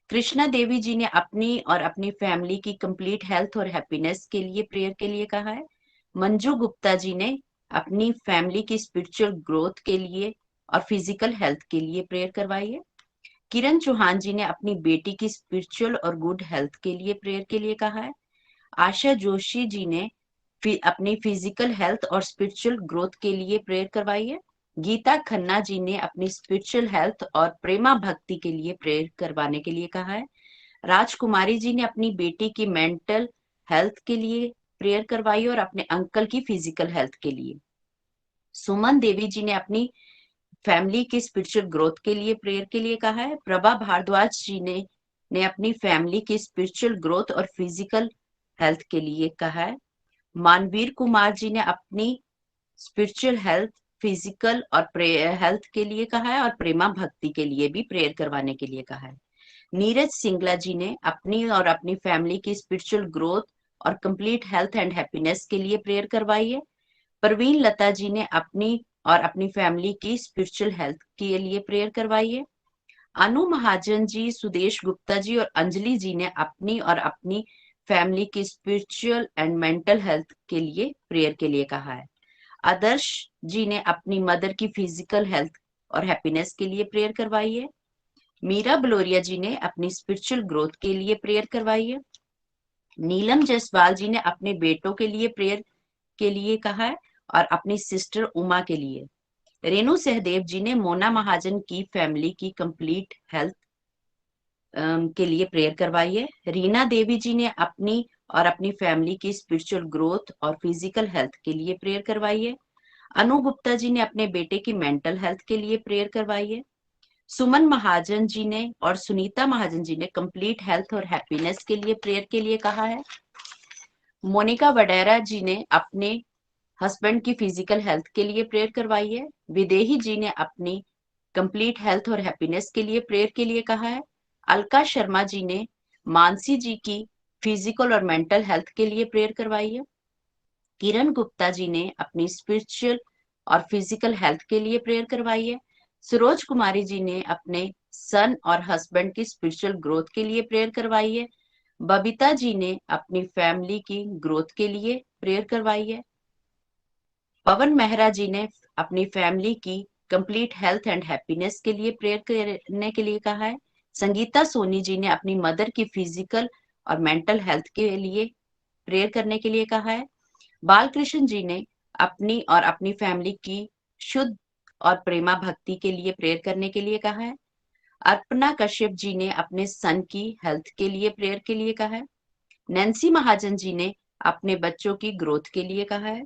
कृष्णा देवी जी ने अपनी और अपनी फैमिली की कंप्लीट हेल्थ और हैप्पीनेस के लिए प्रेयर के लिए कहा है। मंजू गुप्ता जी ने अपनी फैमिली की स्पिरिचुअल ग्रोथ के लिए और फिजिकल हेल्थ के लिए प्रेयर करवाई है। किरण चौहान जी ने अपनी बेटी की स्पिरिचुअल और गुड हेल्थ के लिए प्रेयर के लिए कहा है। आशा जोशी जी ने अपनी फिजिकल हेल्थ और स्पिरिचुअल ग्रोथ के लिए प्रेयर करवाई है। गीता खन्ना जी ने अपनी स्पिरिचुअल हेल्थ और प्रेमा भक्ति के लिए प्रेयर करवाने के लिए कहा है। राजकुमारी जी ने अपनी बेटी की मेंटल हेल्थ के लिए प्रेयर करवाई और अपने अंकल की फिजिकल हेल्थ के लिए। सुमन देवी जी ने अपनी फैमिली की स्पिरिचुअल ग्रोथ के लिए प्रेयर के लिए कहा है। प्रभा भारद्वाज जी ने अपनी फैमिली की स्पिरिचुअल ग्रोथ और फिजिकल हेल्थ के लिए कहा है। मानवीर कुमार जी ने अपनी स्पिरिचुअल हेल्थ, फिजिकल और हेल्थ के लिए कहा है और प्रेमा भक्ति के लिए भी प्रेयर करवाने के लिए कहा है। नीरज सिंगला जी ने अपनी और अपनी फैमिली की स्पिरिचुअल ग्रोथ और कंप्लीट हेल्थ एंड हैप्पीनेस के लिए प्रेयर करवाई है। प्रवीण लता जी ने अपनी और अपनी फैमिली की स्पिरिचुअल हेल्थ के लिए प्रेयर करवाई है। अनु महाजन जी, सुदेश गुप्ता जी और अंजलि जी ने अपनी और अपनी फैमिली की स्पिरिचुअल एंड मेंटल हेल्थ के लिए प्रेयर के लिए कहा है। आदर्श जी ने अपनी मदर की फिजिकल हेल्थ और हैप्पीनेस के लिए प्रेयर करवाई है। मीरा बलोरिया जी ने अपनी स्पिरिचुअल ग्रोथ के लिए प्रेयर करवाई है। नीलम जायसवाल जी ने अपने बेटों के लिए प्रेयर के लिए कहा है और अपनी सिस्टर उमा के लिए। रेणु सहदेव जी ने मोना महाजन की फैमिली की कंप्लीट हेल्थ के लिए प्रेयर करवाई है। रीना देवी जी ने अपनी और अपनी फैमिली की स्पिरिचुअल ग्रोथ और फिजिकल हेल्थ के लिए प्रेयर करवाई है। अनु गुप्ता जी ने अपने बेटे की मेंटल हेल्थ के लिए प्रेयर करवाई है। सुमन महाजन जी ने और सुनीता महाजन जी ने कंप्लीट हेल्थ और हैप्पीनेस के लिए प्रेयर के लिए कहा है। मोनिका वडेरा जी ने अपने हस्बैंड की फिजिकल हेल्थ के लिए प्रेयर करवाई है। विदेही जी ने अपनी कंप्लीट हेल्थ और हैप्पीनेस के लिए प्रेयर के लिए कहा है। अलका शर्मा जी ने मानसी जी की फिजिकल और मेंटल हेल्थ के लिए प्रेयर करवाई है। किरण गुप्ता जी ने अपनी स्पिरिचुअल और फिजिकल हेल्थ के लिए प्रेयर करवाई है। सरोज कुमारी जी ने अपने सन और हस्बैंड की स्पिरिचुअल ग्रोथ के लिए प्रेयर करवाई है। बबीता जी ने अपनी फैमिली की ग्रोथ के लिए प्रेयर करवाई है। पवन मेहरा जी ने अपनी फैमिली की कंप्लीट हेल्थ एंड हैप्पीनेस के लिए प्रेयर करने के लिए कहा है। संगीता सोनी जी ने अपनी मदर की फिजिकल और मेंटल हेल्थ के लिए प्रेयर करने के लिए कहा है। बालकृष्ण जी ने अपनी और अपनी फैमिली की शुद्ध और प्रेमा भक्ति के लिए प्रेयर करने के लिए कहा है। अर्पणा कश्यप जी ने अपने सन की हेल्थ के लिए प्रेयर के लिए कहा है। नैन्सी महाजन जी ने अपने बच्चों की ग्रोथ के लिए कहा है।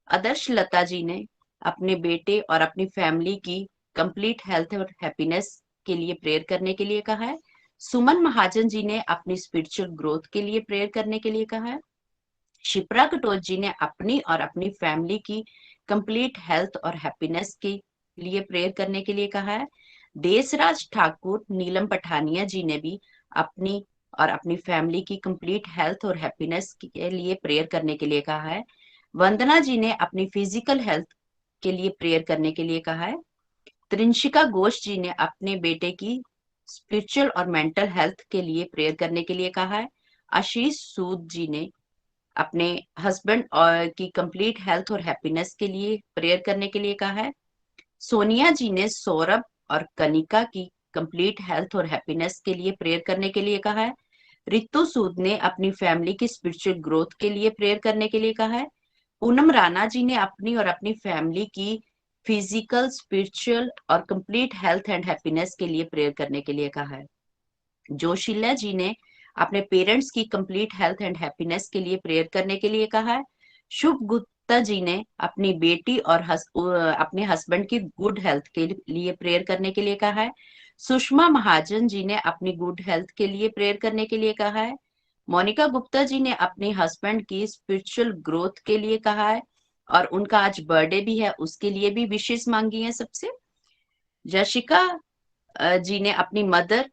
आदर्श लता जी ने अपने बेटे और अपनी फैमिली की कंप्लीट हेल्थ और हैप्पीनेस के लिए प्रेयर करने के लिए कहा है। सुमन महाजन जी ने अपनी स्पिरिचुअल ग्रोथ के लिए प्रेयर करने के लिए कहा है। शिप्रा कटोच जी ने अपनी और अपनी फैमिली की कंप्लीट हेल्थ और हैप्पीनेस के लिए प्रेयर करने के लिए कहा है। देसराज ठाकुर, नीलम पठानिया जी ने भी अपनी और अपनी फैमिली की कंप्लीट हेल्थ और हैप्पीनेस के लिए प्रेयर करने के लिए कहा है। वंदना जी ने अपनी फिजिकल हेल्थ के लिए प्रेयर करने के लिए कहा है। त्रिंशिका घोष जी ने अपने बेटे की स्पिरिचुअल और मेंटल हेल्थ के लिए प्रेयर करने के लिए कहा है। आशीष सूद जी ने अपने हस्बैंड और की कंप्लीट हेल्थ और हैप्पीनेस के लिए प्रेयर करने के लिए कहा है। सोनिया जी ने सौरभ और कनिका की कंप्लीट हेल्थ और हैप्पीनेस के लिए प्रेयर करने के लिए कहा है। रितु सूद ने अपनी फैमिली की स्पिरिचुअल ग्रोथ के लिए प्रेयर करने के लिए कहा है। पूनम राणा जी ने अपनी और अपनी फैमिली की फिजिकल, स्पिरिचुअल और कंप्लीट हेल्थ एंड हैप्पीनेस के लिए प्रेयर करने के लिए कहा है। जोशीला जी ने अपने पेरेंट्स की कंप्लीट हेल्थ एंड हैप्पीनेस के लिए प्रेयर करने के लिए कहा है। शुभ गुप्ता जी ने अपनी बेटी और अपने हस्बैंड की गुड हेल्थ के लिए प्रेयर करने के लिए कहा है। सुषमा महाजन जी ने अपनी गुड हेल्थ के लिए प्रेयर करने के लिए कहा है। मोनिका गुप्ता जी ने अपने हस्बैंड की स्पिरिचुअल ग्रोथ के लिए कहा है और उनका आज बर्थडे भी है, उसके लिए भी विशेष मांगी है सबसे। जशिका जी ने अपनी मदर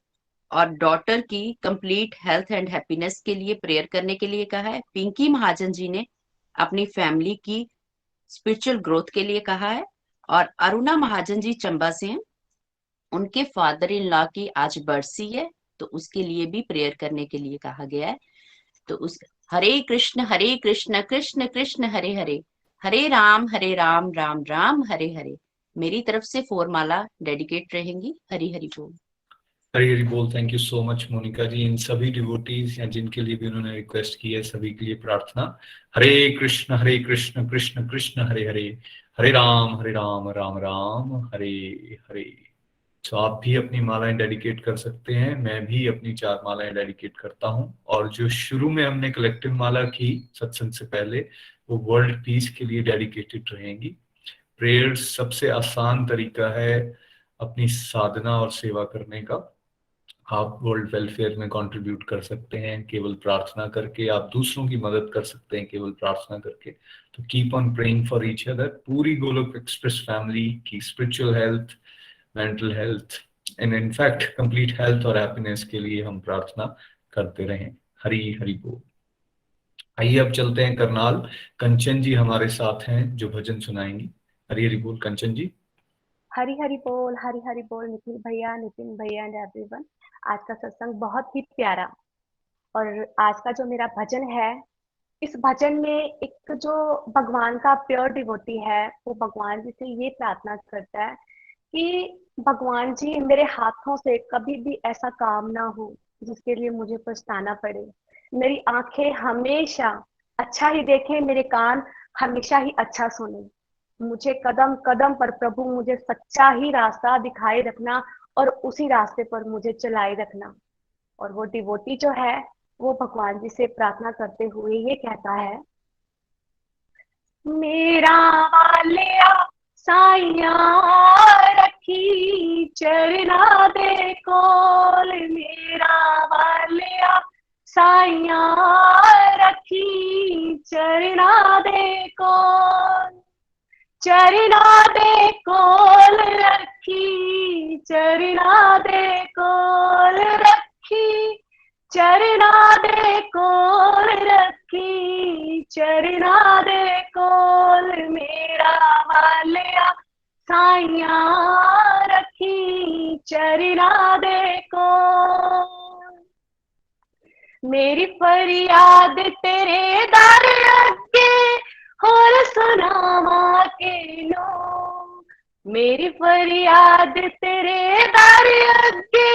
और डॉटर की कंप्लीट हेल्थ एंड हैप्पीनेस के लिए प्रेयर करने के लिए कहा है। पिंकी महाजन जी ने अपनी फैमिली की स्पिरिचुअल ग्रोथ के लिए कहा है। और अरुणा महाजन जी चंबा से हैं, उनके फादर इन लॉ की आज बरसी है, तो उसके लिए भी प्रेयर करने के लिए कहा गया है। तो उस हरे कृष्ण कृष्ण कृष्ण हरे हरे, हरे राम राम राम हरे हरे, मेरी तरफ से 4 माला डेडिकेट रहेंगी। हरि हरि बोल। हरी हरी बोल। Thank you so much Monika ji. इन सभी डिवोटीज या जिनके लिए भी उन्होंने रिक्वेस्ट की है, सभी के लिए प्रार्थना। हरे कृष्ण कृष्ण कृष्ण हरे हरे, हरे राम राम राम हरे हरे। तो आप भी अपनी मालाएं डेडिकेट कर सकते हैं, मैं भी अपनी 4 मालाएं डेडिकेट करता हूं। और जो शुरू में हमने कलेक्टिव माला की सत्संग से पहले, वो वर्ल्ड पीस के लिए डेडिकेटेड रहेंगी। प्रेयर सबसे आसान तरीका है अपनी साधना और सेवा करने का। आप वर्ल्ड वेलफेयर में कंट्रीब्यूट कर सकते हैं केवल प्रार्थना करके, आप दूसरों की मदद कर सकते हैं केवल प्रार्थना करके। तो keep on praying for each other. पूरी गोलोक एक्सप्रेस फैमिली की spiritual health, mental health and in fact complete health और हैप्पीनेस के लिए हम प्रार्थना करते रहें। हरी हरि बोल। आइए अब चलते हैं करनाल। कंचन जी हमारे साथ हैं जो भजन सुनाएंगी। हरी हरि बोल कंचन जी। हरी हरी बोल निखिल भैया, नितिन भैया एंड एवरीवन। आज का सत्संग बहुत ही प्यारा, और आज का जो मेरा भजन है, इस भजन में एक जो भगवान का प्योर डिवोटी है, वो भगवान जी से ये प्रार्थना करता है कि भगवान जी, मेरे हाथों से कभी भी ऐसा काम ना हो जिसके लिए मुझे पछताना पड़े। मेरी आंखें हमेशा अच्छा ही देखें, मेरे कान हमेशा ही अच्छा सुने। मुझे कदम कदम पर प्रभु मुझे सच्चा ही रास्ता दिखाए रखना, और उसी रास्ते पर मुझे चलाए रखना। और वो डिवोटी जो है, वो भगवान जी से प्रार्थना करते हुए ये कहता है, मेरा वालिया साइया रखी चरना दे कोल, मेरा वालिया साइया रखी चरना दे कोल, चरना दे कोल रखी, चरना दे कोल रखी, चरना दे कोल रखी, चरना दे कोल, मेरा वालिया साइया रखी चरना दे कोल। मेरी फरियाद तेरे दर अगे होर सुनावा केनू, मेरी फरियाद तेरे दर अगे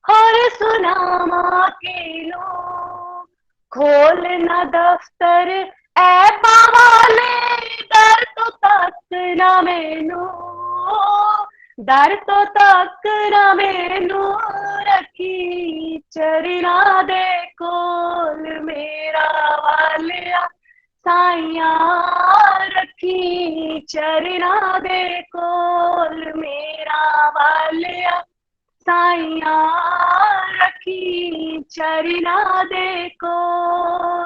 होर सुनावा केनू, खोल ना दफ्तर ऐ पावाले, दर तो तक ना मैनू, दर तो तक ना मैनू, रखी चरना दे कोल, मेरा वालिया साइया रखी चरना दे कोल, मेरा वालिया साइया रखी चरना दे कोल,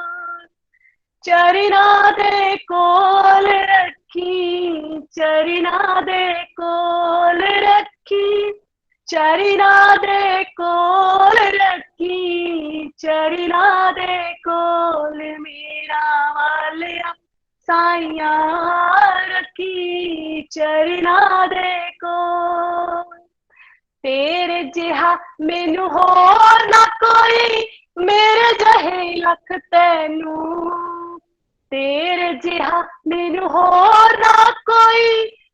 चरना दे कोल रखी, चरना दे कोल रखी, चरना दे कोल रखी, चरना दे कोल, मेरा वालिया साइया रखी चरना दे कोल। तेरे जिहा मैनू होर ना कोई, मेरे जहे लख तैनू, तेरे जिहा मैनू होर ना कोई,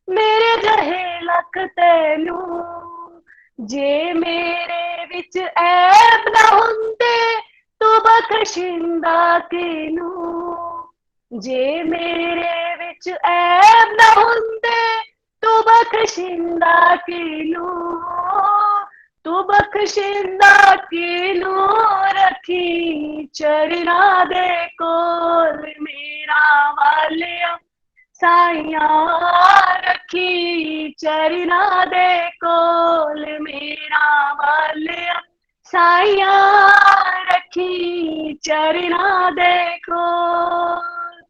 मेरे जहे लख तैनू, जे मेरे विच ऐब ना हुंदे, तू बख्शिंदा किनू, जे मेरे विच ऐब ना हुंदे, तू बख्शिंदा किनू, तू बख्शिंदा किनू, रखी चरना दे कोल, मेरा वालिया दे कोल मेरा वालिया साइया रखी चरना दे कोल,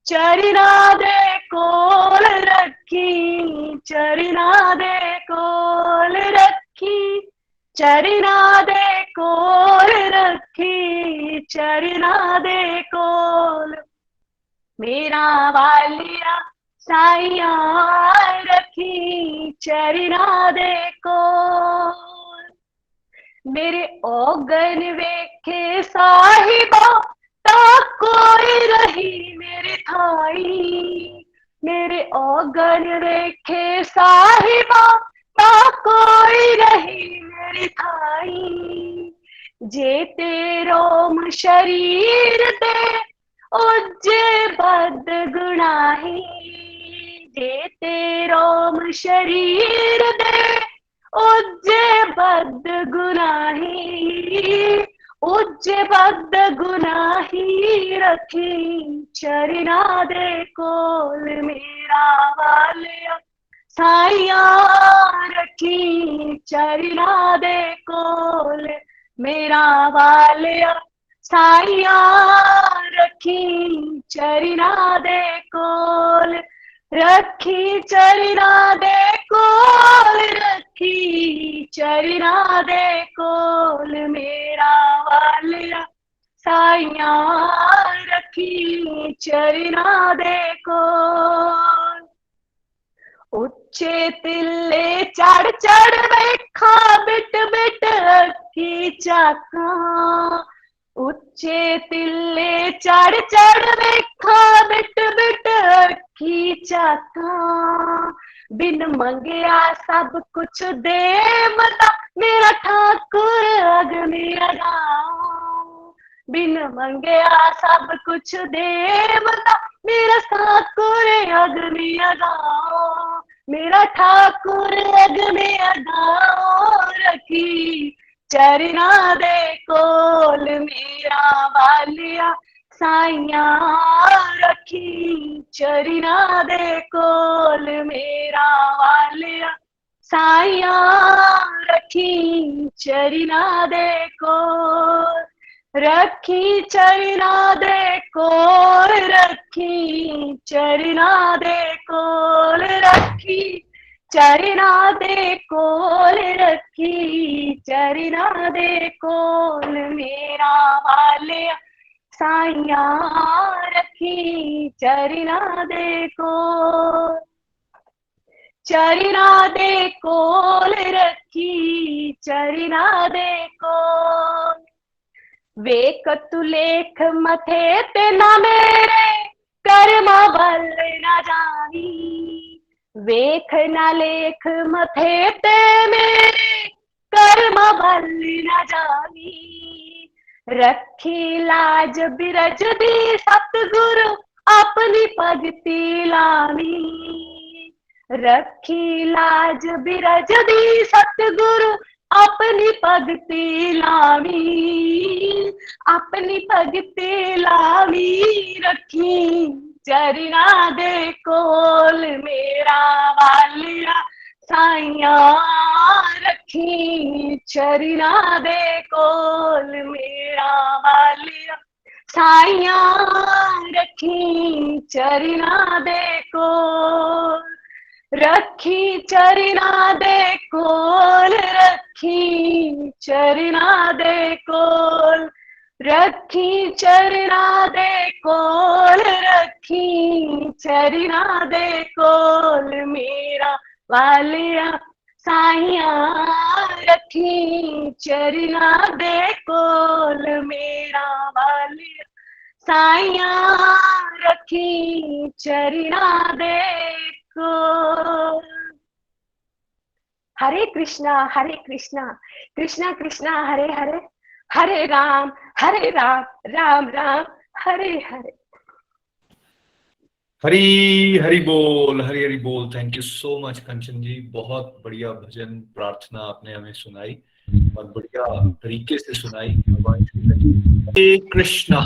चरना दे कोल रखी चरना दे कोल रखी, चरना दे कोल रखी चरना दे कोल मेरा वालिया साइया रखी चरना दे कोल। मेरे औगन वेखे साहिबा ता कोई रही मेरे थाई, मेरे औगन वेखे साहिबा ता कोई रही मेरी थाई। जे तेरो शरीर दे उज्जे बद गुनाही, जे तेरो शरीर दे उज्जे बद गुनाही, उज्जे बद गुनाही रखी चरना दे कोल मेरा वालिया साइया रखी चरना दे कोल मेरा वालिया साइया रखी चरना दे कोल, रखी चरना दे कोल रखी चरना दे कोल मेरा वालिया साइया रखी चरना दे कोल। उच्चे तिल्ले चढ़ चढ़ वेखा बिट बिट अखी चाका, उच्चे तिल्ले चढ़ चढ़ वेखा बिट बिट अखी चाका, बिन मंगया सब कुछ देवता मेरा ठाकुर अग्नि लगाओ, बिन मंगया सब कुछ देवता मेरा ठाकुर अग्नि लगाओ, मेरा ठाकुर अग्नि लगाओ रखी चरना दे कोल मेरा वालिया साइया रखी चरना दे कोल मेरा वालिया साइया रखी चरना दे कोल, रखी चरना दे कोल रखी चरना दे कोल रखी चरना दे कोल रखी चरना दे कोल मेरा वालिया साइया रखी चरना दे कोल, चरना दे कोल रखी चरना दे कोल। वेख तू लेख मथे ते ना मेरे कर्मा बल ना जानी, वेख ना लेख मथे ते मेरे कर्मा बल ना जानी, रखी लाज बिरज दी सतगुरु अपनी भगती लानी, रखी लाज बिरज दी सतगुरु अपनी भगती लावी, अपनी भगती लावी रखी चरना दे कोल मेरा वालिया साइया रखी चरना दे कोल मेरा वालिया साइया रखी चरना दे कोल, रखी चरना दे कोल रखी चरना दे कोल, रखी चरना दे कोल रखी चरना दे कोल मेरा वालिया साइया रखी चरना दे कोल मेरा वालिया साइया रखी चरना दे कोल। हरे कृष्णा कृष्णा कृष्णा हरे हरे, हरे राम राम राम हरे हरे। हरी हरी बोल, हरी हरी बोल। थैंक यू सो मच कंचन जी, बहुत बढ़िया भजन प्रार्थना आपने हमें सुनाई और बढ़िया तरीके से सुनाई। हरे कृष्णा